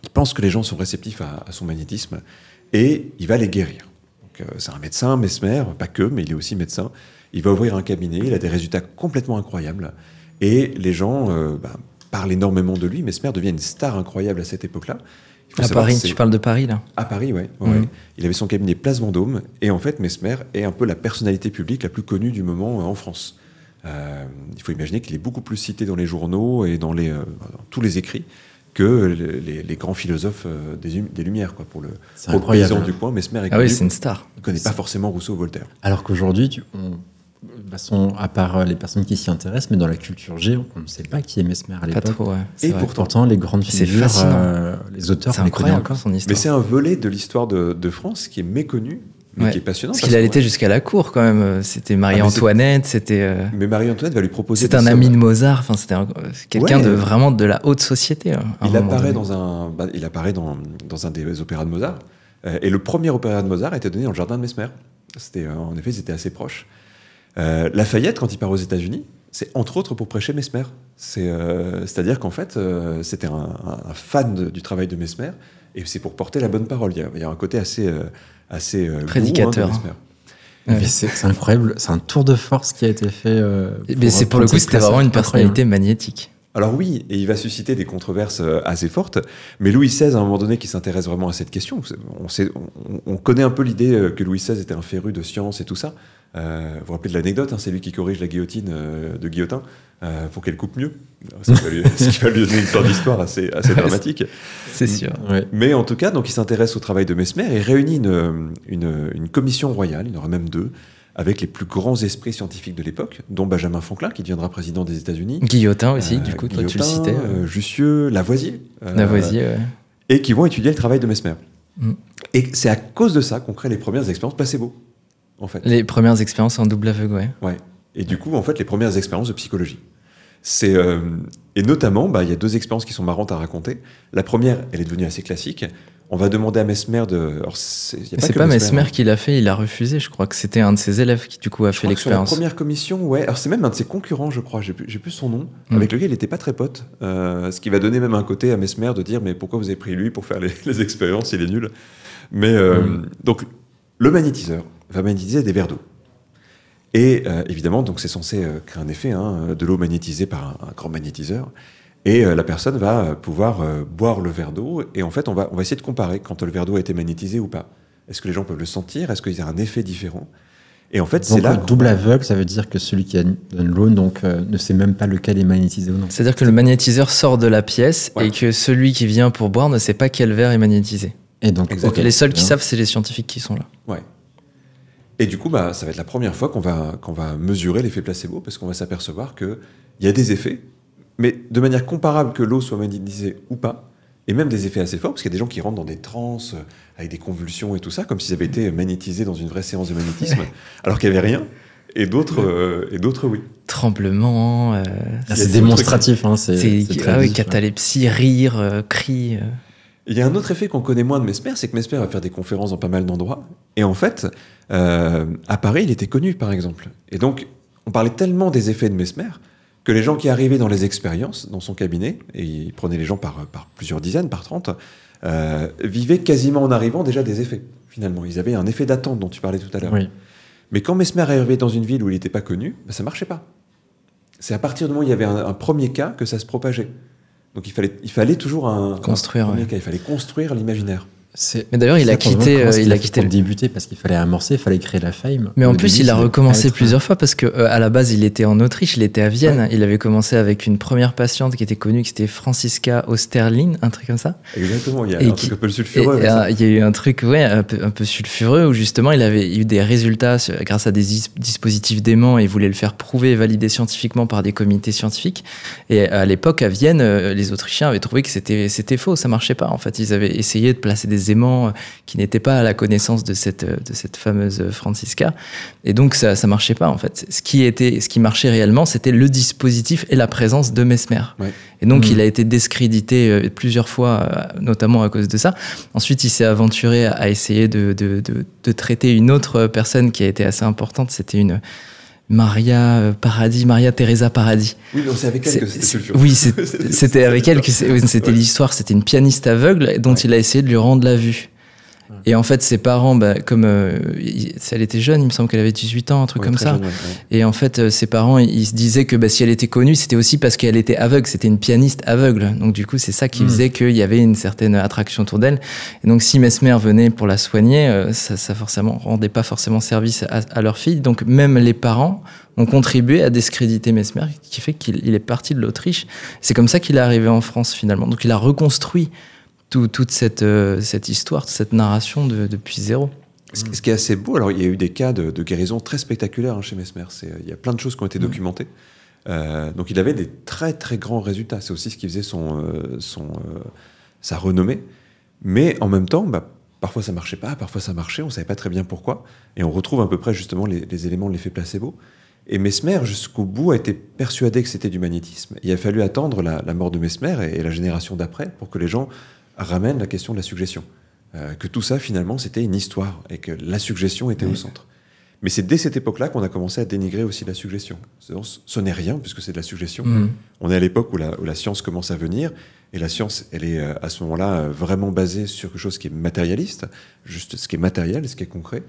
Il pense que les gens sont réceptifs à son magnétisme et il va les guérir. C'est un médecin, Mesmer, pas que, mais il est aussi médecin. Il va ouvrir un cabinet, il a des résultats complètement incroyables. Et les gens parlent énormément de lui. Mesmer devient une star incroyable à cette époque-là. À Paris, tu parles de Paris, là? À Paris, ouais. Il avait son cabinet Place Vendôme. Et en fait, Mesmer est un peu la personnalité publique la plus connue du moment en France. Il faut imaginer qu'il est beaucoup plus cité dans les journaux et dans tous les écrits que les grands philosophes des Lumières, quoi, pour le paysan du coin. Mesmer est connu. Ah oui, c'est une star. On ne connaît pas forcément Rousseau ou Voltaire. Alors qu'aujourd'hui, à part les personnes qui s'y intéressent, mais dans la culture G, on ne sait pas qui est Mesmer à l'époque. Pas trop, ouais. Et pourtant, les grandes figures, les auteurs, on les connaît encore son histoire. Mais c'est un volet de l'histoire de France qui est méconnu, mais qui est passionnant. Parce qu'il allait jusqu'à la cour, quand même. C'était Marie-Antoinette, c'était... Mais Marie-Antoinette va lui proposer... C'était un ami de Mozart, enfin, c'était quelqu'un de vraiment de la haute société. Il apparaît dans un des opéras de Mozart, et le premier opéra de Mozart a été donné dans le jardin de Mesmer. En effet, ils étaient assez proches. Lafayette, quand il part aux États-Unis, c'est entre autres pour prêcher Mesmer. C'est-à-dire qu'en fait, c'était un fan du travail de Mesmer, et c'est pour porter la bonne parole. Il y a un côté assez prédicateur. gourou, de Mesmer. Mais c'est incroyable, c'est un tour de force qui a été fait. Mais c'est pour le coup, c'était vraiment une personnalité magnétique. Alors oui, et il va susciter des controverses assez fortes, mais Louis XVI, à un moment donné, qui s'intéresse vraiment à cette question, on connaît un peu l'idée que Louis XVI était un féru de science et tout ça. Vous vous rappelez de l'anecdote, hein, c'est lui qui corrige la guillotine de Guillotin pour qu'elle coupe mieux. Ce qui va lui donner une sorte d'histoire assez dramatique. C'est sûr. Ouais. Mais en tout cas, donc, il s'intéresse au travail de Mesmer et réunit une commission royale, il y en aura même 2, avec les plus grands esprits scientifiques de l'époque, dont Benjamin Franklin, qui deviendra président des États-Unis. Guillotin aussi, du coup, toi tu le citais. Jussieu, Lavoisier. Lavoisier, ouais. Et qui vont étudier le travail de Mesmer. Et c'est à cause de ça qu'on crée les premières expériences placebo, en fait. Les premières expériences en double aveugle, ouais. Ouais. Et du coup, en fait, les premières expériences de psychologie. Et notamment, il y a 2 expériences qui sont marrantes à raconter. La première, elle est devenue assez classique. On va demander à Mesmer de... Alors, c'est pas Mesmer qui l'a fait, il a refusé. Je crois que c'était un de ses élèves qui, du coup, a fait l'expérience. Sur la première commission, ouais. Alors, c'est même un de ses concurrents, je crois. J'ai plus son nom. Avec lequel il n'était pas très pote. Ce qui va donner même un côté à Mesmer de dire, mais pourquoi vous avez pris lui pour faire les expériences, il est nul. Mais donc, le magnétiseur va magnétiser des verres d'eau. Et évidemment, donc c'est censé créer un effet, de l'eau magnétisée par un grand magnétiseur. Et la personne va pouvoir boire le verre d'eau. Et en fait, on va essayer de comparer quand le verre d'eau a été magnétisé ou pas. Est-ce que les gens peuvent le sentir? Est-ce qu'il y a un effet différent? Et en fait, c'est là... Donc, double aveugle, ça veut dire que celui qui donne l'eau ne sait même pas lequel est magnétisé ou non. C'est-à-dire que le magnétiseur sort de la pièce et que celui qui vient pour boire ne sait pas quel verre est magnétisé. Et donc, les seuls qui savent, c'est les scientifiques qui sont là. Ouais. Et du coup, ça va être la première fois qu'on va mesurer l'effet placebo, parce qu'on va s'apercevoir qu'il y a des effets, mais de manière comparable que l'eau soit magnétisée ou pas, et même des effets assez forts, parce qu'il y a des gens qui rentrent dans des transes, avec des convulsions et tout ça, comme s'ils avaient été magnétisés dans une vraie séance de magnétisme, alors qu'il n'y avait rien, et d'autres oui. Tremblement... c'est démonstratif. catalepsie, rire, cri... Il y a un autre effet qu'on connaît moins de Mesmer, c'est que Mesmer va faire des conférences dans pas mal d'endroits. Et en fait, à Paris, il était connu, par exemple. Et donc, on parlait tellement des effets de Mesmer que les gens qui arrivaient dans les expériences, dans son cabinet, et il prenait les gens par plusieurs dizaines, par 30, vivaient quasiment en arrivant déjà des effets, finalement. Ils avaient un effet d'attente dont tu parlais tout à l'heure. Oui. Mais quand Mesmer arrivait dans une ville où il n'était pas connu, ça ne marchait pas. C'est à partir du moment où il y avait un premier cas que ça se propageait. Donc il fallait toujours il fallait construire l'imaginaire. Mais d'ailleurs, il a quitté pour débuter parce qu'il fallait amorcer, il fallait créer la fame. Mais en plus, il a recommencé plusieurs fois parce que à la base, il était en Autriche, il était à Vienne. Ouais. Il avait commencé avec une première patiente qui était connue, qui était Franziska Osterlin, un truc comme ça. Exactement. Il y a un truc un peu sulfureux. Il y a eu un truc, un peu sulfureux où justement, il avait eu des résultats grâce à des dispositifs d'aimant et il voulait le faire prouver et valider scientifiquement par des comités scientifiques. Et à l'époque, à Vienne, les Autrichiens avaient trouvé que c'était faux, ça marchait pas. En fait, ils avaient essayé de placer des aimants qui n'étaient pas à la connaissance de cette fameuse Franziska, et donc ça marchait pas en fait. Ce qui marchait réellement, c'était le dispositif et la présence de Mesmer. Ouais. Et donc il a été discrédité plusieurs fois, notamment à cause de ça. Ensuite, il s'est aventuré à essayer de traiter une autre personne qui a été assez importante. C'était une Maria Teresa Paradis. Oui, c'est avec elle que c'était sulfureux. Oui, c'était avec elle que c'était l'histoire. C'était une pianiste aveugle dont il a essayé de lui rendre la vue. Et en fait, ses parents, comme elle était jeune, il me semble qu'elle avait 18 ans, un truc comme ça. Jeune, ouais. Et en fait, ses parents, ils se disaient que si elle était connue, c'était aussi parce qu'elle était aveugle. C'était une pianiste aveugle. Donc du coup, c'est ça qui faisait qu'il y avait une certaine attraction autour d'elle. Et donc si Mesmer venait pour la soigner, ça forcément rendait pas forcément service à leur fille. Donc même les parents ont contribué à discréditer Mesmer, qui fait qu'il est parti de l'Autriche. C'est comme ça qu'il est arrivé en France finalement. Donc il a reconstruit toute cette histoire, cette narration depuis zéro. Ce qui est assez beau, alors il y a eu des cas de guérison très spectaculaires chez Mesmer. Il y a plein de choses qui ont été documentées. Donc il avait des très très grands résultats. C'est aussi ce qui faisait sa renommée. Mais en même temps, parfois ça marchait pas, parfois ça marchait, on savait pas très bien pourquoi. Et on retrouve à peu près justement les éléments de l'effet placebo. Et Mesmer, jusqu'au bout, a été persuadé que c'était du magnétisme. Il a fallu attendre la mort de Mesmer et la génération d'après pour que les gens ramène la question de la suggestion. Que tout ça, finalement, c'était une histoire et que la suggestion était au centre. Mais c'est dès cette époque-là qu'on a commencé à dénigrer aussi la suggestion. Ce n'est rien, puisque c'est de la suggestion. On est à l'époque où la science commence à venir, et la science, elle est à ce moment-là vraiment basée sur quelque chose qui est matérialiste, juste ce qui est matériel, ce qui est concret,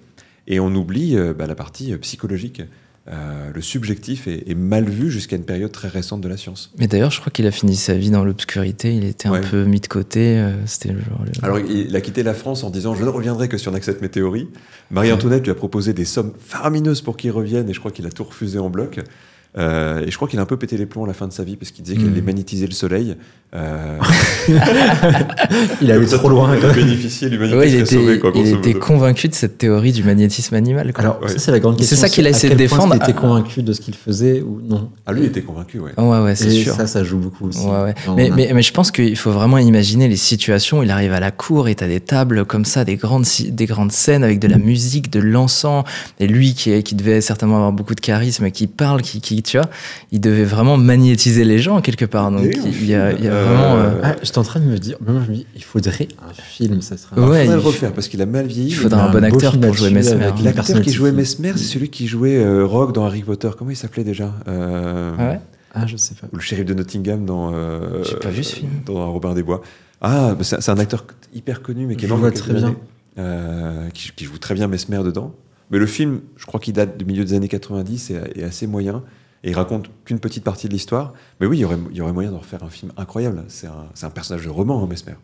et on oublie la partie psychologique. Le subjectif est mal vu jusqu'à une période très récente de la science. Mais d'ailleurs, je crois qu'il a fini sa vie dans l'obscurité. Il était un peu mis de côté. C'était le genre. Alors, il a quitté la France en disant « Je ne reviendrai que si on accepte mes théories ». Marie-Antoinette lui a proposé des sommes faramineuses pour qu'il revienne, et je crois qu'il a tout refusé en bloc. Et je crois qu'il a un peu pété les plombs à la fin de sa vie parce qu'il disait qu'il allait magnétiser le soleil. Il allait trop loin. Il a bénéficié, l'humanité serait sauvée. Il était convaincu de cette théorie du magnétisme animal. Alors, ça, c'est la grande question. C'est ça qu'il a essayé de défendre. Il était convaincu de ce qu'il faisait ou non? Ah, lui, il était convaincu, ouais. Ouais, c'est sûr. Ça joue beaucoup aussi. Mais je pense qu'il faut vraiment imaginer les situations où il arrive à la cour et t'as des tables comme ça, des grandes scènes avec de la musique, de l'encens, et lui qui devait certainement avoir beaucoup de charisme, qui parle, tu vois, il devait vraiment magnétiser les gens quelque part. Donc il y a vraiment. J'étais en train de me dire, il faudrait un film, ça serait. Il faudrait le refaire parce qu'il a mal vieilli. Il faudrait un bon acteur pour jouer Mesmer. L'acteur qui jouait Mesmer, c'est celui qui jouait Rogue dans Harry Potter. Comment il s'appelait déjà? Je sais pas. Ou le shérif de Nottingham dans. J'ai pas vu ce film. Dans Robin des Bois. C'est un acteur hyper connu, mais qui est mort très bien. Qui joue très bien Mesmer dedans. Mais le film, je crois qu'il date du milieu des années 90 et est assez moyen. Et il raconte qu'une petite partie de l'histoire. Mais oui, il y aurait moyen de refaire un film incroyable. C'est un personnage de roman, Mesmer.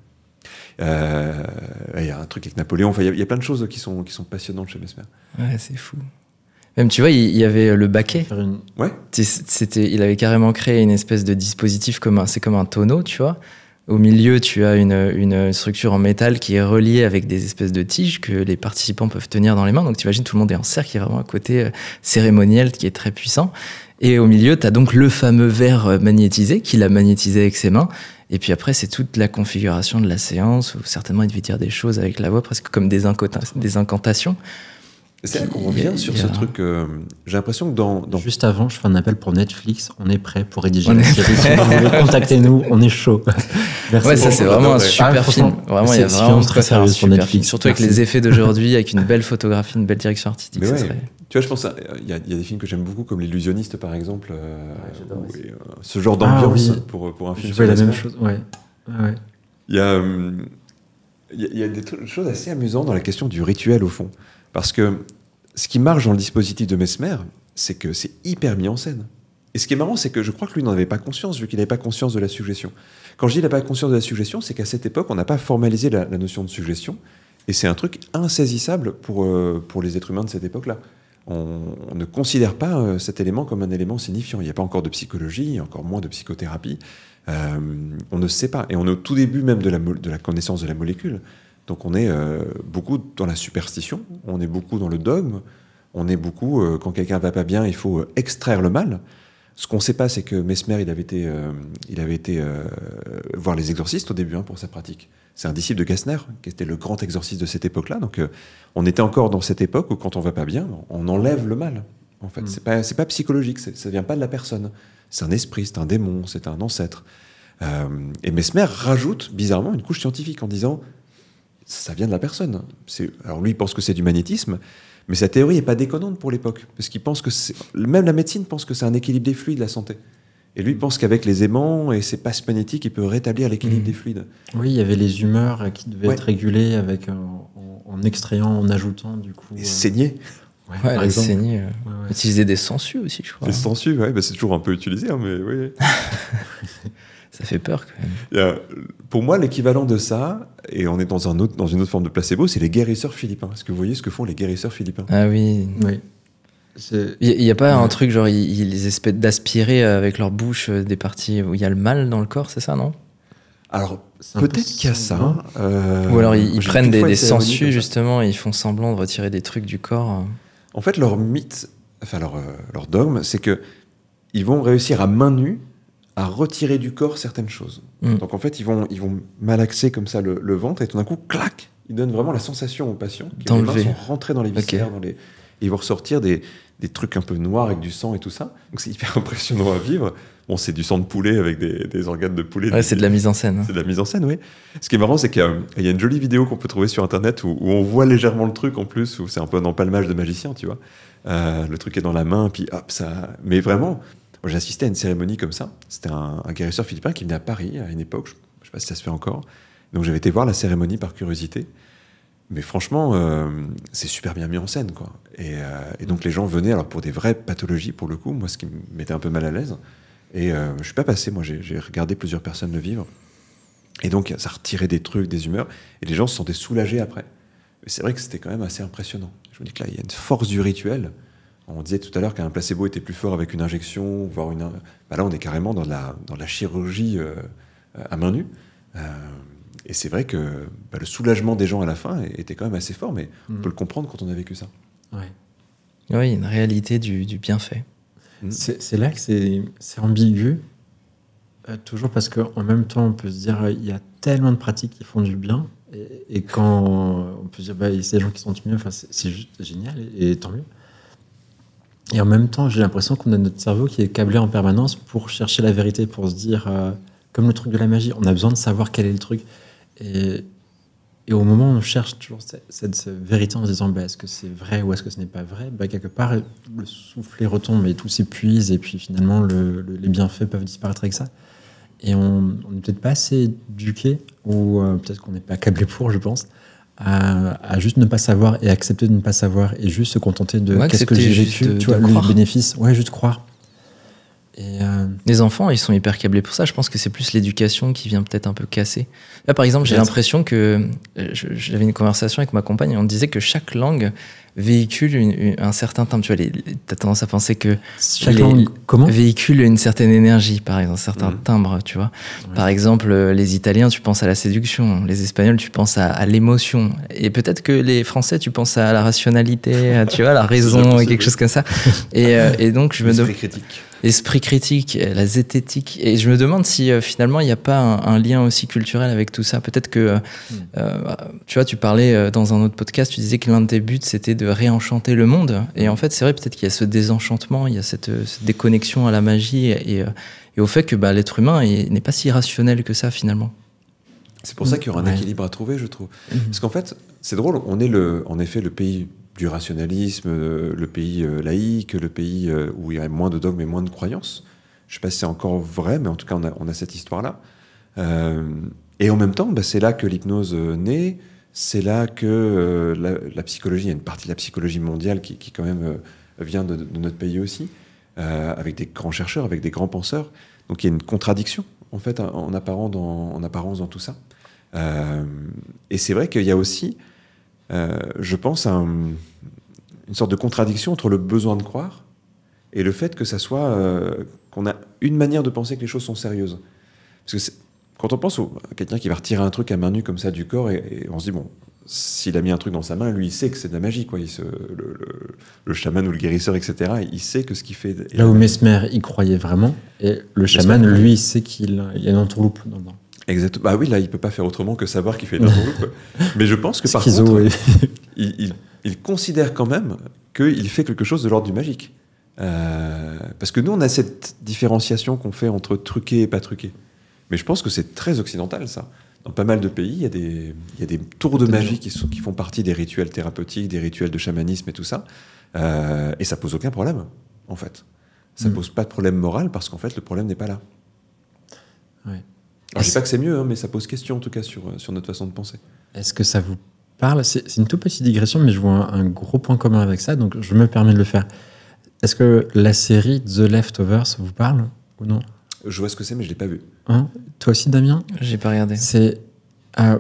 Il y a un truc avec Napoléon. Enfin, il y a plein de choses qui sont passionnantes chez Mesmer. Ouais, c'est fou. Même, tu vois, il y avait le baquet. Ouais. Il avait carrément créé une espèce de dispositif c'est comme un tonneau, tu vois. Au milieu, tu as une structure en métal qui est reliée avec des espèces de tiges que les participants peuvent tenir dans les mains. Donc, tu imagines, tout le monde est en cercle, il y a vraiment un côté cérémoniel qui est très puissant. Et au milieu, tu as donc le fameux verre magnétisé, qu'il a magnétisé avec ses mains. Et puis après, c'est toute la configuration de la séance, où certainement il devait dire des choses avec la voix, presque comme des incantations. C'est là qu'on revient sur ce truc. J'ai l'impression que dans... Juste avant, je fais un appel pour Netflix. On est prêt pour rédiger la série. Si vous voulez, contactez-nous. On est chaud. Merci. Ouais, ça c'est vraiment un super film. Vraiment, il y a vraiment très sérieux sur Netflix. Surtout avec les effets d'aujourd'hui, avec une belle photographie, une belle direction artistique. Tu vois, je pense il y a des films que j'aime beaucoup, comme L'Illusionniste, par exemple. Ce genre d'ambiance pour un film. Je vois la même chose. Ouais. Il y a des choses assez amusantes dans la question du rituel, au fond. Parce que ce qui marche dans le dispositif de Mesmer, c'est que c'est hyper mis en scène. Et ce qui est marrant, c'est que je crois que lui n'en avait pas conscience, vu qu'il n'avait pas conscience de la suggestion. Quand je dis qu'il n'a pas conscience de la suggestion, c'est qu'à cette époque, on n'a pas formalisé la notion de suggestion. Et c'est un truc insaisissable pour les êtres humains de cette époque-là. On ne considère pas cet élément comme un élément signifiant. Il n'y a pas encore de psychologie, encore moins de psychothérapie. On ne sait pas. Et on est au tout début même de la connaissance de la molécule. Donc on est beaucoup dans la superstition, on est beaucoup dans le dogme, on est beaucoup, quand quelqu'un va pas bien, il faut extraire le mal. Ce qu'on ne sait pas, c'est que Mesmer, il avait été voir les exorcistes au début pour sa pratique. C'est un disciple de Gessner, qui était le grand exorciste de cette époque-là. Donc on était encore dans cette époque où quand on va pas bien, on enlève le mal. En fait, c'est pas psychologique, ça vient pas de la personne. C'est un esprit, c'est un démon, c'est un ancêtre. Et Mesmer rajoute bizarrement une couche scientifique en disant ça vient de la personne. Alors lui, il pense que c'est du magnétisme, mais sa théorie n'est pas déconnante pour l'époque, parce qu'il pense que même la médecine pense que c'est un équilibre des fluides, la santé. Et lui, il pense qu'avec les aimants et ses passes magnétiques, il peut rétablir l'équilibre des fluides. Oui, il y avait les humeurs qui devaient être régulées avec, en extrayant, en ajoutant, du coup... Et saigner. La saignée. Utiliser des sangsues aussi, je crois. Des sangsues, c'est toujours un peu utilisé, mais oui. Ça fait peur quand même. Pour moi, l'équivalent de ça, et on est dans une autre forme de placebo, c'est les guérisseurs philippins. Est-ce que vous voyez ce que font les guérisseurs philippins? Ah oui. Il n'y a pas un truc genre ils essaient d'aspirer avec leur bouche des parties où il y a le mal dans le corps, c'est ça, non? Alors peut-être qu'il y a ça. Ou alors ils prennent des sangsues justement et ils font semblant de retirer des trucs du corps. En fait, leur mythe, enfin leur dogme, c'est que ils vont réussir à main nue à retirer du corps certaines choses. Donc en fait, ils vont malaxer comme ça le ventre et tout d'un coup, clac, ils donnent vraiment la sensation aux patients que les mains sont rentrées dans les viscères, ils vont ressortir des trucs un peu noirs avec du sang et tout ça. Donc c'est hyper impressionnant à vivre. Bon, c'est du sang de poulet avec des organes de poulet. Ouais, c'est de la mise en scène. C'est de la mise en scène, oui. Ce qui est marrant, c'est qu'il y a une jolie vidéo qu'on peut trouver sur Internet où on voit légèrement le truc en plus, où c'est un peu un empalmage de magicien, tu vois. le truc est dans la main, puis hop, ça... Mais vraiment, moi, j'ai assisté à une cérémonie comme ça. C'était un guérisseur philippin qui venait à Paris à une époque, je ne sais pas si ça se fait encore. Donc j'avais été voir la cérémonie par curiosité. Mais franchement, c'est super bien mis en scène, quoi. Et donc les gens venaient, alors pour des vraies pathologies, pour le coup, moi, ce qui me mettait un peu mal à l'aise. Et je suis pas passé, moi, j'ai regardé plusieurs personnes le vivre. Et donc ça retirait des trucs, des humeurs, et les gens se sentaient soulagés après. Et c'est vrai que c'était quand même assez impressionnant. Je me dis que là, il y a une force du rituel. On disait tout à l'heure qu'un placebo était plus fort avec une injection, voire une... Bah là, on est carrément dans la chirurgie à main nue. Et c'est vrai que le soulagement des gens à la fin était quand même assez fort, mais on peut le comprendre quand on a vécu ça. Ouais. Oui, il y a une réalité du bienfait. C'est là que c'est ambigu, toujours parce qu'en même temps, on peut se dire il y a tellement de pratiques qui font du bien, et quand on peut se dire c'est des gens qui sont mieux, c'est juste génial, et tant mieux. Et en même temps, j'ai l'impression qu'on a notre cerveau qui est câblé en permanence pour chercher la vérité, pour se dire, comme le truc de la magie, on a besoin de savoir quel est le truc. Et au moment où on cherche toujours cette vérité en se disant est-ce que c'est vrai ou est-ce que ce n'est pas vrai, quelque part le soufflet retombe et tout s'épuise, et puis finalement les bienfaits peuvent disparaître avec ça. Et on n'est peut-être pas assez éduqué, ou peut-être qu'on n'est pas câblé pour, je pense, à juste ne pas savoir et accepter de ne pas savoir et juste se contenter de qu'est-ce que j'ai vécu, tu vois, le bénéfice, juste croire. Et les enfants, ils sont hyper câblés pour ça. Je pense que c'est plus l'éducation qui vient peut-être un peu casser. Là, par exemple, j'ai l'impression que j'avais une conversation avec ma compagne et on disait que chaque langue véhicule un certain timbre. Tu vois, t'as tendance à penser que chaque langue véhicule une certaine énergie, par exemple, un certain timbre, tu vois. Ouais. Par exemple, les Italiens, tu penses à la séduction. Les Espagnols, tu penses à l'émotion. Et peut-être que les Français, tu penses à la rationalité, tu vois, la raison, quelque chose comme ça. Et donc, je me demande... L'esprit critique, la zététique. Et je me demande si finalement il n'y a pas un lien aussi culturel avec tout ça. Peut-être que, tu vois, tu parlais dans un autre podcast, tu disais que l'un de tes buts c'était de réenchanter le monde. Et en fait, c'est vrai, peut-être qu'il y a ce désenchantement, il y a cette déconnexion à la magie et au fait que l'être humain n'est pas si rationnel que ça finalement. C'est pour ça qu'il y aura un équilibre à trouver, je trouve. Parce qu'en fait, c'est drôle, on est en effet le pays du rationalisme, le pays laïque, le pays où il y a moins de dogmes et moins de croyances. Je ne sais pas si c'est encore vrai, mais en tout cas, on a cette histoire-là. Et en même temps, c'est là que l'hypnose naît, c'est là que la psychologie, il y a une partie de la psychologie mondiale qui quand même vient de notre pays aussi, avec des grands chercheurs, avec des grands penseurs. Donc il y a une contradiction, en fait, en apparence dans tout ça. Et c'est vrai qu'il y a aussi... je pense à une sorte de contradiction entre le besoin de croire et le fait que ça soit qu'on a une manière de penser que les choses sont sérieuses. Parce que quand on pense à quelqu'un qui va retirer un truc à main nue comme ça du corps, et on se dit bon, s'il a mis un truc dans sa main, lui il sait que c'est de la magie, quoi. Le chaman ou le guérisseur, etc. Il sait que ce qu'il fait. Là où Mesmer y croyait vraiment, et le chaman, lui, il sait qu'il y a une entourloupe dedans. Exactement. Bah oui, là, il peut pas faire autrement que savoir qu'il fait une entourloupe. Mais je pense que par contre, il considère quand même qu'il fait quelque chose de l'ordre du magique. Parce que nous, on a cette différenciation qu'on fait entre truqué et pas truqué. Mais je pense que c'est très occidental, ça. Dans pas mal de pays, il y a des tours de magie qui font partie des rituels thérapeutiques, des rituels de chamanisme et tout ça. Et ça pose aucun problème, en fait. Ça pose pas de problème moral parce qu'en fait, le problème n'est pas là. Ouais. Alors, je dis pas que c'est mieux, mais ça pose question en tout cas sur notre façon de penser. Est-ce que ça vous parle ? C'est une toute petite digression, mais je vois un gros point commun avec ça, donc je me permets de le faire. Est-ce que la série The Leftovers vous parle ou non ? Je vois ce que c'est, mais je l'ai pas vu. Toi aussi, Damien ? J'ai pas regardé.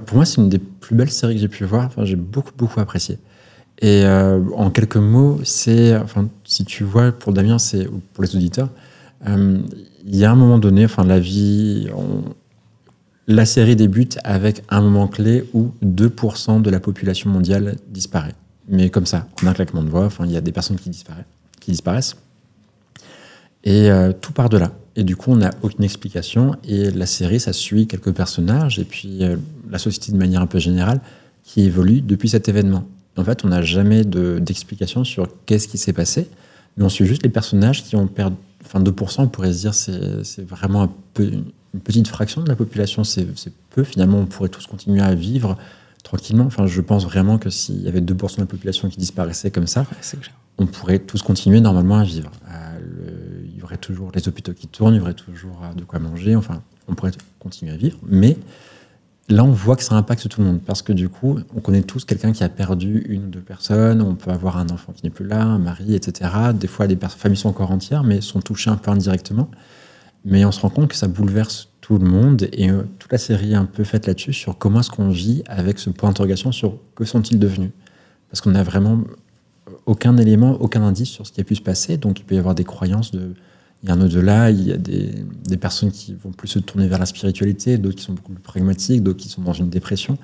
Pour moi, c'est une des plus belles séries que j'ai pu voir. Enfin, j'ai beaucoup apprécié. Et en quelques mots, si tu vois, pour Damien, ou pour les auditeurs, il y a un moment donné, la vie... La série débute avec un moment clé où 2% de la population mondiale disparaît. Mais comme ça, en un claquement de doigts, il y a des personnes qui disparaissent. Et tout part de là. Et du coup, on n'a aucune explication. Et la série, ça suit quelques personnages et puis la société de manière un peu générale qui évolue depuis cet événement. En fait, on n'a jamais d'explication sur qu'est-ce qui s'est passé, mais on suit juste les personnages qui ont perdu... 2%, on pourrait se dire, c'est vraiment une petite fraction de la population, c'est peu. Finalement, on pourrait tous continuer à vivre tranquillement. Je pense vraiment que s'il y avait 2% de la population qui disparaissait comme ça, on pourrait tous continuer normalement à vivre. Il y aurait toujours les hôpitaux qui tournent, il y aurait toujours de quoi manger, enfin, on pourrait continuer à vivre. Mais là, on voit que ça impacte tout le monde, parce que du coup, on connaît tous quelqu'un qui a perdu une ou deux personnes, on peut avoir un enfant qui n'est plus là, un mari, etc. Des fois, des familles sont encore entières, mais sont touchées un peu indirectement. Mais on se rend compte que ça bouleverse tout le monde, et toute la série est un peu faite là-dessus, sur comment est-ce qu'on vit avec ce point d'interrogation sur que sont-ils devenus. Parce qu'on n'a vraiment aucun élément, aucun indice sur ce qui a pu se passer, donc il peut y avoir des croyances il y a un au-delà, il y a des personnes qui vont plus se tourner vers la spiritualité, d'autres qui sont beaucoup plus pragmatiques, d'autres qui sont dans une dépression.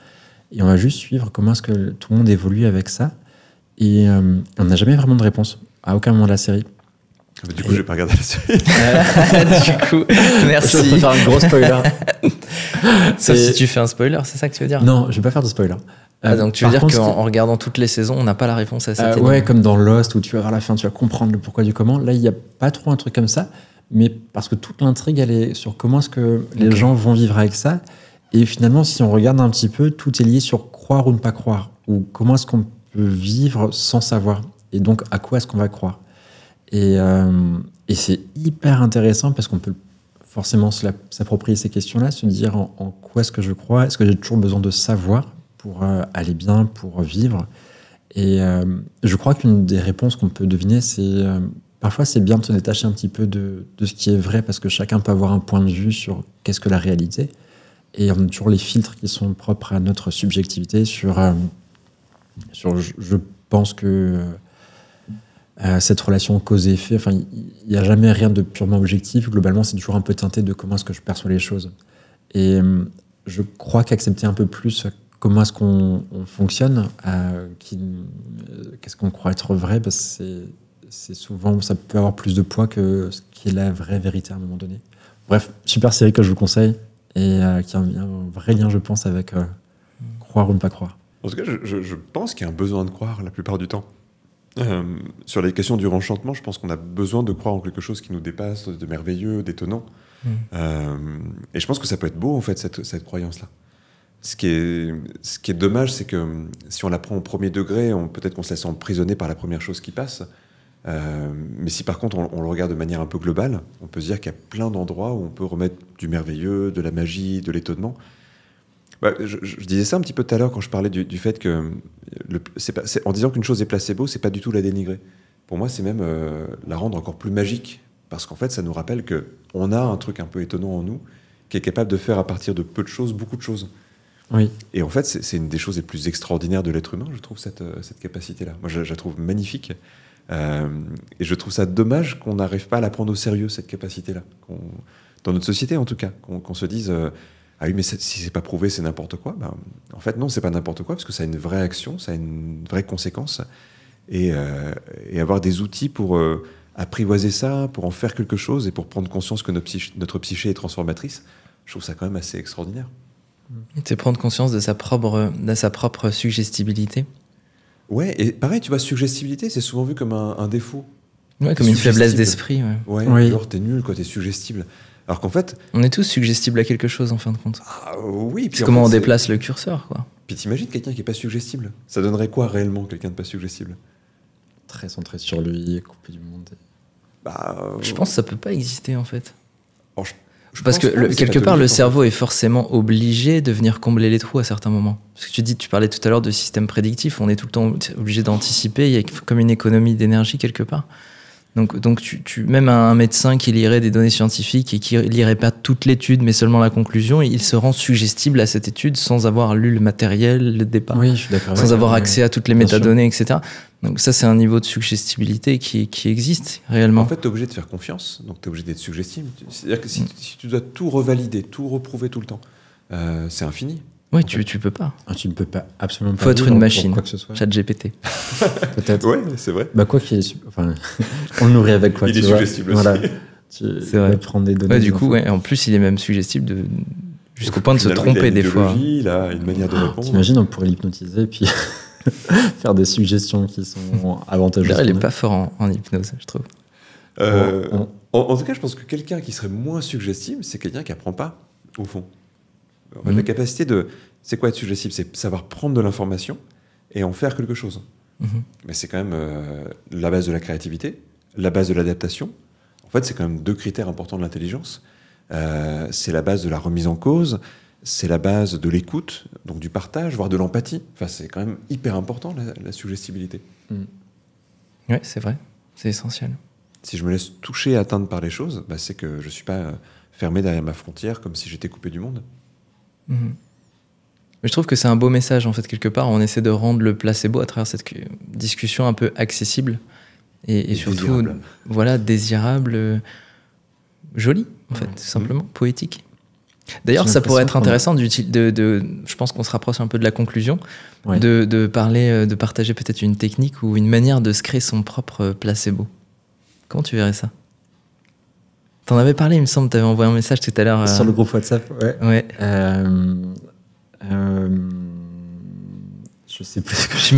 Et on va juste suivre comment est-ce que tout le monde évolue avec ça. Et on n'a jamais vraiment de réponse, à aucun moment de la série. Du coup, je vais pas regarder la série. Du coup, merci. Je vais faire un gros spoiler. Sauf si tu fais un spoiler, c'est ça que tu veux dire? Non, je vais pas faire de spoiler. Donc tu veux dire qu'en regardant toutes les saisons, on n'a pas la réponse à cette énigme? Ouais, comme dans Lost, où tu vas voir la fin, tu vas comprendre le pourquoi du comment. Là, il n'y a pas trop un truc comme ça, mais parce que toute l'intrigue, elle est sur comment est-ce que les gens vont vivre avec ça. Et finalement, si on regarde un petit peu, tout est lié sur croire ou ne pas croire, ou comment est-ce qu'on peut vivre sans savoir, et donc à quoi est-ce qu'on va croire. Et c'est hyper intéressant, parce qu'on peut forcément s'approprier ces questions-là, se dire en quoi est-ce que je crois, est-ce que j'ai toujours besoin de savoir pour aller bien, pour vivre. Et je crois qu'une des réponses qu'on peut deviner, c'est parfois c'est bien de se détacher un petit peu de ce qui est vrai, parce que chacun peut avoir un point de vue sur qu'est-ce que la réalité. Et on a toujours les filtres qui sont propres à notre subjectivité sur je pense que cette relation cause-effet, enfin, il n'y a jamais rien de purement objectif. Globalement, c'est toujours un peu teinté de comment est-ce que je perçois les choses. Et je crois qu'accepter un peu plus comment est-ce qu'on fonctionne, qu'est-ce qu'on croit être vrai, parce que c'est souvent, ça peut avoir plus de poids que ce qui est la vraie vérité à un moment donné. Bref, super série que je vous conseille, et qui a un vrai lien, je pense, avec croire ou ne pas croire. En tout cas, je pense qu'il y a un besoin de croire la plupart du temps. Sur les questions du enchantement, je pense qu'on a besoin de croire en quelque chose qui nous dépasse, de merveilleux, d'étonnant. Et je pense que ça peut être beau, en fait, cette croyance-là. Ce qui est dommage, c'est que si on la prend au premier degré, peut-être qu'on se laisse emprisonner par la première chose qui passe. Mais si par contre on le regarde de manière un peu globale, on peut se dire qu'il y a plein d'endroits où on peut remettre du merveilleux, de la magie, de l'étonnement. Je disais ça un petit peu tout à l'heure quand je parlais du fait que, en disant qu'une chose est placebo, c'est pas du tout la dénigrer. Pour moi, c'est même la rendre encore plus magique, parce qu'en fait, ça nous rappelle qu'on a un truc un peu étonnant en nous, qui est capable de faire à partir de peu de choses, beaucoup de choses. Oui. Et en fait, c'est une des choses les plus extraordinaires de l'être humain, je trouve, cette capacité-là. Moi, je la trouve magnifique. Et je trouve ça dommage qu'on n'arrive pas à la prendre au sérieux, cette capacité-là. Dans notre société, en tout cas. Qu'on se dise... ah oui, mais si c'est pas prouvé, c'est n'importe quoi. En fait, non, c'est pas n'importe quoi, parce que ça a une vraie action, ça a une vraie conséquence. Et avoir des outils pour apprivoiser ça, pour en faire quelque chose, et pour prendre conscience que notre psyché est transformatrice, je trouve ça quand même assez extraordinaire. C'est prendre conscience de sa propre suggestibilité. Ouais, et pareil, tu vois, suggestibilité, c'est souvent vu comme un défaut. Ouais, comme une faiblesse d'esprit. Ouais, oui. Genre t'es nul, quoi, t'es suggestible. Alors qu'en fait... On est tous suggestibles à quelque chose, en fin de compte. Oui. C'est comment on déplace le curseur, quoi. Puis t'imagines quelqu'un qui n'est pas suggestible. Ça donnerait quoi réellement, quelqu'un de pas suggestible? Très centré sur lui, coupé du monde. Je pense que ça peut pas exister, en fait. Alors, parce que quelque part, le cerveau est forcément obligé de venir combler les trous à certains moments. Parce que tu parlais tout à l'heure de système prédictif, on est tout le temps obligé d'anticiper, il y a comme une économie d'énergie quelque part. Donc même un médecin qui lirait des données scientifiques et qui lirait pas toute l'étude, mais seulement la conclusion, il se rend suggestible à cette étude sans avoir lu le matériel, le départ, oui, je suis d'accord, sans avoir accès à toutes les métadonnées, etc. Donc ça, c'est un niveau de suggestibilité qui existe réellement. En fait, tu es obligé de faire confiance, donc tu es obligé d'être suggestible. C'est-à-dire que si tu dois tout revalider, tout reprouver tout le temps, c'est infini. Oui, tu peux pas. Tu ne peux pas, absolument pas. Faut être une machine. Quoi que ce soit. ChatGPT. Peut-être. Ouais, c'est vrai. Quoi qu'il est. Enfin, on le nourrit avec quoi? Il est suggestible aussi. Voilà. C'est vrai. Prendre des données. Ouais, du coup, en plus, il est même suggestible jusqu'au point de se tromper des fois. Il a une manière de répondre. T'imagines, on pourrait l'hypnotiser puis faire des suggestions qui sont avantageuses. D'ailleurs, il est pas fort en hypnose, je trouve. En tout cas, je pense que quelqu'un qui serait moins suggestible, c'est quelqu'un qui apprend pas, au fond. La capacité de... C'est quoi être suggestible? C'est savoir prendre de l'information et en faire quelque chose. Mais c'est quand même la base de la créativité, la base de l'adaptation. En fait, c'est quand même 2 critères importants de l'intelligence. C'est la base de la remise en cause, c'est la base de l'écoute, donc du partage, voire de l'empathie. Enfin, c'est quand même hyper important, la suggestibilité. Oui, c'est vrai. C'est essentiel. Si je me laisse toucher et atteindre par les choses, c'est que je ne suis pas fermé derrière ma frontière comme si j'étais coupé du monde. Mais je trouve que c'est un beau message, en fait, quelque part. On essaie de rendre le placebo à travers cette discussion un peu accessible et surtout désirable. Voilà, désirable, joli, en fait, tout simplement, poétique. D'ailleurs, ça pourrait être intéressant je pense qu'on se rapproche un peu de la conclusion, de parler, de partager peut-être une technique ou une manière de se créer son propre placebo. Comment tu verrais ça? T'en avais parlé, il me semble, t'avais envoyé un message tout à l'heure. Sur le groupe WhatsApp, ouais. Je sais plus ce que tu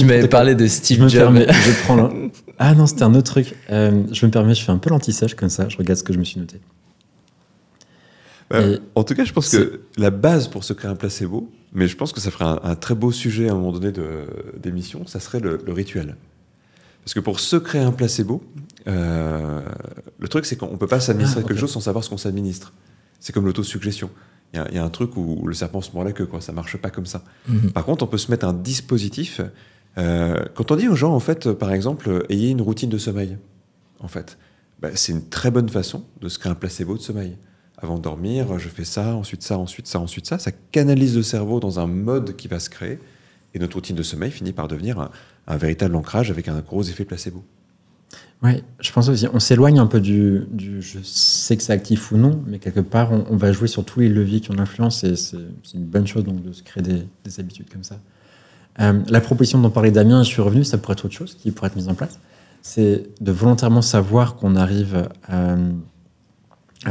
m'avais parlé de Steve Jobs. Je prends là. Ah non, c'était un autre truc. Je me permets, je fais un peu l'anti-sage comme ça, je regarde ce que je me suis noté. En tout cas, je pense que la base pour se créer un placebo, mais je pense que ça ferait un très beau sujet à un moment donné d'émission, ça serait le rituel. Parce que pour se créer un placebo, le truc c'est qu'on ne peut pas s'administrer quelque chose sans savoir ce qu'on s'administre. C'est comme l'autosuggestion. Il y a un truc où le serpent se mord la queue, quoi. Ça ne marche pas comme ça. Par contre, on peut se mettre un dispositif. Quand on dit aux gens, en fait, par exemple, ayez une routine de sommeil, en fait, c'est une très bonne façon de se créer un placebo de sommeil. Avant de dormir, je fais ça, ensuite ça, ensuite ça, ensuite ça. Ça canalise le cerveau dans un mode qui va se créer. Et notre routine de sommeil finit par devenir un véritable ancrage avec un gros effet placebo. Oui, je pense aussi. On s'éloigne un peu du je sais que c'est actif ou non, mais quelque part, on va jouer sur tous les leviers qui ont l'influence et c'est une bonne chose donc, de se créer des habitudes comme ça. La proposition dont parlait Damien, je suis revenu, ça pourrait être autre chose qui pourrait être mise en place. C'est de volontairement savoir qu'on arrive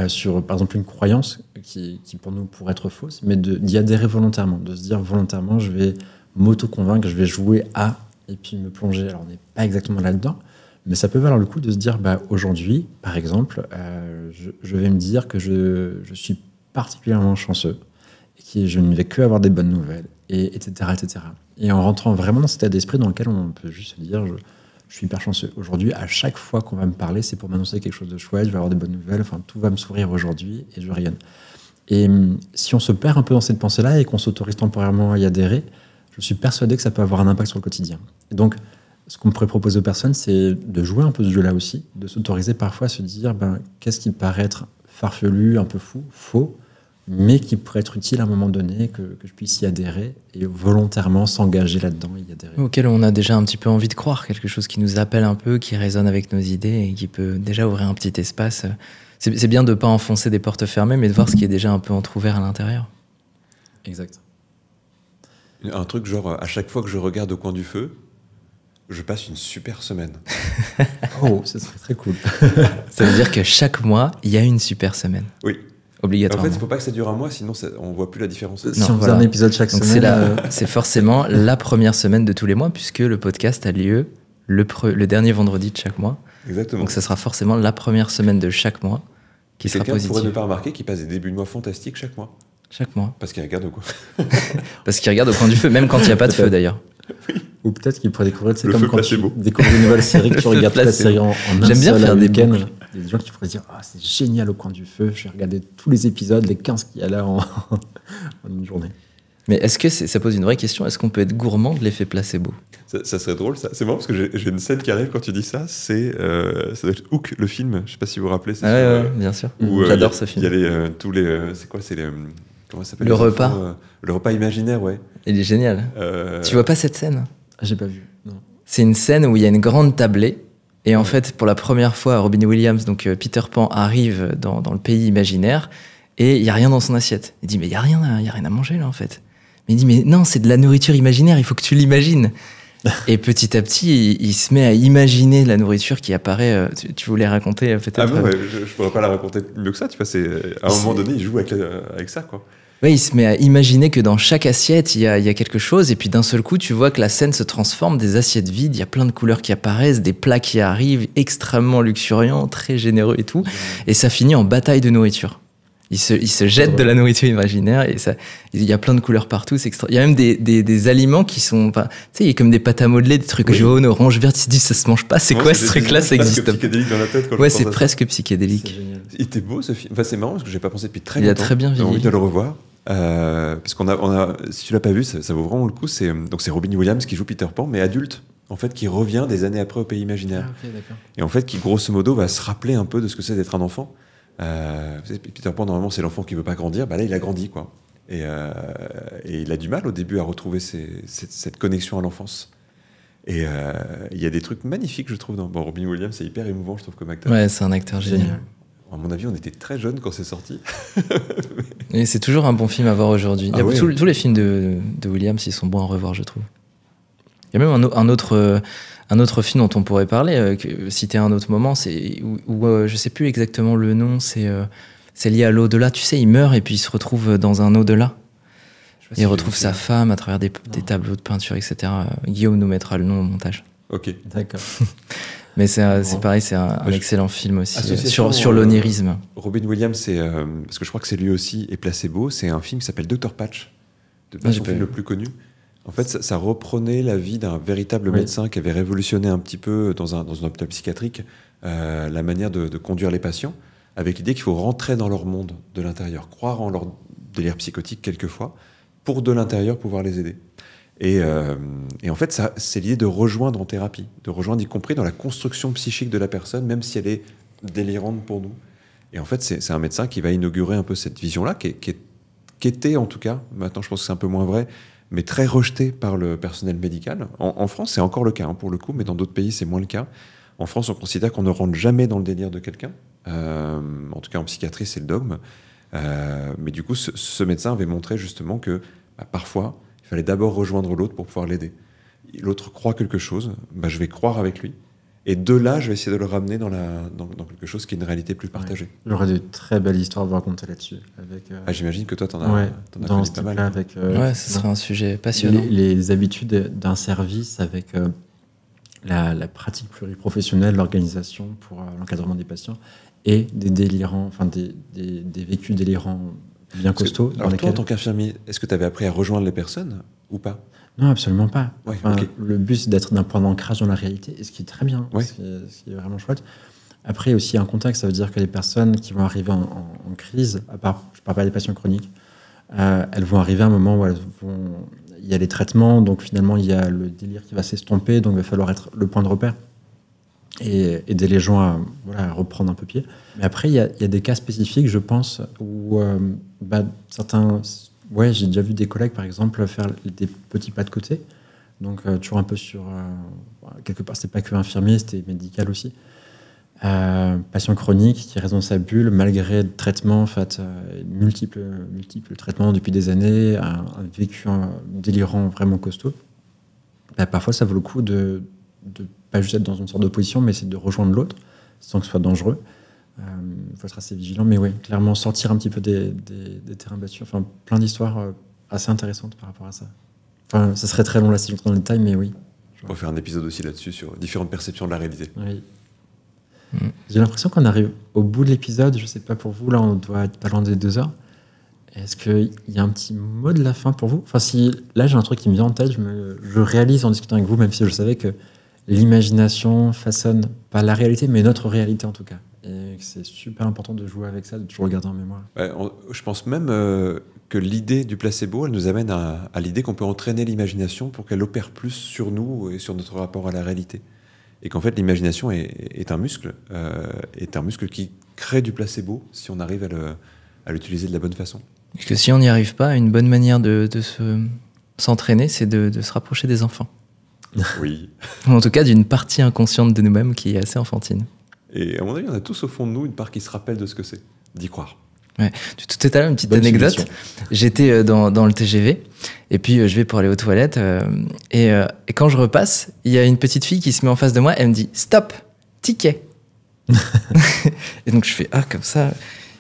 sur, par exemple, une croyance qui pour nous pourrait être fausse, mais d'y adhérer volontairement, de se dire volontairement, je vais m'auto-convaincre, je vais jouer à, et puis me plonger. Alors, on n'est pas exactement là-dedans, mais ça peut valoir le coup de se dire, aujourd'hui, par exemple, je vais me dire que je suis particulièrement chanceux, et que je ne vais que avoir des bonnes nouvelles, etc., etc. Et en rentrant vraiment dans cet état d'esprit dans lequel on peut juste se dire, je suis hyper chanceux. Aujourd'hui, à chaque fois qu'on va me parler, c'est pour m'annoncer quelque chose de chouette, je vais avoir des bonnes nouvelles, enfin, tout va me sourire aujourd'hui, et je rayonne. Et si on se perd un peu dans cette pensée-là et qu'on s'autorise temporairement à y adhérer, je suis persuadé que ça peut avoir un impact sur le quotidien. Et donc, ce qu'on pourrait proposer aux personnes, c'est de jouer un peu ce jeu-là aussi, de s'autoriser parfois à se dire qu'est-ce qui paraît être farfelu, un peu faux, mais qui pourrait être utile à un moment donné, que je puisse y adhérer et volontairement s'engager là-dedans et y adhérer. Auquel on a déjà un petit peu envie de croire, quelque chose qui nous appelle un peu, qui résonne avec nos idées et qui peut déjà ouvrir un petit espace. C'est bien de ne pas enfoncer des portes fermées, mais de voir ce qui est déjà un peu entrouvert à l'intérieur. Exact. Un truc genre, à chaque fois que je regarde au coin du feu, je passe une super semaine. Oh, ça serait très cool. Ça veut dire que chaque mois, il y a une super semaine. Oui. Obligatoirement. En fait, il ne faut pas que ça dure un mois, sinon on ne voit plus la différence. Si on faisait un épisode chaque semaine... C'est forcément la première semaine de tous les mois, puisque le podcast a lieu le dernier vendredi de chaque mois. Exactement. Donc ça sera forcément la première semaine de chaque mois qui sera positive. Quelqu'un pourrait ne pas remarquer qu'il passe des débuts de mois fantastiques chaque mois. Chaque mois. Parce qu'il regarde au coin. Parce qu'il regarde au coin du feu, même quand il n'y a pas de feu d'ailleurs. Oui. Ou peut-être qu'il pourrait découvrir, c'est le comme feu quand placebo. tu découvres une nouvelle série, que tu regardes la série en un J'aime bien faire des week-end. boucles. Il y a des gens qui pourraient dire c'est génial au coin du feu, je vais regarder tous les épisodes, les 15 qu'il y a là en une journée. Mais est-ce que ça pose une vraie question, est-ce qu'on peut être gourmand de l'effet placebo? Ça serait drôle, ça. C'est marrant parce que j'ai une scène qui arrive quand tu dis ça, ça doit être Hook, le film, je sais pas si vous vous rappelez. Ouais, bien sûr. J'adore ce film. Il y a tous les... c'est quoi, c'est les... Comment ça s'appelle? Le repas. Le repas imaginaire, ouais. Il est génial. Tu vois pas cette scène? J'ai pas vu, non. C'est une scène où il y a une grande tablée. Et en fait, pour la première fois, Robin Williams, donc Peter Pan, arrive dans le pays imaginaire et il n'y a rien dans son assiette. Il dit, mais il n'y a rien à manger là en fait. Mais il dit, mais non, c'est de la nourriture imaginaire, il faut que tu l'imagines. Et petit à petit, il se met à imaginer la nourriture qui apparaît. Tu voulais raconter peut-être? Ah bon, je pourrais pas la raconter mieux que ça. Tu vois, à un moment donné, il joue avec ça, quoi. Oui, il se met à imaginer que dans chaque assiette, il y a quelque chose. Et puis d'un seul coup, tu vois que la scène se transforme, des assiettes vides, il y a plein de couleurs qui apparaissent, des plats qui arrivent, extrêmement luxuriants, très généreux et tout. Et ça finit en bataille de nourriture. Il se jette de la nourriture imaginaire et ça, il y a plein de couleurs partout. C'est extra. Il y a même des aliments qui sont, tu sais, il y a comme des pâtes à modeler, des trucs jaunes, orange, vert. Tu te dis, ça se mange pas. C'est quoi ce truc-là? Ça existe pas. C'est psychédélique dans la tête. Ouais, c'est presque psychédélique. Il était beau ce film. Enfin, c'est marrant parce que j'ai pas pensé depuis très longtemps. Il a très bien vieilli. J'ai envie de le revoir. Parce qu'on a, si tu l'as pas vu, ça vaut vraiment le coup. C'est Robin Williams qui joue Peter Pan, mais adulte. En fait, qui revient des années après au pays imaginaire. Ah, okay, d'accord. Et en fait, qui grosso modo va se rappeler un peu de ce que c'est d'être un enfant. Peter Pan, normalement, c'est l'enfant qui veut pas grandir. Bah là, il a grandi, quoi. Et il a du mal au début à retrouver cette connexion à l'enfance. Et il y a des trucs magnifiques, je trouve. Bon, Robin Williams, c'est hyper émouvant, je trouve, comme acteur. Ouais, c'est un acteur génial. À mon avis, on était très jeunes quand c'est sorti. Et c'est toujours un bon film à voir aujourd'hui. Tous les films de Williams, ils sont bons à revoir, je trouve. Il y a même un autre film dont on pourrait parler, citer à un autre moment, où je sais plus exactement le nom, c'est lié à l'au-delà. Tu sais, il meurt et puis il se retrouve dans un au-delà. Il retrouve sa femme à travers des tableaux de peinture, etc. Guillaume nous mettra le nom au montage. Ok. D'accord. Mais c'est pareil, c'est un excellent film aussi, sur l'onirisme. Robin Williams, parce que je crois que c'est lui aussi, et Placebo, c'est un film qui s'appelle Dr Patch, son film le plus connu. En fait, ça reprenait la vie d'un véritable médecin qui avait révolutionné un petit peu dans un hôpital psychiatrique la manière de conduire les patients, avec l'idée qu'il faut rentrer dans leur monde de l'intérieur, croire en leur délire psychotique quelquefois, pour de l'intérieur pouvoir les aider. Et en fait, c'est l'idée de rejoindre en thérapie, de rejoindre y compris dans la construction psychique de la personne, même si elle est délirante pour nous. Et en fait, c'est un médecin qui va inaugurer un peu cette vision-là, qui était en tout cas, maintenant je pense que c'est un peu moins vrai, mais très rejetée par le personnel médical. En France, c'est encore le cas, pour le coup, mais dans d'autres pays, c'est moins le cas. En France, on considère qu'on ne rentre jamais dans le délire de quelqu'un. En tout cas, en psychiatrie, c'est le dogme. Mais du coup, ce médecin avait montré justement que parfois, il fallait d'abord rejoindre l'autre pour pouvoir l'aider. L'autre croit quelque chose, je vais croire avec lui. Et de là, je vais essayer de le ramener dans quelque chose qui est une réalité plus partagée. Il y aurait de très belles histoires à vous raconter là-dessus. J'imagine que toi, t'en as connu pas mal. Ce serait un sujet passionnant. Les habitudes d'un service avec la pratique pluriprofessionnelle, l'organisation pour l'encadrement des patients et des délirants, enfin des vécus délirants bien costauds. Alors toi, en tant qu'infirmier, est-ce que tu avais appris à rejoindre les personnes ou pas? Non, absolument pas. Ouais, okay. Le but, c'est d'être d'un point d'ancrage dans la réalité, et ce qui est très bien, ce qui est vraiment chouette. Après, aussi un contexte, ça veut dire que les personnes qui vont arriver en crise, à part, je ne parle pas des patients chroniques, elles vont arriver à un moment où il y a les traitements, donc finalement, il y a le délire qui va s'estomper, donc il va falloir être le point de repère et aider les gens à reprendre un peu pied. Mais après, il y a des cas spécifiques, je pense, où certains... Ouais, j'ai déjà vu des collègues, par exemple, faire des petits pas de côté. Donc, toujours un peu sur... quelque part, c'était pas que infirmier, c'était médical aussi. Patient chronique qui reste dans sa bulle, malgré le traitement, en fait, multiples traitements depuis des années, un vécu délirant vraiment costaud. Parfois, ça vaut le coup de pas juste être dans une sorte d'opposition, mais c'est de rejoindre l'autre, sans que ce soit dangereux. Il faut être assez vigilant, mais oui, clairement sortir un petit peu des terrains battus. Enfin, plein d'histoires assez intéressantes par rapport à ça. Enfin, ça serait très long là si j'entre dans le détail, mais oui. On va faire un épisode aussi là-dessus sur différentes perceptions de la réalité. Oui. J'ai l'impression qu'on arrive au bout de l'épisode. Je sais pas pour vous, là, on doit être pas loin des 2 heures. Est-ce qu'il y a un petit mot de la fin pour vous? Enfin, si là j'ai un truc qui me vient en tête, je réalise en discutant avec vous, même si je savais que l'imagination façonne pas la réalité, mais notre réalité en tout cas. Et c'est super important de jouer avec ça, de toujours regarder en mémoire. Ouais, je pense même que l'idée du placebo, elle nous amène à l'idée qu'on peut entraîner l'imagination pour qu'elle opère plus sur nous et sur notre rapport à la réalité. Et qu'en fait, l'imagination est un muscle qui crée du placebo si on arrive à l'utiliser de la bonne façon. Et que si on n'y arrive pas, une bonne manière de s'entraîner, c'est de se rapprocher des enfants. Oui. Ou en tout cas, d'une partie inconsciente de nous-mêmes qui est assez enfantine. Et à mon avis, on a tous au fond de nous une part qui se rappelle de ce que c'est, d'y croire. Ouais. Tout à l'heure, une petite anecdote. J'étais dans le TGV, et puis je vais pour aller aux toilettes, et quand je repasse, il y a une petite fille qui se met en face de moi, elle me dit « Stop, ticket !» Et donc je fais « Ah, comme ça !»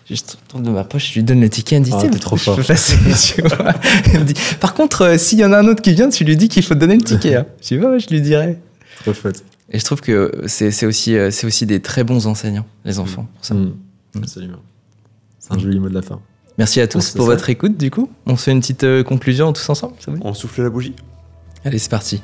Je tourne de ma poche, je lui donne le ticket, elle me dit « T'es trop fort. » Elle me dit « Par contre, s'il y en a un autre qui vient, tu lui dis qu'il faut te donner le ticket. Hein. » Je dis « Ouais, je lui dirai. » Trop chouette. Et je trouve que c'est aussi des très bons enseignants, les enfants, pour ça. Absolument. C'est un joli mot de la fin. Merci à tous pour votre écoute, du coup. On se fait une petite conclusion tous ensemble, ça vous dit ? On souffle la bougie. Allez, c'est parti.